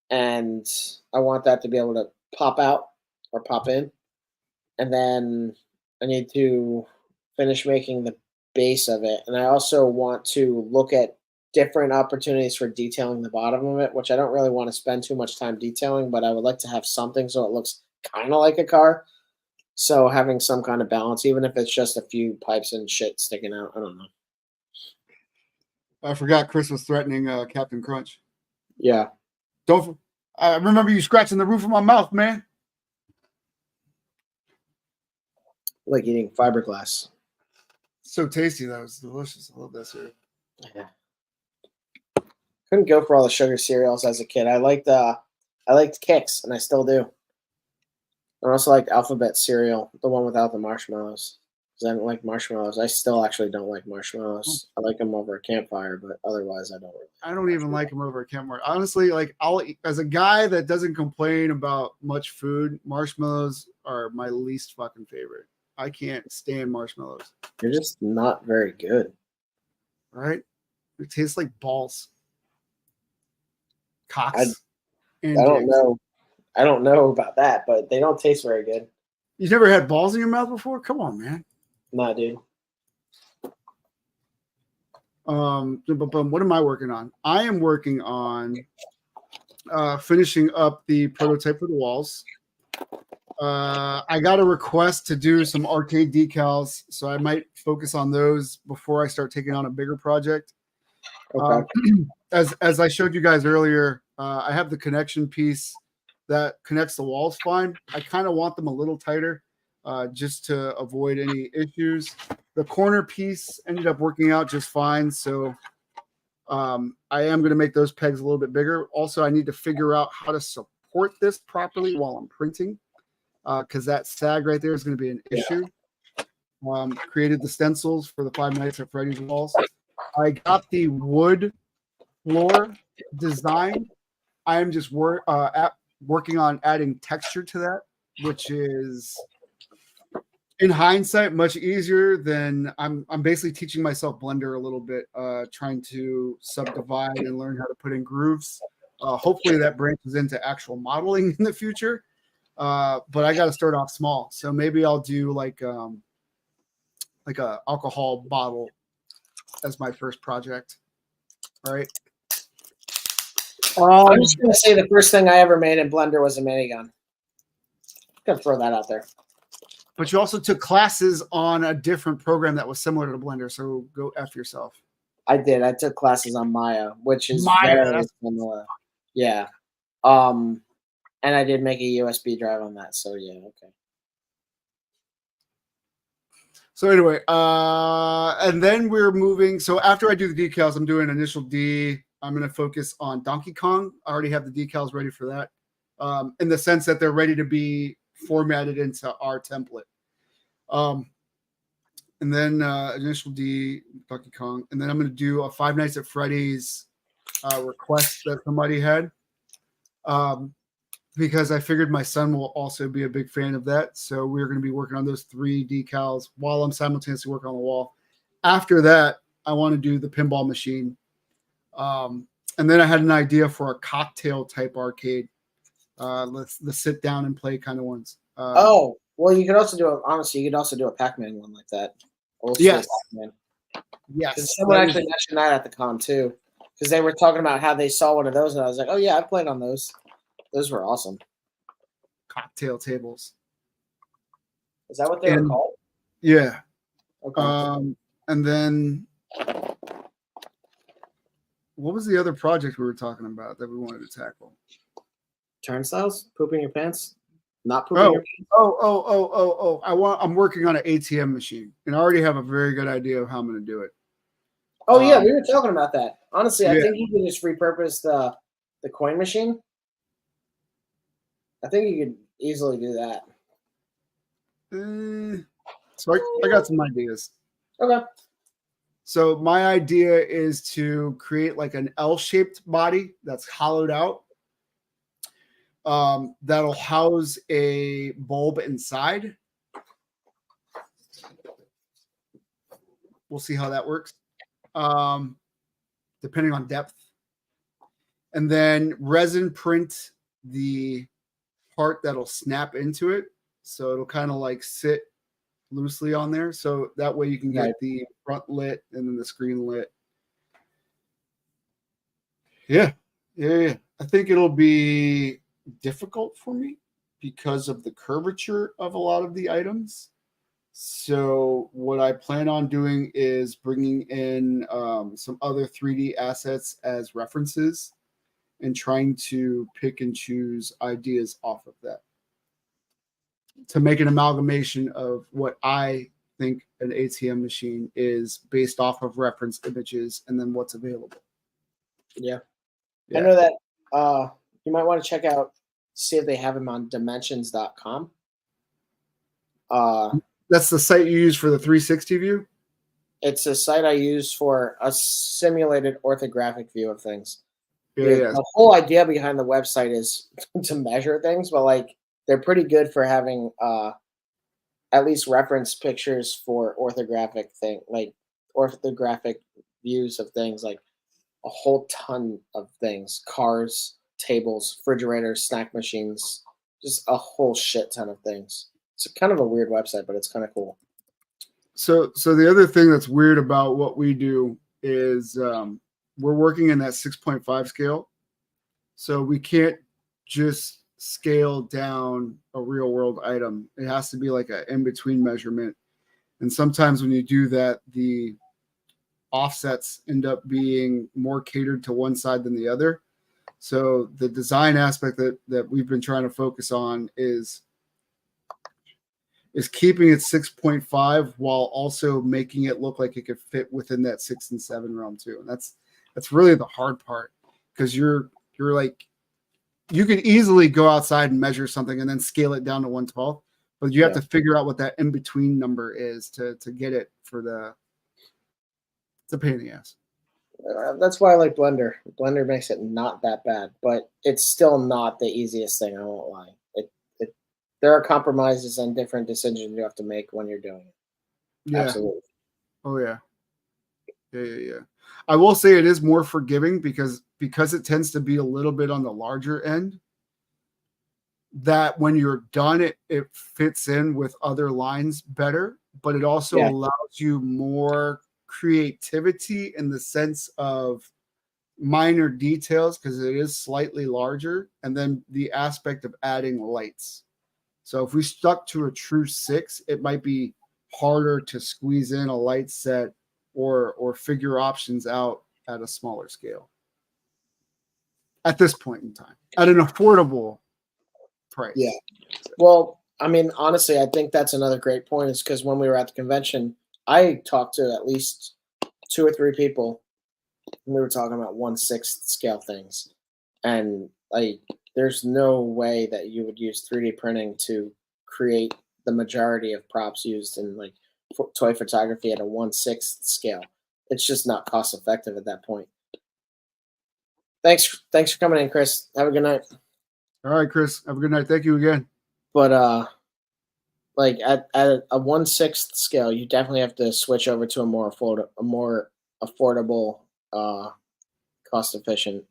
and I want that to be able to pop out or pop in. And then I need to finish making the base of it. And I also want to look at different opportunities for detailing the bottom of it, which I don't really want to spend too much time detailing, but I would like to have something so it looks kind of like a car. So having some kind of balance, even if it's just a few pipes and shit sticking out, I don't know. I forgot Chris was threatening Captain Crunch. Yeah. Don't. I remember you scratching the roof of my mouth, man. Like eating fiberglass. So tasty, though. It's delicious. I love that cereal. Yeah. Couldn't go for all the sugar cereals as a kid. I liked Kix, and I still do. I also liked Alphabet cereal, the one without the marshmallows. Because I don't like marshmallows. I still actually don't like marshmallows. I like them over a campfire, but otherwise I don't really. I don't even like them over a campfire. Honestly, like I'll eat, as a guy that doesn't complain about much food, marshmallows are my least fucking favorite. I can't stand marshmallows. You're just not very good. Right? It tastes like balls. Cocks. I don't dicks. know. I don't know about that, but they don't taste very good. You've never had balls in your mouth before? Come on, man. Nah, dude. What am I working on? I am working on finishing up the prototype for the walls. I got a request to do some arcade decals, so I might focus on those before I start taking on a bigger project. Okay. As I showed you guys earlier, I have the connection piece that connects the walls fine. I kind of want them a little tighter just to avoid any issues. The corner piece ended up working out just fine, so I am going to make those pegs a little bit bigger. Also, I need to figure out how to support this properly while I'm printing because that sag right there is going to be an issue. Created the stencils for the Five Nights at Freddy's walls. I got the wood floor design. I am just working on adding texture to that, which is in hindsight much easier than I'm basically teaching myself Blender a little bit, trying to subdivide and learn how to put in grooves. Hopefully that branches into actual modeling in the future. But I got to start off small. So maybe I'll do like a alcohol bottle as my first project. All right. I'm just gonna say the first thing I ever made in Blender was a minigun. Gonna throw that out there. But you also took classes on a different program that was similar to Blender, so go F yourself. I did. I took classes on Maya, which is Maya, very similar. Yeah. And I did make a USB drive on that, so yeah, okay. So anyway, and then we're moving. So after I do the decals, I'm doing initial D. I'm going to focus on Donkey Kong. I already have the decals ready for that, in the sense that they're ready to be formatted into our template. And then initial D, Donkey Kong. And then I'm going to do a Five Nights at Freddy's request that somebody had. Because I figured my son will also be a big fan of that. So we're going to be working on those 3 decals while I'm simultaneously working on the wall. After that, I want to do the pinball machine. And then I had an idea for a cocktail type arcade. The sit down and play kind of ones. Oh, well, you could also do honestly, you could also do a Pac-Man one like that. Old school Yes. Pac-Man. Yes. Because someone actually mentioned that at the con too. Because they were talking about how they saw one of those, and I was like, oh yeah, I played on those. Those were awesome. Cocktail tables. Is that what they were called? Yeah. Okay. And then what was the other project we were talking about that we wanted to tackle? Turnstiles? Pooping your pants? Not pooping your pants? I'm working on an ATM machine, and I already have a very good idea of how I'm going to do it. Oh yeah, we were talking about that. Honestly, I Yeah. think you could just repurpose the coin machine. I think you could easily do that. So I got some ideas. Okay. So my idea is to create like an L-shaped body that's hollowed out. That'll house a bulb inside. We'll see how that works, depending on depth. And then resin print the part that'll snap into it. So it'll kind of like sit loosely on there. So that way you can get the front lit and then the screen lit. Yeah. I think it'll be difficult for me because of the curvature of a lot of the items. So what I plan on doing is bringing in some other 3D assets as references and trying to pick and choose ideas off of that to make an amalgamation of what I think an ATM machine is based off of reference images and then what's available. Yeah. I know that you might want to check out, see if they have them on dimensions.com. That's the site you use for the 360 view? It's a site I use for a simulated orthographic view of things. Yeah. The whole idea behind the website is to measure things, but like they're pretty good for having at least reference pictures for orthographic views of things, like a whole ton of things: cars, tables, refrigerators, snack machines, just a whole shit ton of things. It's kind of a weird website, but it's kind of cool. So the other thing that's weird about what we do is we're working in that 6.5 scale. So we can't just scale down a real world item. It has to be like an in-between measurement. And sometimes when you do that, the offsets end up being more catered to one side than the other. So the design aspect that we've been trying to focus on is keeping it 6.5 while also making it look like it could fit within that 6 and 7 realm too. And that's really the hard part, because you're like, you could easily go outside and measure something and then scale it down to 1/12, but you have to figure out what that in between number is to get it for the. It's a pain in the ass. That's why I like Blender. Blender makes it not that bad, but it's still not the easiest thing. I won't lie. There are compromises and different decisions you have to make when you're doing it. Yeah. Absolutely. Oh yeah. Yeah. I will say it is more forgiving because it tends to be a little bit on the larger end. That when you're done, it fits in with other lines better, but it also allows you more creativity in the sense of minor details because it is slightly larger, and then the aspect of adding lights. So if we stuck to a true 6, it might be harder to squeeze in a light set or figure options out at a smaller scale at this point in time at an affordable price. Yeah. Well, I mean, honestly, I think that's another great point, is because when we were at the convention, I talked to at least 2 or 3 people, and we were talking about 1/6 scale things. And like, there's no way that you would use 3D printing to create the majority of props used in like toy photography at a 1/6 scale. It's just not cost effective at that point. Thanks for coming in, Chris. Have a good night. All right, Chris. Have a good night. Thank you again. But like at a 1/6 scale, you definitely have to switch over to a more affordable cost efficient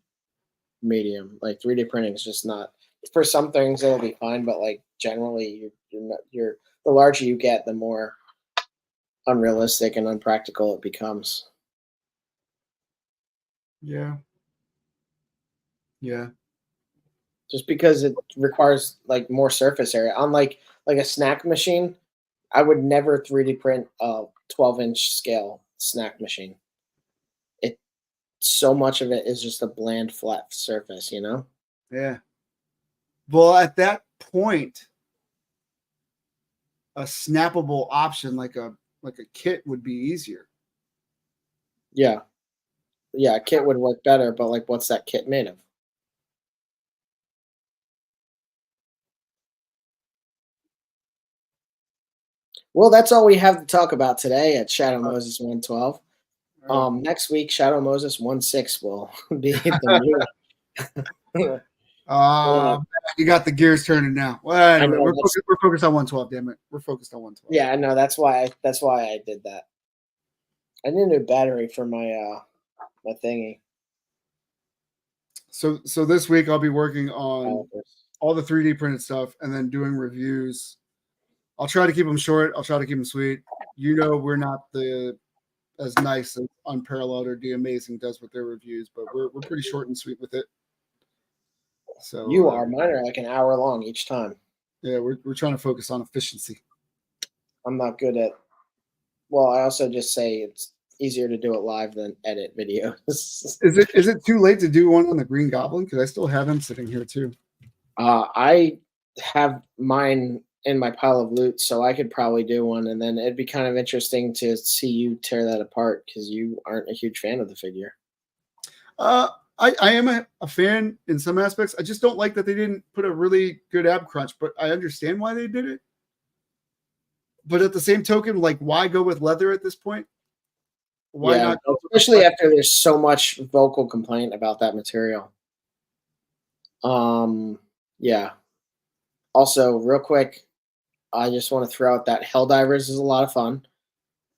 medium. Like 3D printing is just not for some things it'll be fine, but like generally you're the larger you get, the more unrealistic and unpractical it becomes. Yeah. Yeah. Just because it requires like more surface area. Unlike like a snack machine, I would never 3D print a 12-inch scale snack machine. It so much of it is just a bland flat surface, you know? Yeah. Well, at that point, a snappable option like a kit would be easier. Yeah. Yeah, a kit would work better, but like what's that kit made of? Well, that's all we have to talk about today at Shadow Moses 112. Next week, Shadow Moses 16 will be the new. You got the gears turning now. Well, anyway, know, we're focused on 112. Damn it, we're focused on 112. Yeah, I know. That's why I did that. I need a new battery for my my thingy. So this week I'll be working on calipers. all the 3D printed stuff and then doing reviews. I'll try to keep them short. I'll try to keep them sweet. You know, we're not as nice and unparalleled or the amazing does with their reviews, but we're pretty short and sweet with it. So You are. Mine are like an hour long each time. Yeah, we're trying to focus on efficiency. I'm not good at. Well, I also just say it's easier to do it live than edit videos. Is it too late to do one on the Green Goblin? Because I still have him sitting here too. I have mine in my pile of loot, so I could probably do one, and then it'd be kind of interesting to see you tear that apart because you aren't a huge fan of the figure. I am a fan in some aspects. I just don't like that they didn't put a really good ab crunch, but I understand why they did it. But at the same token, like, why go with leather at this point? Why not go especially after there's so much vocal complaint about that material. Yeah. Also, real quick, I just want to throw out that Helldivers is a lot of fun,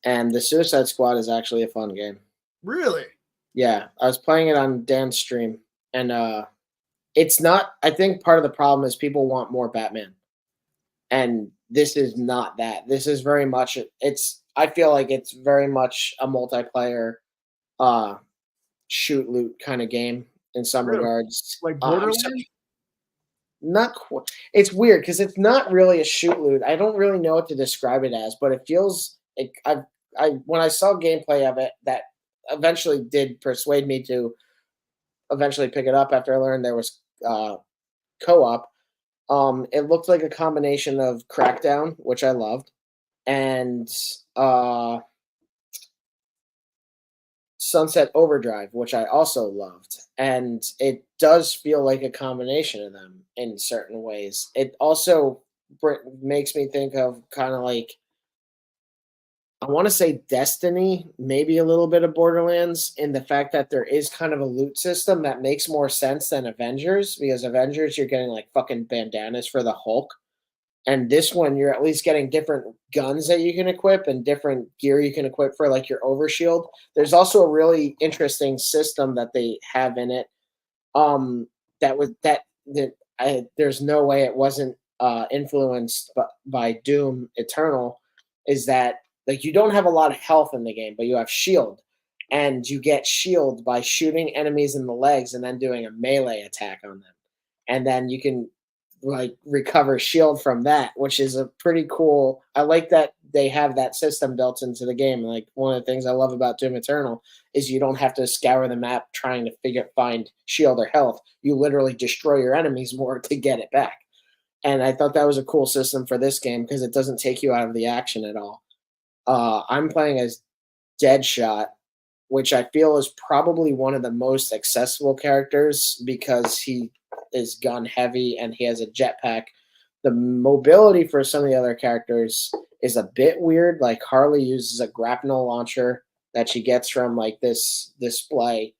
and the Suicide Squad is actually a fun game. Really? Yeah, I was playing it on Dan's stream, and it's not. I think part of the problem is people want more Batman, and this is not that. This is very much. It's. I feel like it's very much a multiplayer, shoot loot kind of game in some Really? regards. Like Borderlands? Not quite. It's weird because it's not really a shoot loot. I don't really know what to describe it as, but it feels. I when I saw gameplay of it, that eventually did persuade me to eventually pick it up after I learned there was co-op. It looked like a combination of Crackdown, which I loved, and Sunset Overdrive, which I also loved. And it does feel like a combination of them in certain ways. It also makes me think of kind of like, I want to say Destiny, maybe a little bit of Borderlands, in the fact that there is kind of a loot system that makes more sense than Avengers, because Avengers, you're getting like fucking bandanas for the Hulk. And this one, you're at least getting different guns that you can equip and different gear you can equip for like your overshield. There's also a really interesting system that they have in it. There's no way it wasn't influenced by Doom Eternal. Is that like you don't have a lot of health in the game, but you have shield, and you get shield by shooting enemies in the legs and then doing a melee attack on them, and then you can like recover shield from that, which is a pretty cool. I like that they have that system built into the game. Like one of the things I love about Doom Eternal is you don't have to scour the map trying to find shield or health. You literally destroy your enemies more to get it back. And I thought that was a cool system for this game because it doesn't take you out of the action at all. I'm playing as Deadshot, which I feel is probably one of the most accessible characters because he is gun heavy and he has a jetpack. The mobility for some of the other characters is a bit weird. Like Harley uses a grapnel launcher that she gets from like this display,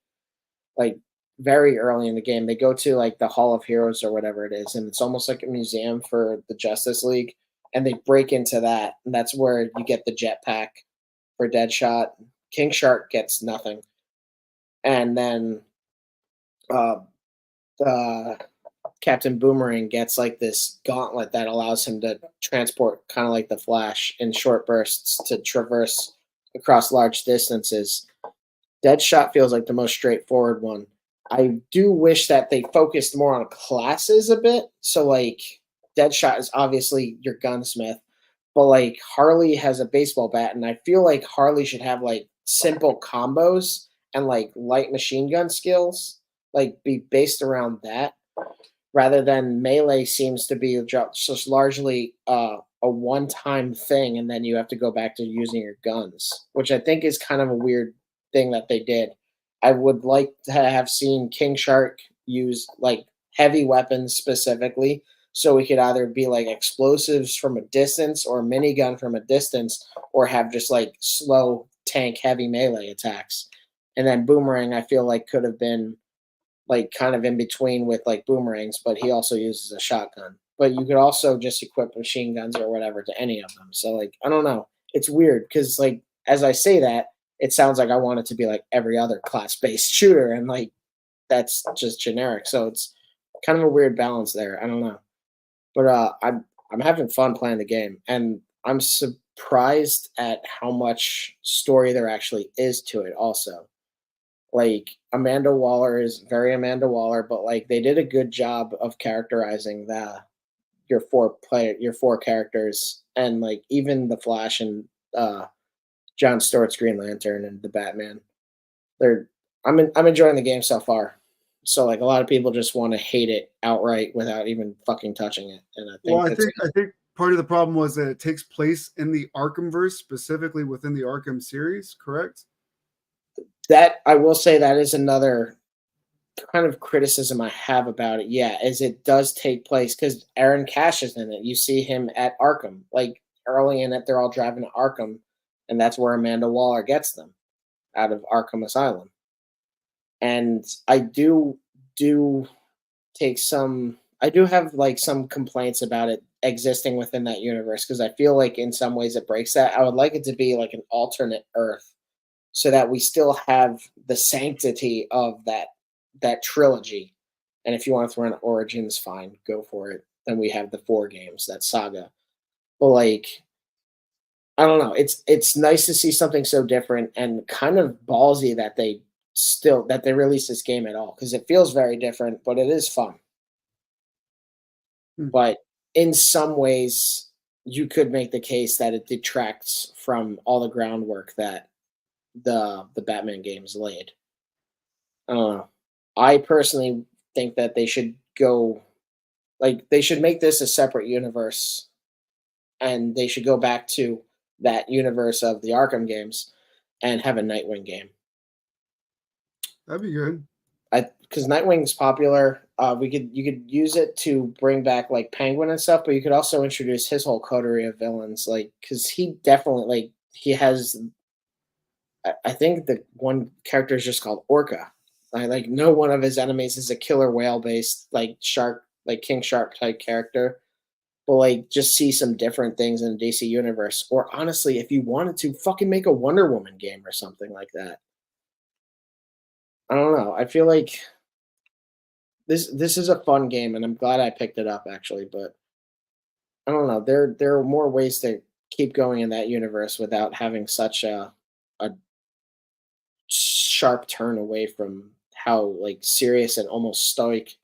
like very early in the game. They go to like the Hall of Heroes or whatever it is, and it's almost like a museum for the Justice League. And they break into that, and that's where you get the jetpack for Deadshot. King Shark gets nothing. And then Captain Boomerang gets like this gauntlet that allows him to transport, kind of like the Flash, in short bursts to traverse across large distances. Deadshot feels like the most straightforward one. I do wish that they focused more on classes a bit. So like Deadshot is obviously your gunsmith, but like Harley has a baseball bat, and I feel like Harley should have like simple combos and like light machine gun skills, like be based around that rather than melee seems to be just largely a one-time thing, and then you have to go back to using your guns, which I think is kind of a weird thing that they did. I would like to have seen King Shark use like heavy weapons specifically, so we could either be like explosives from a distance or a minigun from a distance, or have just like slow tank heavy melee attacks. And then Boomerang, I feel like could have been like kind of in between with like boomerangs, but he also uses a shotgun. But you could also just equip machine guns or whatever to any of them. So like I don't know. It's weird because like as I say that, it sounds like I want it to be like every other class based shooter, and like that's just generic. So it's kind of a weird balance there. I don't know. But I'm having fun playing the game, and I'm surprised at how much story there actually is to it also. Like Amanda Waller is very Amanda Waller, but like they did a good job of characterizing the your four characters, and like even the Flash and uh John Stewart's Green Lantern and the Batman. They're I'm enjoying the game so far. So like a lot of people just want to hate it outright without even fucking touching it, and I Well, think that's I think part of the problem was that it takes place in the Arkhamverse, specifically within the Arkham series, correct? that I will say that is another kind of criticism I have about it, yeah, is it does take place because Aaron Cash is in it. You see him at Arkham, like early in it, they're all driving to Arkham, and that's where Amanda Waller gets them out of Arkham Asylum. And I do take some. I do have like some complaints about it existing within that universe because I feel like in some ways it breaks that. I would like it to be like an alternate Earth so that we still have the sanctity of that trilogy. And if you want to throw in Origins, fine, go for it. Then we have the four games, that saga. But like, I don't know. It's nice to see something so different and kind of ballsy that they released this game at all because it feels very different, but it is fun. Hmm. But in some ways, you could make the case that it detracts from all the groundwork that the Batman games laid. I don't know. I personally think that they should go like they should make this a separate universe, and they should go back to that universe of the Arkham games and have a Nightwing game. That'd be good. I because Nightwing's popular. You could use it to bring back like Penguin and stuff, but you could also introduce his whole coterie of villains, like because he definitely like he has. I think the one character is just called Orca. I like no one of his enemies is a killer whale based like shark like King Shark type character. But like just see some different things in the DC universe. Or honestly, if you wanted to fucking make a Wonder Woman game or something like that. I don't know. I feel like this is a fun game, and I'm glad I picked it up actually, but I don't know. There are more ways to keep going in that universe without having such a sharp turn away from how like serious and almost stoic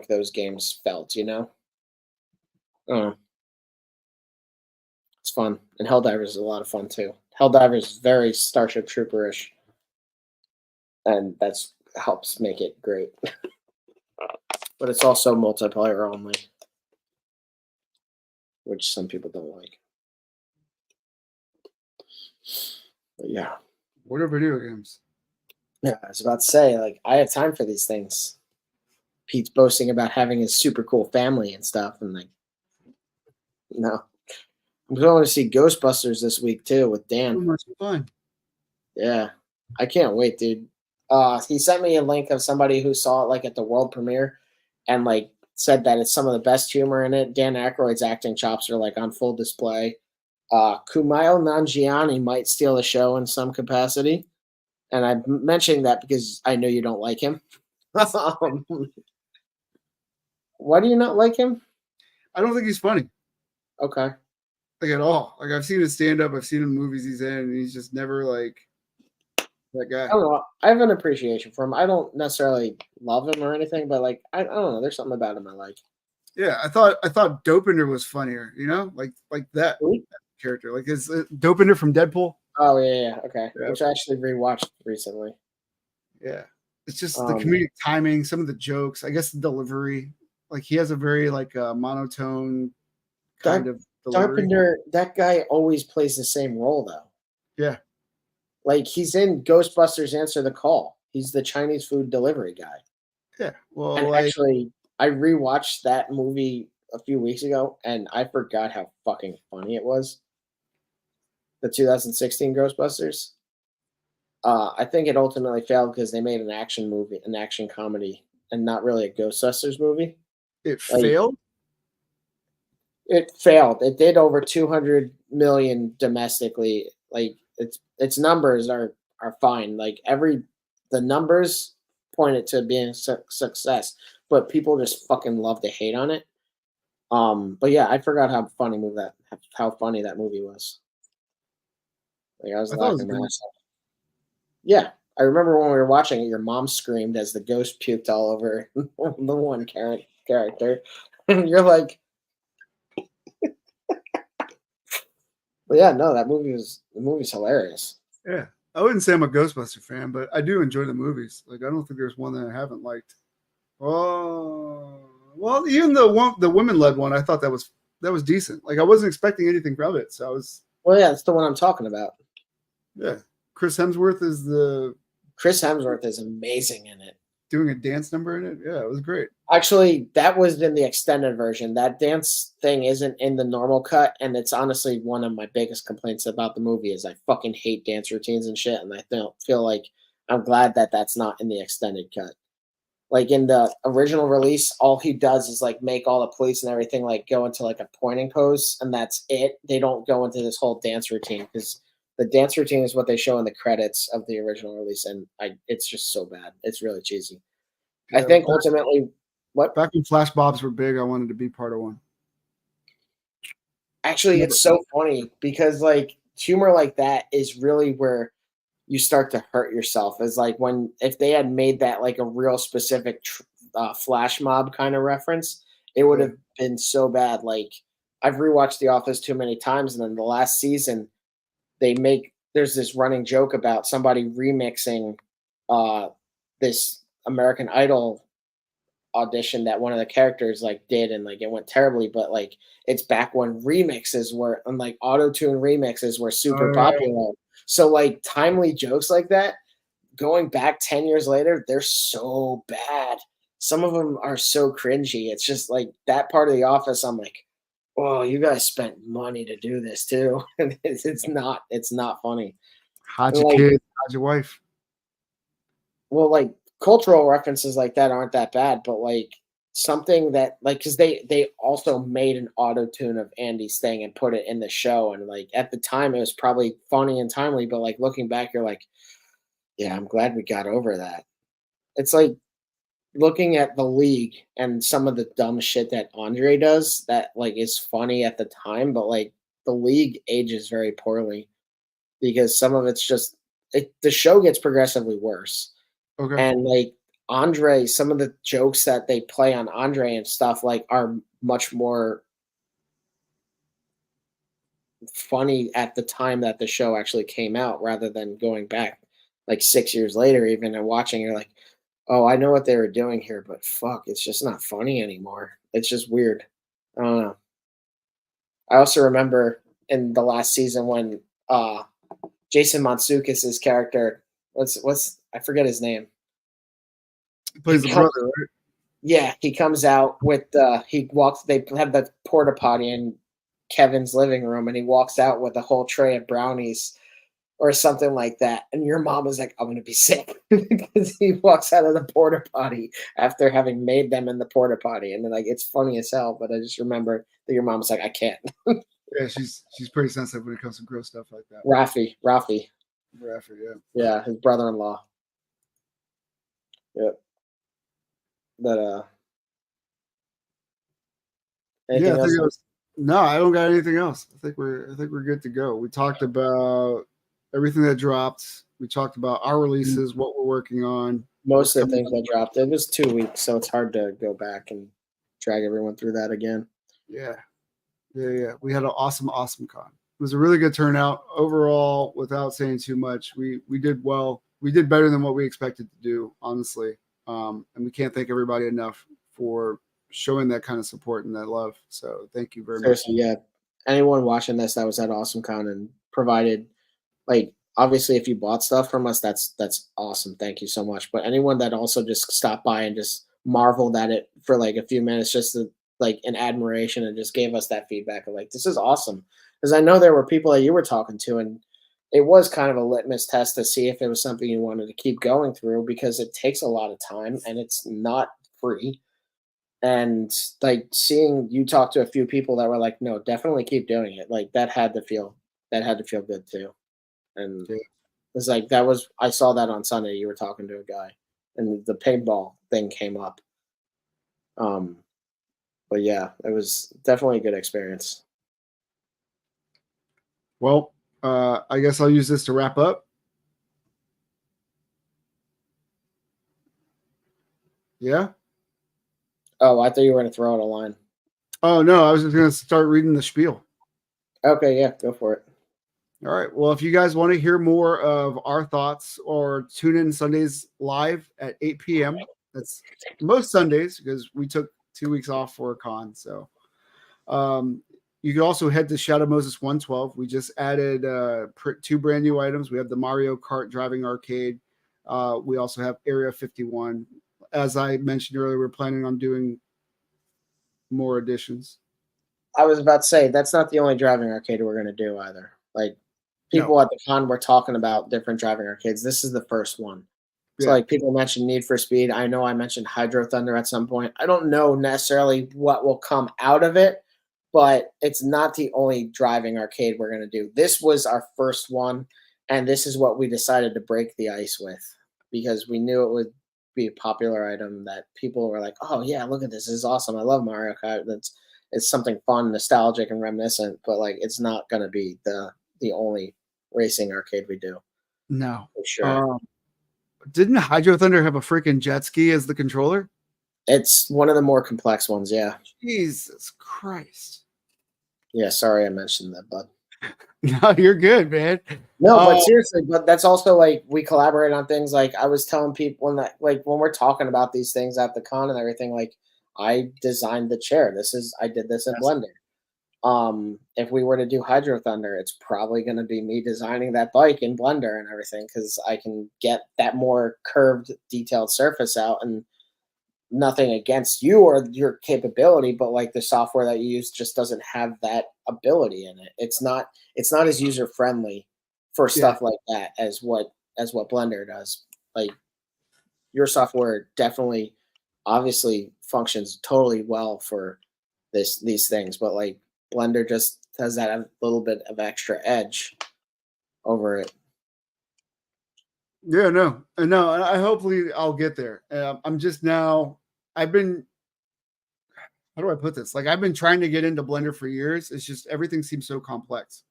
those games felt, you know? I don't know. It's fun. And Helldivers is a lot of fun too. Helldivers is very Starship Trooperish, and that's helps make it great. But it's also multiplayer only, which some people don't like. But yeah. What are video games? Yeah, I was about to say, like, I have time for these things. Pete's boasting about having his super cool family and stuff, and like, no. I'm going to see Ghostbusters this week too with Oh, Dan. much fun. Yeah, I can't wait, dude. He sent me a link of somebody who saw it like at the world premiere, and like said that it's some of the best humor in it. Dan Aykroyd's acting chops are like on full display. Kumail Nanjiani might steal the show in some capacity, and I'm mentioning that because I know you don't like him. Um, why do you not like him? I don't think he's funny. Okay. Like at all. Like I've seen his stand up, I've seen him in movies he's in, and he's just never like that guy. I don't know. I have an appreciation for him. I don't necessarily love him or anything, but like I don't know. There's something about him I like. Yeah, I thought Dopinder was funnier, like that character, like his Dopinder from Deadpool. Oh yeah, okay. Yeah. Which I actually rewatched recently. Yeah, it's just the comedic timing, some of the jokes, I guess the delivery. Like he has a very like monotone kind of delivery. Carpenter, that guy always plays the same role though. Yeah, like he's in Ghostbusters Answer the Call. He's the Chinese food delivery guy. yeah. Well, And like, actually, I rewatched that movie a few weeks ago, and I forgot how fucking funny it was. The 2016 Ghostbusters. I think it ultimately failed because they made an action movie, an action comedy, and not really a Ghostbusters movie. it failed. It failed. It did over 200 million domestically. Like its numbers are fine. Like the numbers pointed to being success, but people just fucking love to hate on it. But yeah, I forgot how funny that movie was. Like I was laughing my ass off. Yeah, I remember when we were watching it, your mom screamed as the ghost puked all over the one character, and you're like, but yeah, no, the movie's hilarious. Yeah, I wouldn't say I'm a Ghostbuster fan, but I do enjoy the movies. Like I don't think there's one that I haven't liked. Oh, well, even the women-led one, I thought that was decent. Like I wasn't expecting anything from it, so I was. Well, yeah, that's the one I'm talking about. Yeah, Chris Hemsworth is amazing in it. Doing a dance number in it. Yeah, it was great. Actually, that was in the extended version. That dance thing isn't in the normal cut, and it's honestly one of my biggest complaints about the movie is I fucking hate dance routines and shit, and I feel like I'm glad that that's not in the extended cut. Like in the original release, all he does is like make all the police and everything like go into like a pointing pose, and that's it. They don't go into this whole dance routine because the dance routine is what they show in the credits of the original release, and it's just so bad. It's really cheesy. Yeah, I think ultimately, back when Flash Bobs were big, I wanted to be part of one. Actually, it's so funny because like humor like that is really where you start to hurt yourself. Is like if they had made that like a real specific flash mob kind of reference, it would have been so bad. Like I've rewatched The Office too many times, and then the last season, there's this running joke about somebody remixing this American Idol audition that one of the characters like did, and like it went terribly, but like it's back when remixes were and like auto-tune remixes were super popular. So like timely jokes like that going back 10 years later, they're so bad. Some of them are so cringy. It's just like that part of The Office, I'm like, oh, you guys spent money to do this too. It's not funny. How'd your kids? How'd your wife? Well, like cultural references like that aren't that bad, but like something that like because they also made an auto tune of Andy's thing and put it in the show, and like at the time it was probably funny and timely, but like looking back, you're like, yeah, I'm glad we got over that. It's like looking at the league and some of the dumb shit that Andre does that like is funny at the time, but like the league ages very poorly because some of it's just the show gets progressively worse. Okay. And like Andre, some of the jokes that they play on Andre and stuff like are much more funny at the time that the show actually came out rather than going back like 6 years later even and watching you're like, oh, I know what they were doing here, but fuck, it's just not funny anymore. It's just weird. I don't know. I also remember in the last season when Jason Mantzoukas' character, what's I forget his name. He plays the brother, right? Yeah, he comes out with they have the porta potty in Kevin's living room, and he walks out with a whole tray of brownies or something like that. And your mom is like, I'm gonna be sick because he walks out of the porta potty after having made them in the porta potty. And then like it's funny as hell, but I just remember that your mom's like, I can't. Yeah, she's pretty sensitive when it comes to gross stuff like that. Rafi, yeah. Yeah, his brother-in-law. Yep. But Yeah, anything I think else? it was, no, I don't got anything else. I think we're good to go. We talked about everything that dropped. We talked about our releases, what we're working on, what's Most of the coming things up. that dropped. It was 2 weeks, so it's hard to go back and drag everyone through that again. Yeah. We had an awesome con. It was a really good turnout overall. Without saying too much, we did well. We did better than what we expected to do, honestly. And we can't thank everybody enough for showing that kind of support and that love. So thank you very much. Seriously, yeah. Anyone watching this that was at AwesomeCon and provided, like, obviously if you bought stuff from us, that's awesome. Thank you so much. But anyone that also just stopped by and just marveled at it for like a few minutes, just to, like, in admiration, and just gave us that feedback of like, this is awesome. Because I know there were people that you were talking to, and it was kind of a litmus test to see if it was something you wanted to keep going through, because it takes a lot of time and it's not free. And like seeing you talk to a few people that were like, no, definitely keep doing it. Like that had to feel good too. And Yeah. it's like that was I saw that on Sunday. You were talking to a guy, and the paintball thing came up. Um, but yeah, it was definitely a good experience. Well, I guess I'll use this to wrap up. Yeah. Oh, I thought you were gonna throw out a line. Oh no, I was just gonna start reading the spiel. Okay, yeah, go for it. All right. Well, if you guys want to hear more of our thoughts, or tune in Sundays live at 8 p.m. That's most Sundays because we took 2 weeks off for a con. So you can also head to Shadow Moses 112. We just added 2 brand new items. We have the Mario Kart driving arcade. We also have Area 51. As I mentioned earlier, we're planning on doing more additions. I was about to say that's not the only driving arcade we're gonna do either. Like No. people at the con were talking about different driving arcades. This is the first one. So Yeah. like people mentioned Need for Speed. I know I mentioned Hydro Thunder at some point. I don't know necessarily what will come out of it, but it's not the only driving arcade we're gonna do. This was our first one, and this is what we decided to break the ice with, because we knew it would be a popular item that people were like, "Oh yeah, look at this. This is awesome. I love Mario Kart." It's something fun, nostalgic, and reminiscent, but like it's not gonna be the only racing arcade we do No. for sure. Didn't Hydro Thunder have a freaking jet ski as the controller? It's one of the more complex ones, yeah. Jesus Christ. Yeah, sorry I mentioned that, bud. No, you're good, man. No, but seriously, but that's also like we collaborate on things. Like I was telling people when that, like when we're talking about these things at the con and everything, like I designed the chair. I did this in Yes. Blender. If we were to do Hydro Thunder, it's probably going to be me designing that bike in Blender and everything, because I can get that more curved, detailed surface out. And nothing against you or your capability, but like the software that you use just doesn't have that ability in it. It's not as user friendly for Yeah. stuff like that as what Blender does. Like your software definitely obviously functions totally well for these things, but like Blender just has that a little bit of extra edge over it. Yeah, no, no. I hopefully I'll get there. I'm just now. I've been. How do I put this? Like I've been trying to get into Blender for years. It's just everything seems so complex,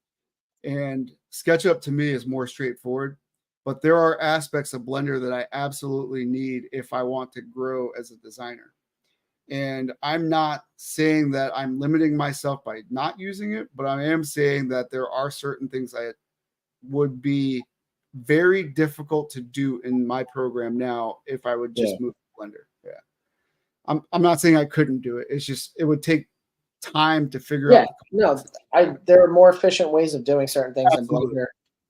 and SketchUp to me is more straightforward. But there are aspects of Blender that I absolutely need if I want to grow as a designer. And I'm not saying that I'm limiting myself by not using it, but I am saying that there are certain things I would be very difficult to do in my program now if I would Yeah. just move to Blender. Yeah. I'm not saying I couldn't do it. It's just it would take time to figure Yeah, out no, there are more efficient ways of doing certain things in absolutely. Blender.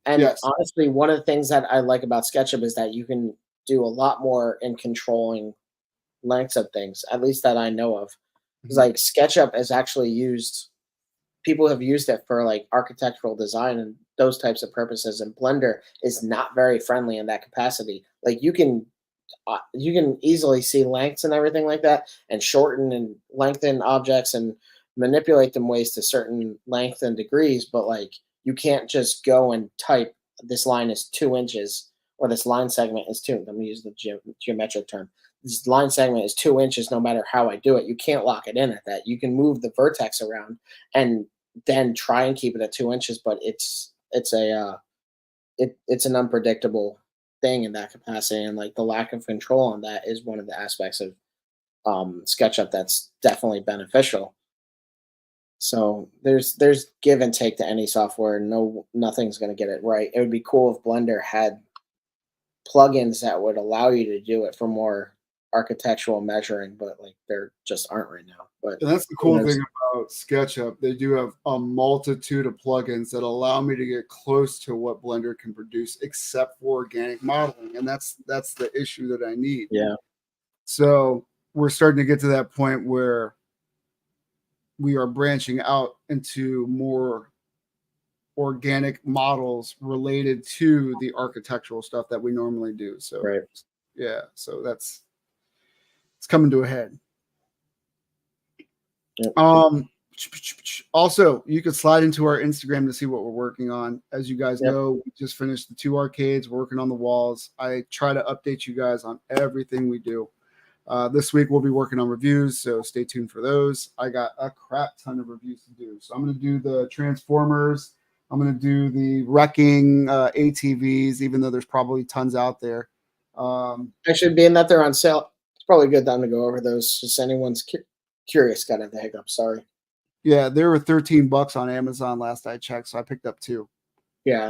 And Yes. honestly, one of the things that I like about SketchUp is that you can do a lot more in controlling lengths of things, at least that I know of. Because Mhm. like SketchUp is actually used, people have used it for like architectural design and those types of purposes. And Blender is not very friendly in that capacity. Like you can easily see lengths and everything like that, and shorten and lengthen objects and manipulate them ways to certain length and degrees, but like you can't just go and type this line is 2 inches or this line segment is 2. Let me use the geometric term. this line segment is 2 inches no matter how I do it. You can't lock it in at that. You can move the vertex around and then try and keep it at 2 inches, but it's an unpredictable thing in that capacity, and like the lack of control on that is one of the aspects of SketchUp that's definitely beneficial. So there's give and take to any software. Nothing's going to get it right. It would be cool if Blender had plugins that would allow you to do it for more architectural measuring, but like there just aren't right now. But and that's the cool thing about SketchUp. They do have a multitude of plugins that allow me to get close to what Blender can produce, except for organic modeling, and that's the issue that I need. Yeah. So we're starting to get to that point where we are branching out into more organic models related to the architectural stuff that we normally do. So right. Yeah, so it's coming to a head. Yep. Also, you could slide into our Instagram to see what we're working on. As you guys Yep. know, we just finished the 2 arcades, working on the walls. I try to update you guys on everything we do. This week we'll be working on reviews, so stay tuned for those. I got a crap ton of reviews to do. So I'm going to do the Transformers. I'm going to do the wrecking ATVs, even though there's probably tons out there. Actually, being that they're on sale, it's probably a good time to go over those. Just anyone's curious, got the hiccup. Sorry. Yeah, they were $13 on Amazon last I checked, so I picked up 2. Yeah,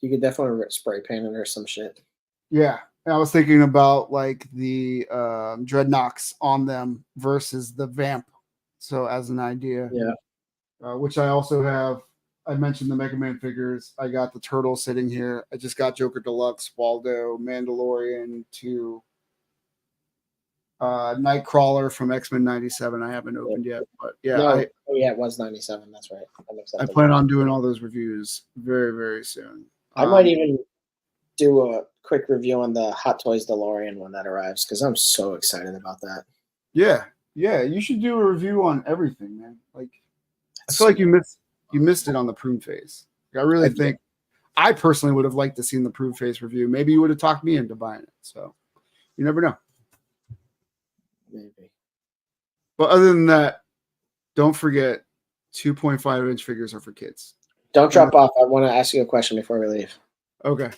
you could definitely spray paint it or some shit. Yeah, I was thinking about like the Dreadnoks on them versus the Vamp. So as an idea, yeah, which I also have. I mentioned the Mega Man figures. I got the Turtle sitting here. I just got Joker Deluxe, Waldo, Mandalorian, to Nightcrawler from X-Men '97. I haven't opened yet, but yeah, it was '97. That's right. I plan on doing all those reviews very, very soon. I might even do a quick review on the Hot Toys DeLorean when that arrives, because I'm so excited about that. Yeah, you should do a review on everything, man. Like, I feel like you missed it on the Prune Face. I really think I personally would have liked to seen the Prune Face review. Maybe you would have talked me into buying it. So you never know. Maybe. But other than that, don't forget 2.5-inch figures are for kids. Don't drop off. I want to ask you a question before we leave. Okay.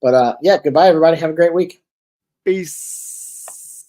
But yeah, goodbye, everybody. Have a great week. Peace.